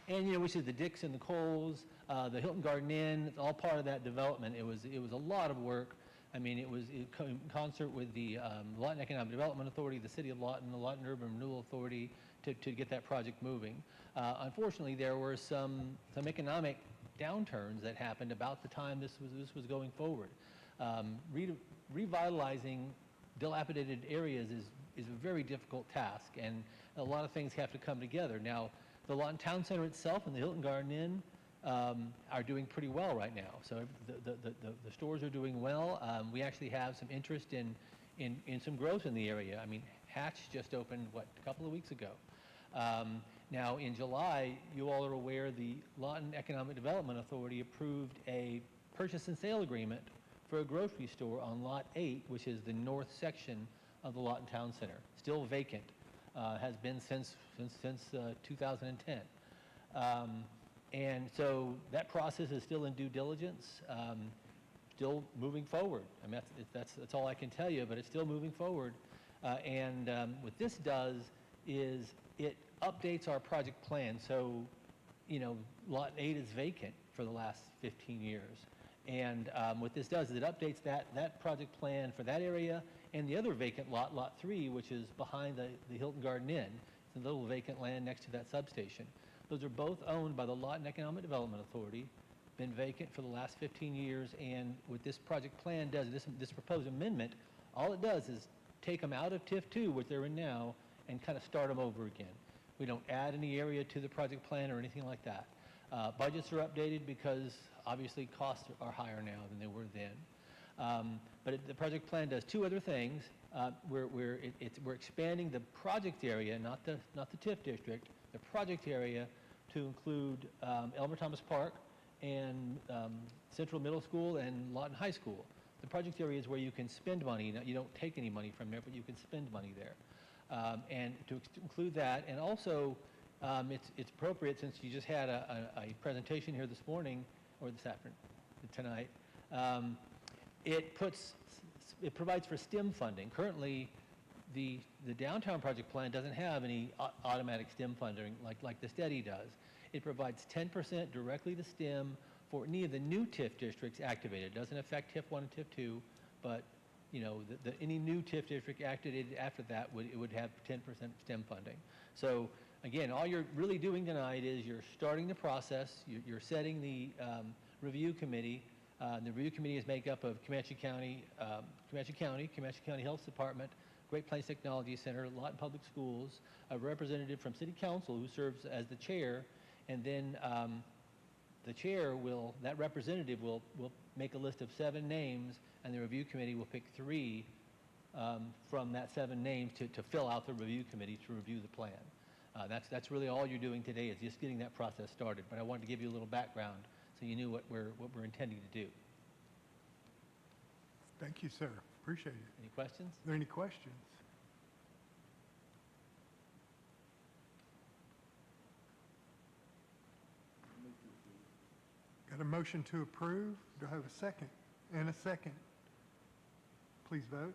and which is the Dix and the Coles, the Hilton Garden Inn. It's all part of that development. It was a lot of work. I mean, it was in concert with the Lawton Economic Development Authority, the City of Lawton, the Lawton Urban Renewal Authority to get that project moving. Unfortunately, there were some economic downturns that happened about the time this was going forward. Revitalizing dilapidated areas is a very difficult task, and a lot of things have to come together. Now, the Lawton Town Center itself and the Hilton Garden Inn are doing pretty well right now. So the stores are doing well. We actually have some interest in some growth in the area. I mean, Hatch just opened, a couple of weeks ago. Now, in July, you all are aware the Lawton Economic Development Authority approved a purchase and sale agreement for a grocery store on Lot 8, which is the north section of the Lawton Town Center. Still vacant, has been since 2010. And so that process is still in due diligence, still moving forward. I mean, that's all I can tell you, but it's still moving forward. And what this does is it updates our project plan. So, Lot 8 is vacant for the last 15 years. And what this does is it updates that project plan for that area and the other vacant lot, Lot 3, which is behind the Hilton Garden Inn. It's a little vacant land next to that substation. Those are both owned by the Lawton Economic Development Authority, been vacant for the last 15 years, and what this project plan does, this proposed amendment, all it does is take them out of TIF 2, which they're in now, and kind of start them over again. We don't add any area to the project plan or anything like that. Budgets are updated because obviously costs are higher now than they were then. But the project plan does two other things. We're expanding the project area, not the TIF district, the project area to include Elmer Thomas Park and Central Middle School and Lawton High School. The project area is where you can spend money. Now, you don't take any money from there, but you can spend money there. And to include that, and also it's appropriate since you just had a presentation here this morning, or this afternoon, tonight, it provides for STEM funding. Currently, the downtown project plan doesn't have any automatic STEM funding like the STEADY does. It provides 10% directly to STEM for any of the new TIF districts activated. It doesn't affect TIF 1 and TIF 2, but you know, any new TIF district activated after that would have 10% STEM funding. So again, all you're really doing tonight is you're starting the process, you're setting the review committee. The review committee is made up of Comanche County Health Department, Great Plains Technology Center, Lawton Public Schools, a representative from City Council who serves as the chair, and then the chair that representative will make a list of 7 names, and the review committee will pick 3 from that 7 names to fill out the review committee to review the plan. That's really all you're doing today, is just getting that process started. But I wanted to give you a little background so you knew what we're intending to do. Thank you, sir. Appreciate it. Any questions? Are there any questions? Got a motion to approve? Do I have a second? And a second. Please vote.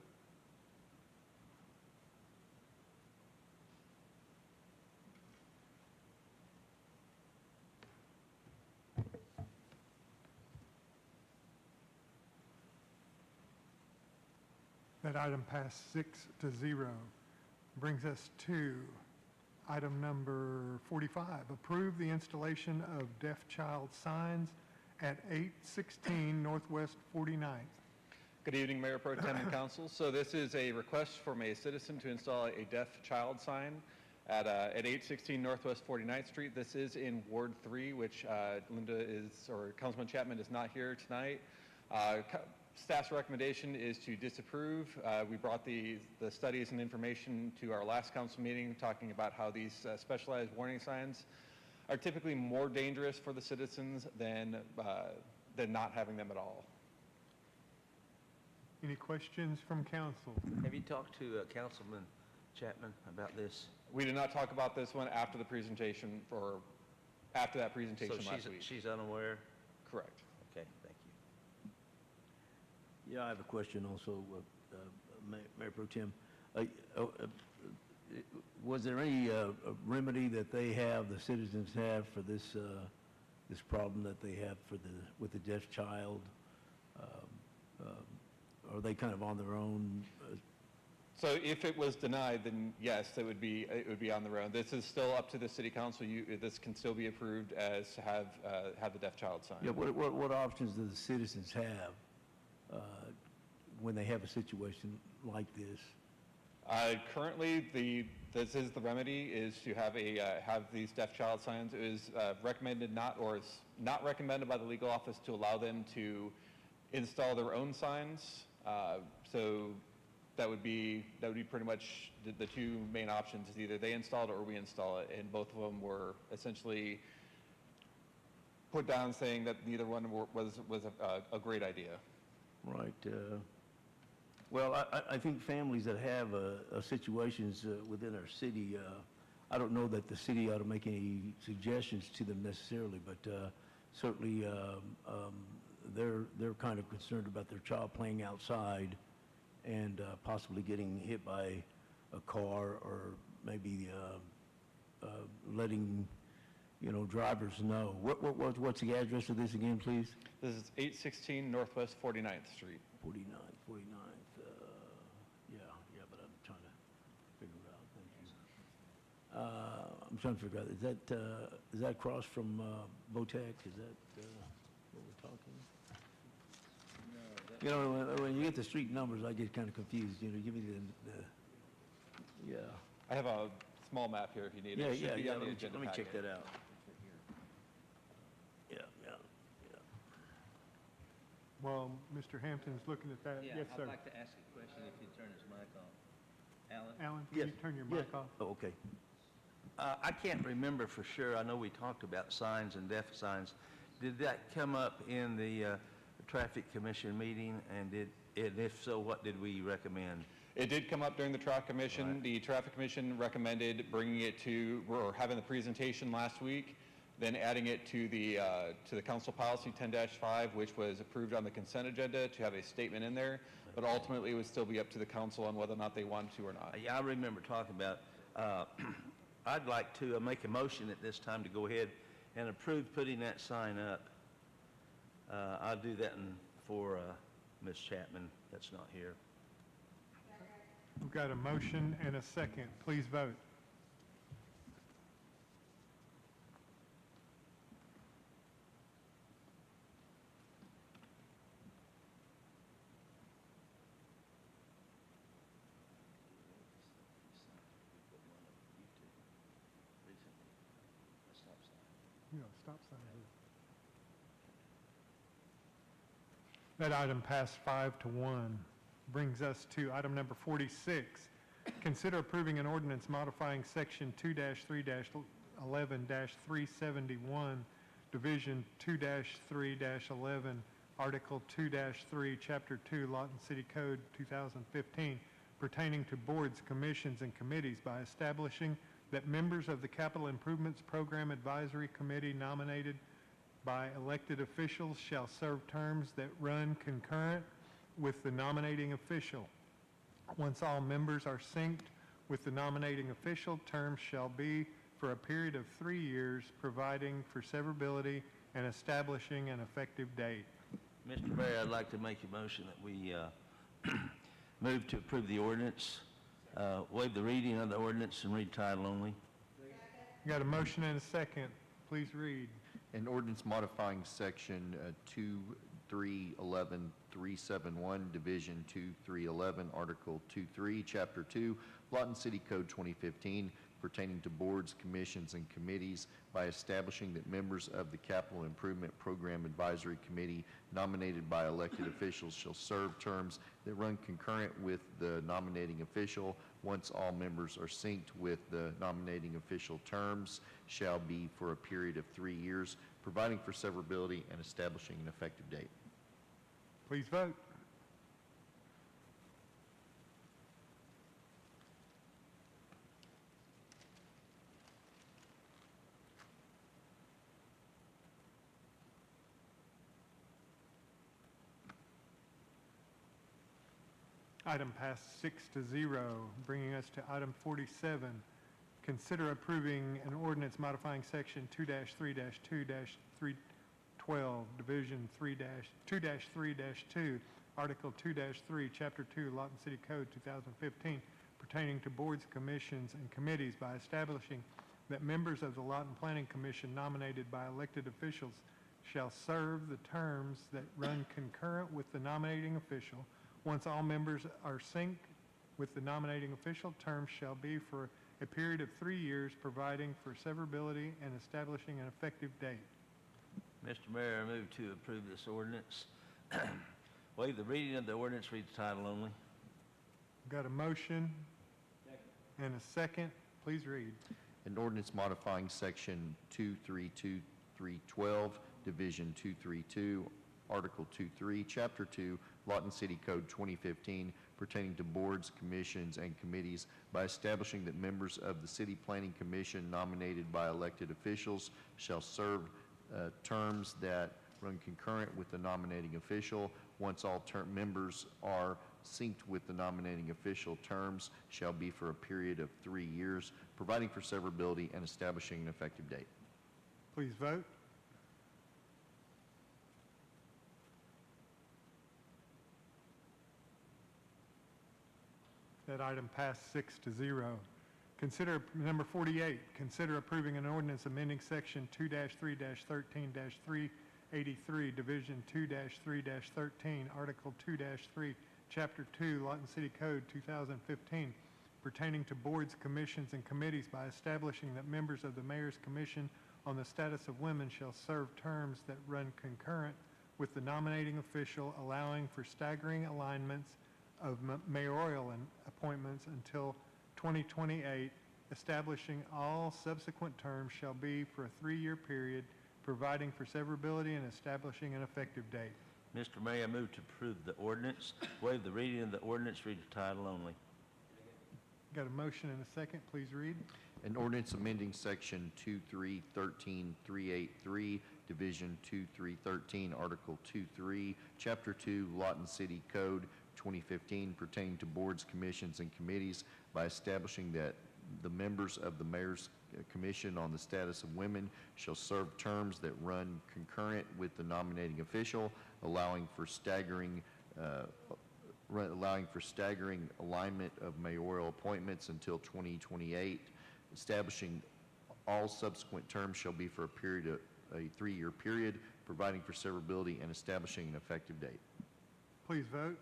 That item passed 6-0. Brings us to item number 45, approve the installation of deaf child signs at 816 Northwest 49th. Good evening, Mayor Pro Tem and Council. So this is a request from a citizen to install a deaf child sign at 816 Northwest 49th Street. This is in Ward 3, which Councilman Chapman is not here tonight. Staff's recommendation is to disapprove. We brought the studies and information to our last council meeting, talking about how these specialized warning signs are typically more dangerous for the citizens than not having them at all. Any questions from council? Have you talked to Councilman Chapman about this? We did not talk about this one after the presentation, or after that presentation last week. She's unaware? Correct. Okay, thank you. Yeah, I have a question also, Mayor Pro Tem. Was there any remedy that they have, the citizens have, for this this problem that they have with the deaf child? Are they kind of on their own? So if it was denied, then yes, it would be on their own. This is still up to the city council. This can still be approved as to have the deaf child sign. Yeah. What options do the citizens have when they have a situation like this? Currently, this is the remedy, is to have these deaf child signs. It is recommended is not recommended by the legal office to allow them to install their own signs. So that would be pretty much the 2 main options. Is either they install it or we install it, and both of them were essentially put down saying that neither one was a great idea. Right. Well, I think families that have situations within our city, I don't know that the city ought to make any suggestions to them necessarily, but certainly they're kind of concerned about their child playing outside and possibly getting hit by a car, or maybe letting drivers know. What's the address of this again, please? This is 816 Northwest 49th Street. 49th. Yeah, but I'm trying to figure it out. Thank you. I'm trying to figure out, is that across from Votech? Is that what we're talking? No. When you get the street numbers, I get kind of confused. Give me the yeah. I have a small map here if you need it. Yeah. Let me check that out. Yeah. Well, Mr. Hampton's looking at that. Yes, sir. I'd like to ask a question if you turn his mic on. Alan? Alan, can you turn your mic off? Oh, okay. I can't remember for sure. I know we talked about signs and deaf signs. Did that come up in the Traffic Commission meeting, and if so, what did we recommend? It did come up during the Traffic Commission. Right. The Traffic Commission recommended bringing it to, or having the presentation last week, then adding it to the Council Policy 10-5, which was approved on the consent agenda to have a statement in there, but ultimately it would still be up to the council on whether or not they wanted to or not. Yeah, I remember talking about, I'd like to make a motion at this time to go ahead and approve putting that sign up. I'll do that for Ms. Chapman, that's not here. We've got a motion and a second. Please vote. You know, stop sign here. That item passed 5-1. Brings us to item number 46. Consider approving an ordinance modifying section 2-3-11-371, division 2-3-11, article 2-3, chapter 2, Lawton City Code 2015, pertaining to boards, commissions, and committees by establishing that members of the Capital Improvements Program Advisory Committee nominated by elected officials shall serve terms that run concurrent with the nominating official. Once all members are synced with the nominating official, terms shall be for a period of 3 years, providing for severability and establishing an effective date. Mr. Mayor, I'd like to make a motion that we move to approve the ordinance, waive the reading of the ordinance and read title only. You got a motion and a second. Please read. An ordinance modifying section 2-3-11-371, Division 2-3-11, Article 2-3, Chapter 2, Lawton City Code 2015, pertaining to boards, commissions, and committees by establishing that members of the Capital Improvement Program Advisory Committee nominated by elected officials shall serve terms that run concurrent with the nominating official. Once all members are synced with the nominating official, terms shall be for a period of 3 years, providing for severability and establishing an effective date. Please vote. Item passed 6-0, bringing us to item 47. Consider approving an ordinance modifying section 2-3-2-312, division 2-3-2, article 2-3, chapter 2, Lawton City Code 2015, pertaining to boards, commissions, and committees by establishing that members of the Lawton Planning Commission nominated by elected officials shall serve the terms that run concurrent with the nominating official. Once all members are synced with the nominating official, terms shall be for a period of 3 years, providing for severability and establishing an effective date. Mr. Mayor, I move to approve this ordinance. Waive the reading of the ordinance, read the title only. Got a motion and a second. Please read. An ordinance modifying section 2-3-2-312, Division 2-3-2, Article 2-3, Chapter 2, Lawton City Code 2015, pertaining to boards, commissions, and committees by establishing that members of the City Planning Commission nominated by elected officials shall serve terms that run concurrent with the nominating official. Once all members are synced with the nominating official, terms shall be for a period of 3 years, providing for severability and establishing an effective date. Please vote. That item passed 6-0. Consider, number 48, consider approving an ordinance amending section 2-3-13-383, division 2-3-13, article 2-3, chapter 2, Lawton City Code 2015, pertaining to boards, commissions, and committees by establishing that members of the Mayor's Commission on the Status of Women shall serve terms that run concurrent with the nominating official, allowing for staggering alignments of mayoral appointments until 2028, establishing all subsequent terms shall be for a 3-year period, providing for severability and establishing an effective date. Mr. Mayor, I move to approve the ordinance, waive the reading of the ordinance, read the title only. Got a motion and a second, please read. An ordinance amending Section 2313-383, Division 2313, Article 23, Chapter 2, Lawton City Code 2015 pertaining to boards, commissions, and committees by establishing that the members of the Mayor's Commission on the Status of Women shall serve terms that run concurrent with the nominating official, allowing for staggering alignment of mayoral appointments until 2028. Establishing all subsequent terms shall be for a 3-year period, providing for severability and establishing an effective date. Please vote.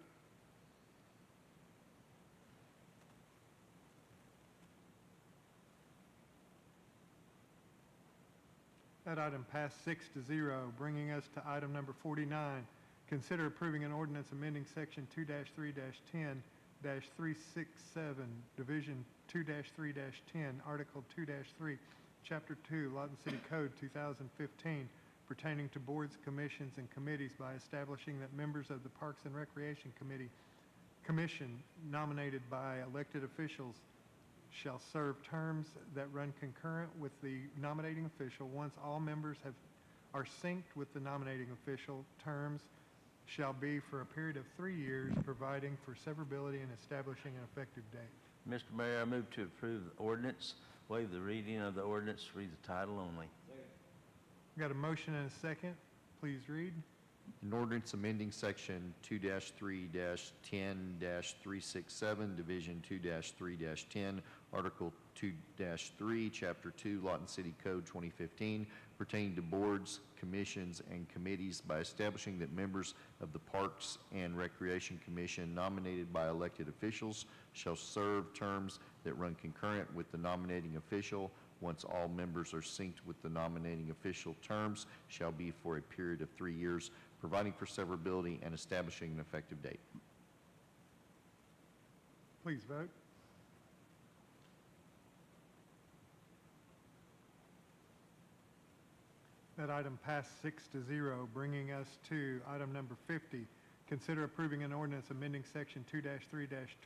That item passed 6-0, bringing us to item number 49. Consider approving an ordinance amending Section 2-3-10-367, Division 2-3-10, Article 2-3, Chapter 2, Lawton City Code 2015, pertaining to boards, commissions, and committees by establishing that members of the Parks and Recreation Commission nominated by elected officials shall serve terms that run concurrent with the nominating official. Once all members are synced with the nominating official, terms shall be for a period of 3 years, providing for severability and establishing an effective date. Mr. Mayor, I move to approve the ordinance, waive the reading of the ordinance, read the title only. Got a motion and a second. Please read. An ordinance amending Section 2-3-10-367, Division 2-3-10, Article 2-3, Chapter 2, Lawton City Code 2015, pertaining to boards, commissions, and committees by establishing that members of the Parks and Recreation Commission nominated by elected officials shall serve terms that run concurrent with the nominating official. Once all members are synced with the nominating official, terms shall be for a period of 3 years, providing for severability and establishing an effective date. Please vote. That item passed 6-0, bringing us to item number 50. Consider approving an ordinance amending Section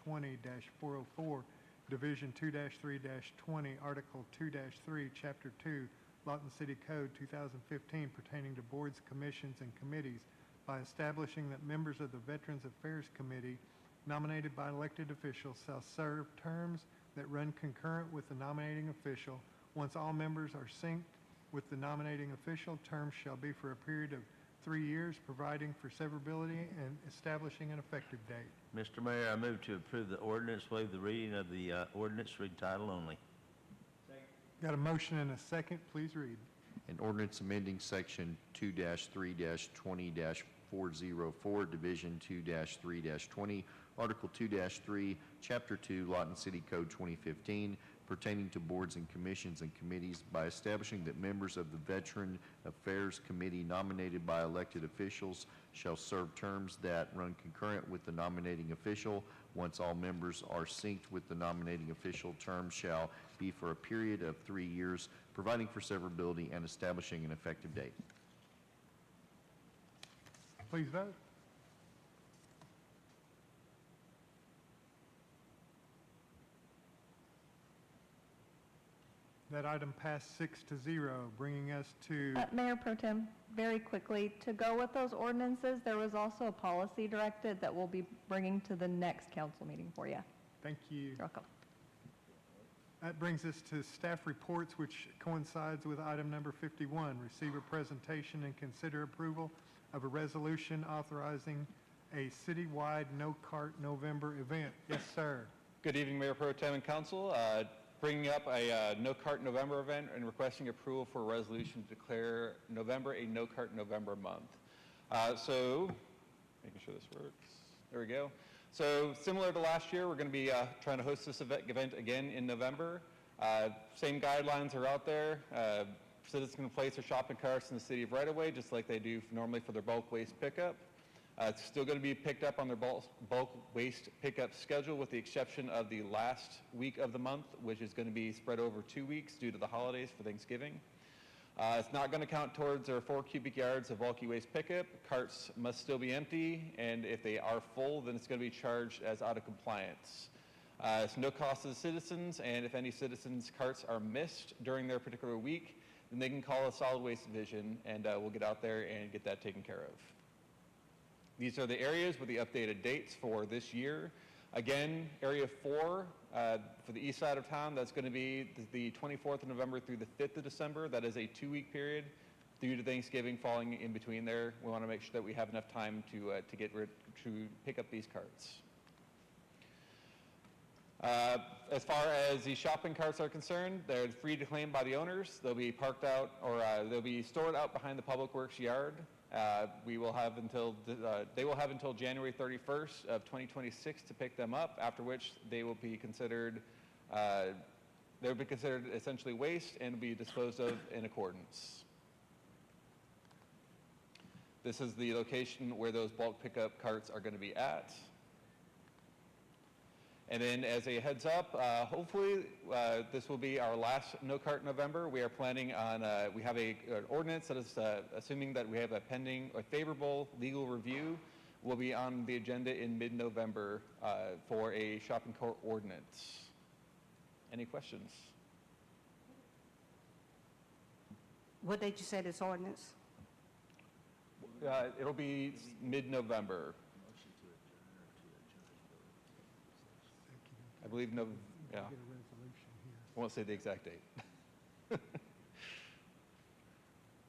2-3-20-404, Division 2-3-20, Article 2-3, Chapter 2, Lawton City Code 2015, pertaining to boards, commissions, and committees by establishing that members of the Veterans Affairs Committee nominated by elected officials shall serve terms that run concurrent with the nominating official. Once all members are synced with the nominating official, terms shall be for a period of 3 years, providing for severability and establishing an effective date. Mr. Mayor, I move to approve the ordinance, waive the reading of the ordinance, read title only. Got a motion and a second. Please read. An ordinance amending Section 2-3-20-404, Division 2-3-20, Article 2-3, Chapter 2, Lawton City Code 2015, pertaining to boards and commissions and committees by establishing that members of the Veteran Affairs Committee nominated by elected officials shall serve terms that run concurrent with the nominating official. Once all members are synced with the nominating official, terms shall be for a period of 3 years, providing for severability and establishing an effective date. Please vote. That item passed 6-0, bringing us to... Mayor Pro Tem, very quickly, to go with those ordinances, there was also a policy directed that we'll be bringing to the next council meeting for you. Thank you. You're welcome. That brings us to staff reports, which coincides with item number 51. Receive a presentation and consider approval of a resolution authorizing a citywide No Cart November event. Yes, sir. Good evening, Mayor Pro Tem and Council. Bringing up a No Cart November event and requesting approval for a resolution to declare November a No Cart November month. So, making sure this works. There we go. So, similar to last year, we're going to be trying to host this event again in November. Same guidelines are out there. Citizens can place their shopping carts in the city of right-of-way, just like they do normally for their bulk waste pickup. It's still going to be picked up on their bulk waste pickup schedule, with the exception of the last week of the month, which is going to be spread over 2 weeks due to the holidays for Thanksgiving. It's not going to count towards our 4 cubic yards of bulky waste pickup. Carts must still be empty, and if they are full, then it's going to be charged as out of compliance. It's no cost to the citizens, and if any citizens' carts are missed during their particular week, then they can call a solid waste division, and we'll get out there and get that taken care of. These are the areas with the updated dates for this year. Again, Area 4 for the east side of town, that's going to be the 24th of November through the 5th of December. That is a 2-week period due to Thanksgiving falling in between there. We want to make sure that we have enough time to pick up these carts. As far as the shopping carts are concerned, they're free to claim by the owners. They'll be parked out, or they'll be stored out behind the Public Works yard. They will have until January 31st of 2026 to pick them up, after which they will be considered essentially waste and be disposed of in accordance. This is the location where those bulk pickup carts are going to be at. And then as a heads up, hopefully this will be our last No Cart November. We are planning on, we have an ordinance that is, assuming that we have a pending or favorable legal review, will be on the agenda in mid-November for a shopping cart ordinance. Any questions? What date you say this ordinance? It'll be mid-November. I believe yeah. I won't say the exact date.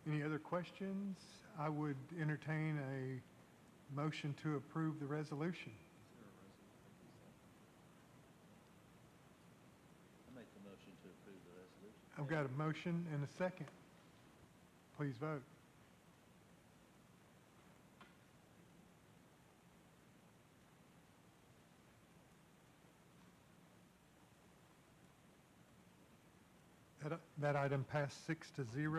Any other questions? I would entertain a motion to approve the resolution. I make the motion to approve the resolution. I've got a motion and a second. Please vote. That item passed 6-0. Yes.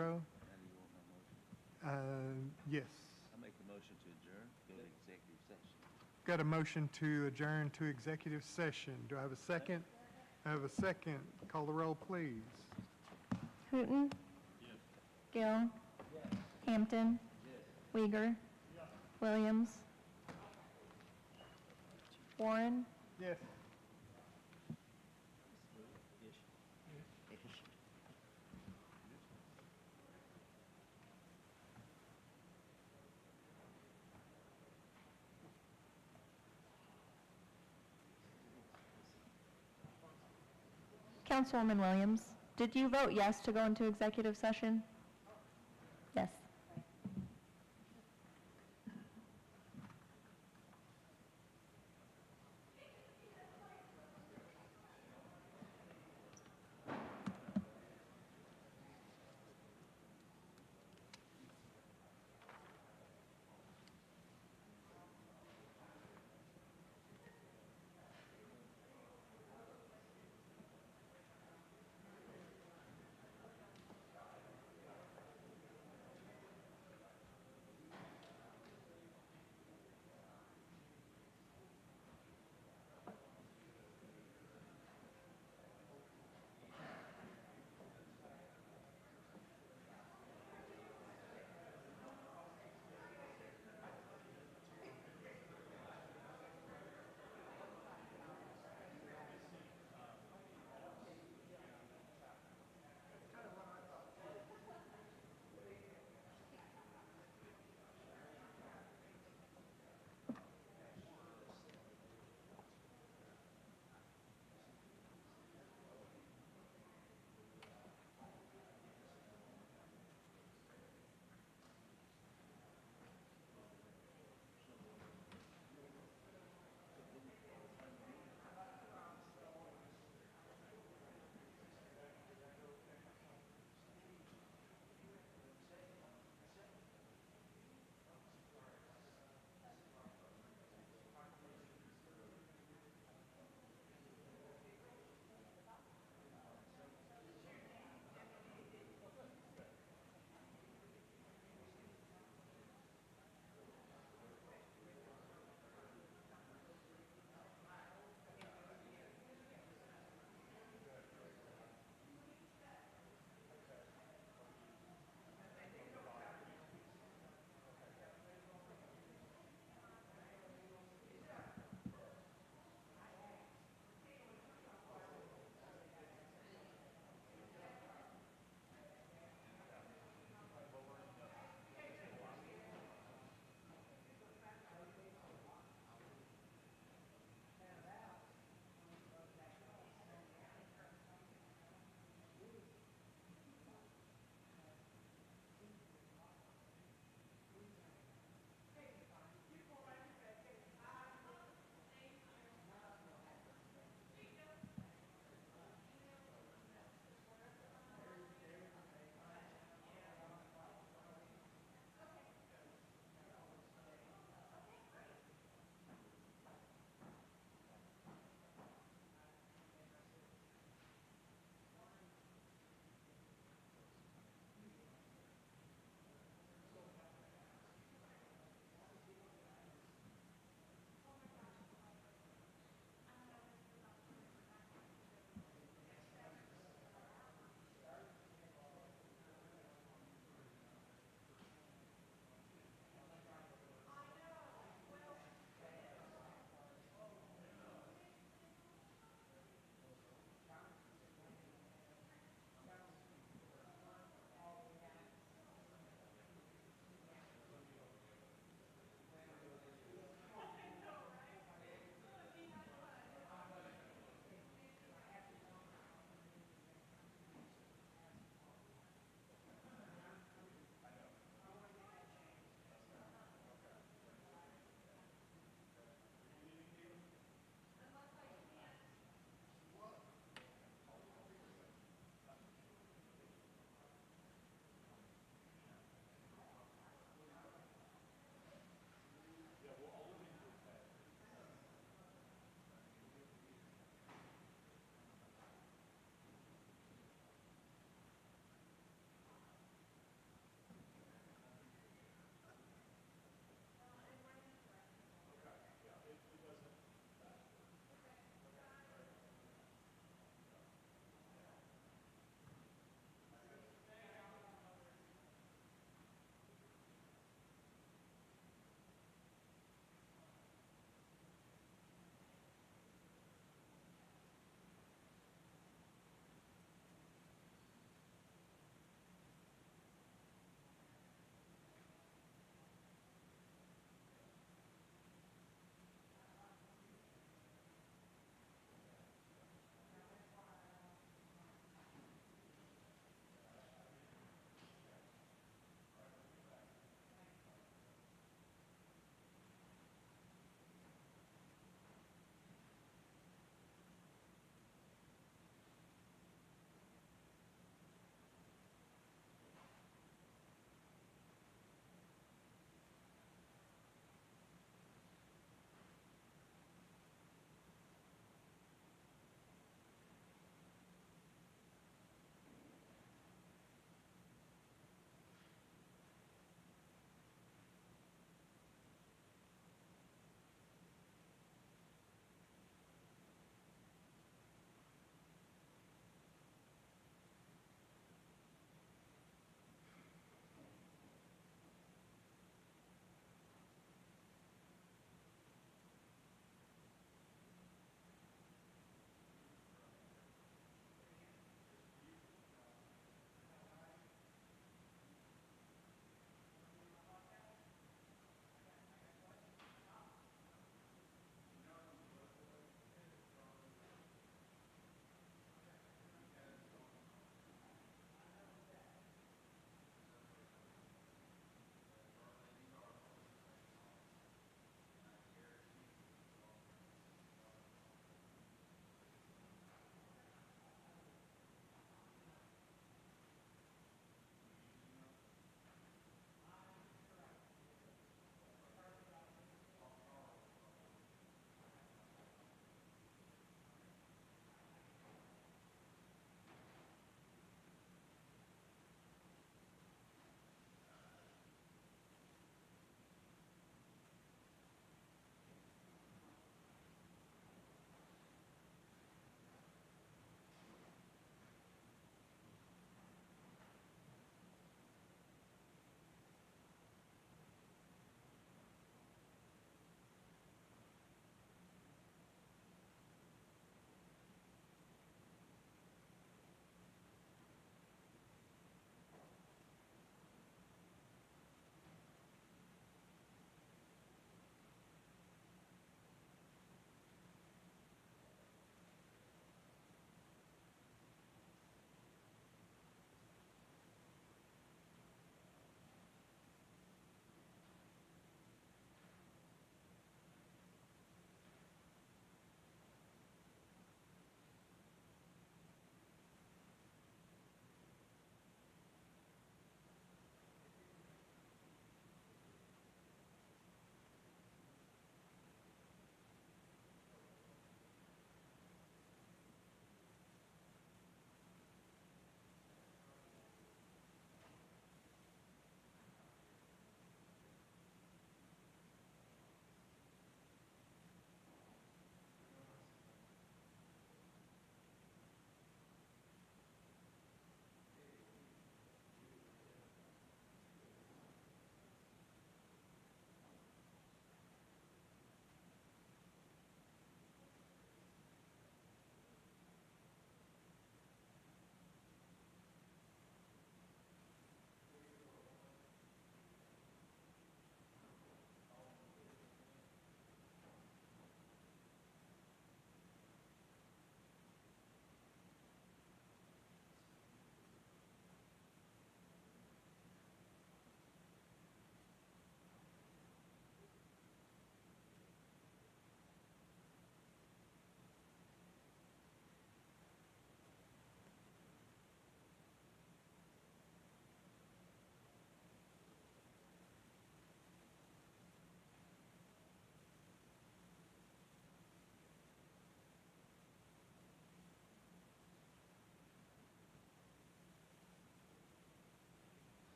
I make the motion to adjourn, go to executive session. Got a motion to adjourn to executive session. Do I have a second? I have a second. Call the roll, please. Hooton. Gill. Hampton. Uyghur. Williams. Warren. Yes. Councilwoman Williams, did you vote yes to go into executive session? Yes.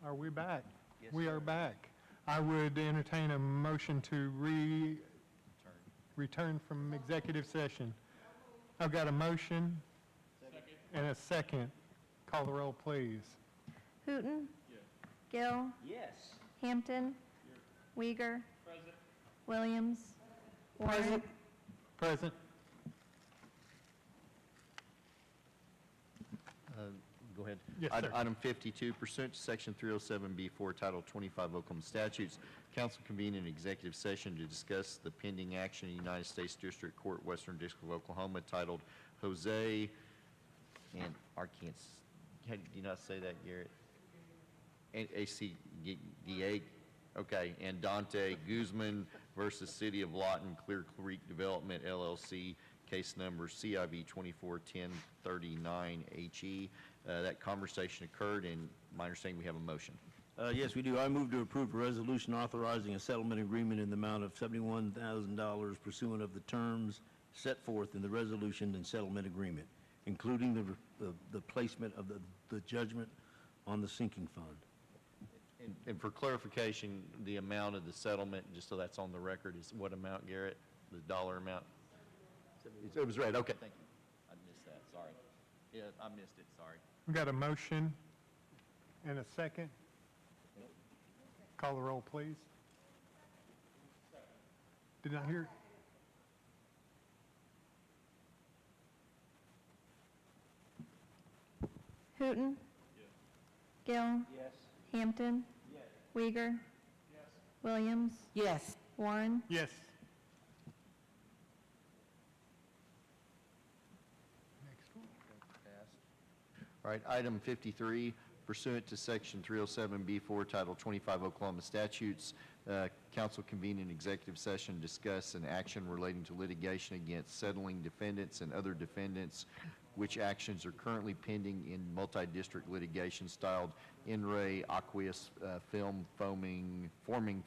Are we back? Yes, We sir. are back. I would entertain a motion to return from executive session. I've got a motion and a second. Call the roll, please. Hooton. Gill. Yes. Hampton. Uyghur. Williams. Warren. Present. Go ahead. Yes, sir. Item 52, pursuant to Section 307B4, Title 25 Oklahoma Statutes, council convened an executive session to discuss the pending action in United States District Court, Western District of Oklahoma, titled Jose, and how do you not say that, Garrett? A-C-D-A, okay, and Dante Guzman versus City of Lawton Clear Creek Development LLC, case number CIV 241039HE. That conversation occurred, and my understanding, we have a motion. Yes, we do. I move to approve a resolution authorizing a settlement agreement in the amount of $71,000 pursuant of the terms set forth in the resolution and settlement agreement, including the placement of the judgment on the sinking fund. And for clarification, the amount of the settlement, just so that's on the record, is what amount, Garrett? The dollar amount? It was right, okay, thank you. I missed that, sorry. Yeah, I missed it, sorry. We've got a motion and a second. Call the roll, please. Did I hear? Hooton. Gill. Hampton. Uyghur. Williams. Yes. Warren. Yes. All right, item 53, pursuant to Section 307B4, Title 25 Oklahoma Statutes, council convened an executive session to discuss an action relating to litigation against settling defendants and other defendants, which actions are currently pending in multi-district litigation styled In Re Aqueous Forming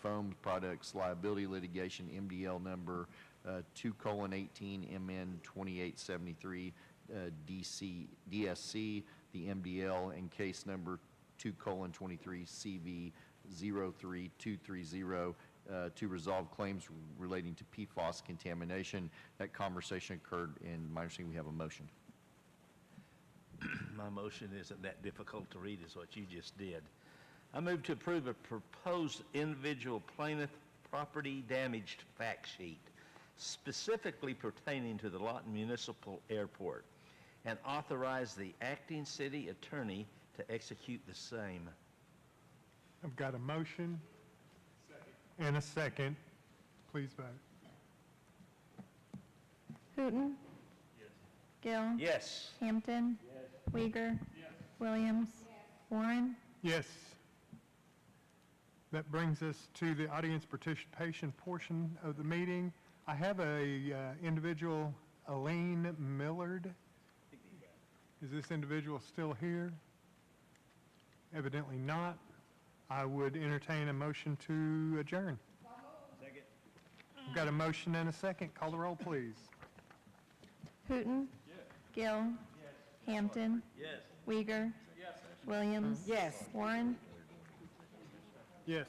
Foam Products Liability Litigation, MDL number 2:18 MN 2873 DSC, the MDL, and case number 2:23 CV 03230 to resolve claims relating to PFAS contamination. That conversation occurred, and my understanding, we have a motion. My motion isn't that difficult to read as what you just did. I move to approve a proposed individual plaintiff property damaged fact sheet specifically pertaining to the Lawton Municipal Airport and authorize the acting city attorney to execute the same. I've got a motion and a second. Please vote. Hooton. Gill. Yes. Hampton. Uyghur. Williams. Warren. Yes. That brings us to the audience participation portion of the meeting. I have a individual, Elaine Millard. Is this individual still here? Evidently not. I would entertain a motion to adjourn. Second. I've got a motion and a second. Call the roll, please. Hooton. Gill. Hampton. Yes. Uyghur. Williams. Yes. Warren. Yes.